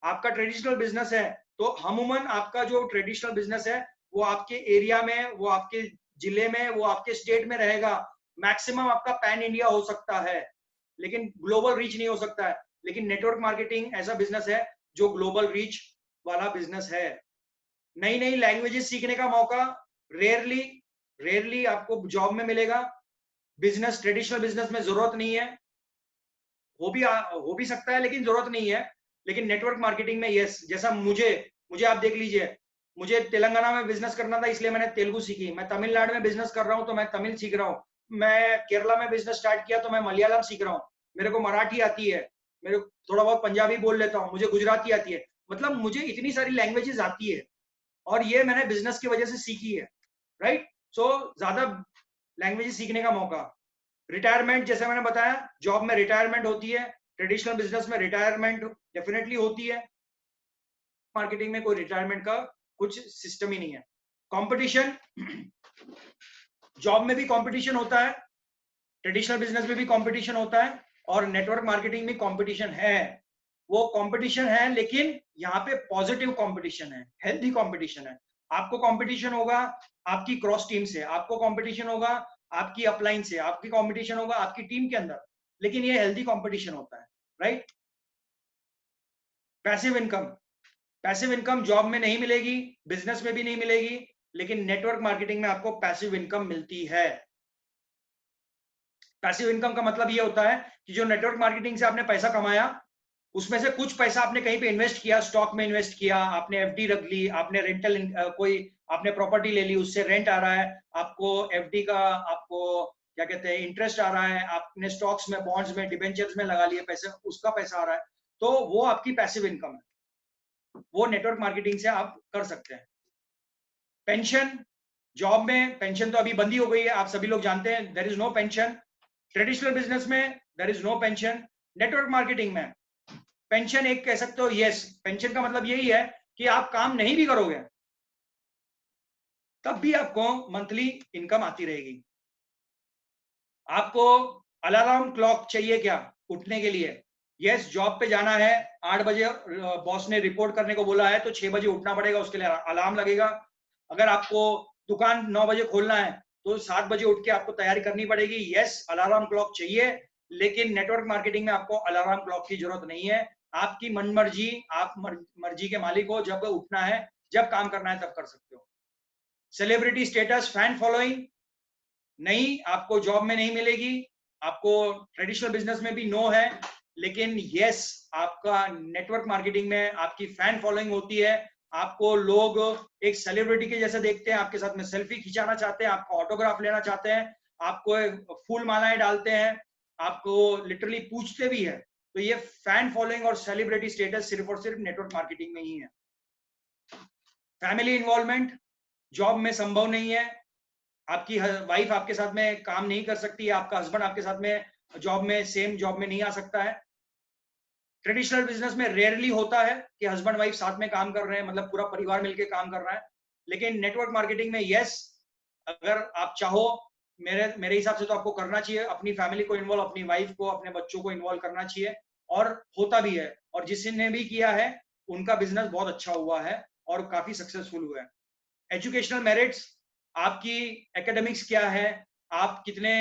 आपका ट्रेडिशनल बिजनेस है तो अमूमन आपका जो ट्रेडिशनल बिजनेस है वो आपके एरिया में, वो आपके जिले में, वो आपके स्टेट में रहेगा। मैक्सिमम आपका पैन इंडिया हो सकता है, लेकिन ग्लोबल रीच नहीं हो सकता है। लेकिन नेटवर्क मार्केटिंग ऐसा बिजनेस है जो ग्लोबल रीच वाला बिजनेस है। नई नई लैंग्वेजेस सीखने का मौका रेयरली रेयरली आपको जॉब में मिलेगा। बिजनेस, ट्रेडिशनल बिजनेस में जरूरत नहीं है, हो भी सकता है लेकिन जरूरत नहीं है। लेकिन नेटवर्क मार्केटिंग में यस, जैसा मुझे मुझे आप देख लीजिए, मुझे तेलंगाना में बिजनेस करना था इसलिए मैंने तेलुगु सीखी। मैं तमिलनाडु में बिजनेस कर रहा हूँ तो मैं तमिल सीख रहा हूँ। मैं केरला में बिजनेस स्टार्ट किया तो मैं मलयालम सीख रहा हूँ। मेरे को मराठी आती है, मेरे थोड़ा बहुत पंजाबी बोल लेता हूँ, मुझे गुजराती आती है। मतलब मुझे इतनी सारी लैंग्वेजेस आती है, और ये मैंने बिजनेस की वजह से सीखी है, राइट। सो ज्यादा लैंग्वेजेस सीखने का मौका। रिटायरमेंट, जैसे मैंने बताया, जॉब में रिटायरमेंट होती है, ट्रेडिशनल बिजनेस में रिटायरमेंट डेफिनेटली होती है। मार्केटिंग में कोई रिटायरमेंट का कुछ सिस्टम ही नहीं है। कंपटीशन, जॉब में भी कंपटीशन होता है, ट्रेडिशनल बिजनेस में भी कंपटीशन होता है, और नेटवर्क मार्केटिंग में कंपटीशन है। वो कंपटीशन है लेकिन यहाँ पे पॉजिटिव कंपटीशन है, हेल्दी कंपटीशन है। आपको कंपटीशन होगा आपकी क्रॉस टीम से, आपको कंपटीशन होगा आपकी अपलाइन से, आपकी कंपटीशन होगा आपकी टीम के अंदर, लेकिन ये हेल्दी कंपटीशन होता है, right. Passive income, passive income job में नहीं मिलेगी, बिजनेस में भी नहीं मिलेगी, लेकिन नेटवर्क मार्केटिंग में आपको पैसिव इनकम मिलती है। पैसिव इनकम का मतलब ये होता है कि जो नेटवर्क मार्केटिंग से आपने पैसा कमाया, उसमें से कुछ पैसा आपने कहीं पे इन्वेस्ट किया, स्टॉक में इन्वेस्ट किया, आपने एफडी रख ली, आपने रेंटल कोई आपने प्रॉपर्टी ले ली, उससे रेंट आ रहा है, आपको एफडी का आपको क्या कहते हैं इंटरेस्ट आ रहा है, आपने स्टॉक्स में, बॉन्ड्स में, डिबेंचर्स में लगा लिए पैसे, उसका पैसा आ रहा है, तो वो आपकी पैसिव इनकम है। वो नेटवर्क मार्केटिंग से आप कर सकते हैं। पेंशन, जॉब में पेंशन तो अभी बंद ही हो गई है, आप सभी लोग जानते हैं, there is no pension. Traditional business में there is no pension. Network marketing में पेंशन एक कह सकते हो, यस। पेंशन का मतलब यही है कि आप काम नहीं भी करोगे तब भी आपको मंथली इनकम आती रहेगी। आपको अलार्म क्लॉक चाहिए क्या उठने के लिए? यस, जॉब पे जाना है, 8 बजे बॉस ने रिपोर्ट करने को बोला है तो 6 बजे उठना पड़ेगा, उसके लिए अलार्म लगेगा। अगर आपको दुकान 9 बजे खोलना है तो 7 बजे उठ के आपको तैयारी करनी पड़ेगी। यस, अलार्म क्लॉक चाहिए, लेकिन नेटवर्क मार्केटिंग में आपको अलार्म क्लॉक की जरूरत नहीं है। आपकी मन मर्जी, आप मर्जी के मालिक हो, जब उठना है, जब काम करना है तब कर सकते हो। सेलिब्रिटी स्टेटस, फैन फॉलोइंग नहीं, आपको जॉब में नहीं मिलेगी, आपको ट्रेडिशनल बिजनेस में भी नो है, लेकिन यस आपका नेटवर्क मार्केटिंग में आपकी फैन फॉलोइंग होती है। आपको लोग एक सेलिब्रिटी के जैसे देखते हैं, आपके साथ में सेल्फी खिंचाना चाहते हैं, आपका ऑटोग्राफ लेना चाहते हैं, आपको फूल मालाएं डालते हैं, आपको लिटरली पूछते भी है। तो ये फैन फॉलोइंग और सेलिब्रिटी स्टेटस सिर्फ और सिर्फ नेटवर्क मार्केटिंग में ही है। फैमिली इन्वॉल्वमेंट जॉब में संभव नहीं है। आपकी वाइफ आपके साथ में काम नहीं कर सकती, आपका हस्बैंड आपके साथ में जॉब में, सेम जॉब में नहीं आ सकता है। ट्रेडिशनल बिजनेस में रेयरली होता है कि हस्बैंड वाइफ साथ में काम कर रहे हैं, मतलब पूरा परिवार मिलकर काम कर रहा है। लेकिन नेटवर्क मार्केटिंग में यस, अगर आप चाहो, मेरे हिसाब से तो आपको करना चाहिए, अपनी फैमिली को इन्वॉल्व, अपनी वाइफ को, अपने बच्चों को इन्वॉल्व करना चाहिए, और होता भी है। और जिसने भी किया है उनका बिजनेस बहुत अच्छा हुआ है और काफी सक्सेसफुल हुआ है। एजुकेशनल मेरिट्स, आपकी एकेडमिक्स क्या है, आप कितने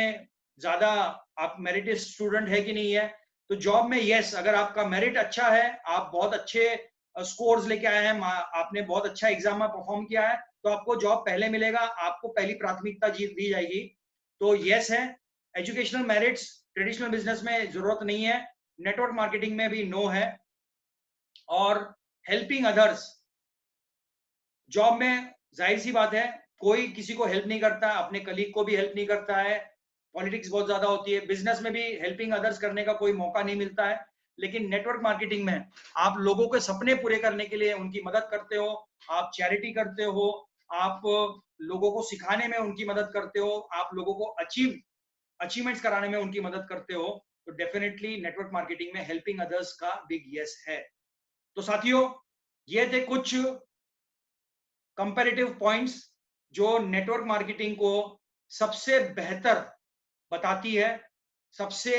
ज्यादा आप मेरिटेड स्टूडेंट है कि नहीं है। तो जॉब में यस, अगर आपका मेरिट अच्छा है, आप बहुत अच्छे स्कोर्स लेके आए हैं, आपने बहुत अच्छा एग्जाम में परफॉर्म किया है, तो आपको जॉब पहले मिलेगा, आपको पहली प्राथमिकता दी जाएगी। तो यस है, एजुकेशनल मेरिट्स ट्रेडिशनल बिजनेस में जरूरत नहीं है, नेटवर्क मार्केटिंग में भी नो है। और हेल्पिंग अदर्स, जॉब में जाहिर सी बात है कोई किसी को हेल्प नहीं करता, अपने कलीग को भी हेल्प नहीं करता है, पॉलिटिक्स बहुत ज्यादा होती है, बिजनेस में भी हेल्पिंग अदर्स करने का कोई मौका नहीं मिलता है। लेकिन नेटवर्क मार्केटिंग में आप लोगों के सपने पूरे करने के लिए उनकी मदद करते हो, आप चैरिटी करते हो, आप लोगों को सिखाने में उनकी मदद करते हो, आप लोगों को अचीवमेंट्स कराने में उनकी मदद करते हो, तो डेफिनेटली नेटवर्क मार्केटिंग में हेल्पिंग अदर्स का बिग यस है। तो साथियों, ये थे कुछ कंपैरेटिव पॉइंट्स जो नेटवर्क मार्केटिंग को सबसे बेहतर बताती है, सबसे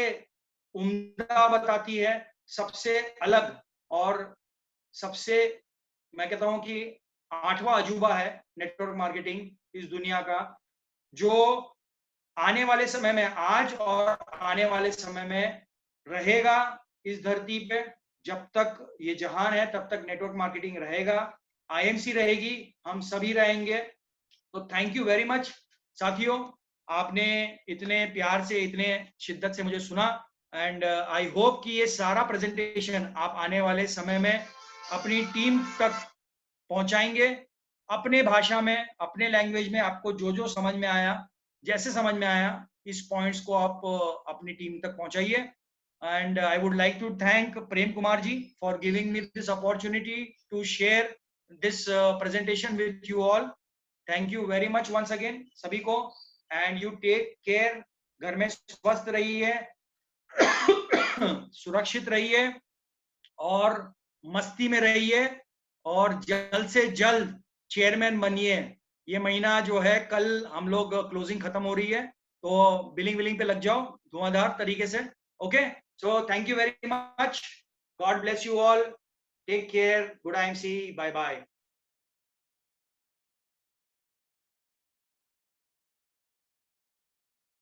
उम्दा बताती है, सबसे अलग, और सबसे, मैं कहता हूं कि 8वां अजूबा है नेटवर्क मार्केटिंग इस दुनिया का, जो आने वाले समय में, आज और आने वाले समय में रहेगा इस धरती पे। जब तक ये जहान है तब तक नेटवर्क मार्केटिंग रहेगा, आईएमसी रहेगी, हम सभी रहेंगे। तो थैंक यू वेरी मच साथियों, आपने इतने प्यार से, इतने शिद्दत से मुझे सुना, एंड आई होप कि ये सारा प्रेजेंटेशन आप आने वाले समय में अपनी टीम तक पहुंचाएंगे, अपने भाषा में, अपने लैंग्वेज में, आपको जो जो समझ में आया, जैसे समझ में आया, इस पॉइंट्स को आप अपनी टीम तक पहुंचाइए। And I would like to thank Prem Kumar ji for giving me this opportunity to share this presentation with you all. Thank you very much once again सभी को, एंड यू टेक केयर, घर में स्वस्थ रहिए, सुरक्षित रहिए, और मस्ती में रहिए, और जल्द से जल्द चेयरमैन बनिए। ये महीना जो है, कल हम लोग क्लोजिंग खत्म हो रही है, तो बिलिंग विलिंग पे लग जाओ धुआंधार तरीके से। Okay, so thank you very much, God bless you all, take care, good IMC, bye bye.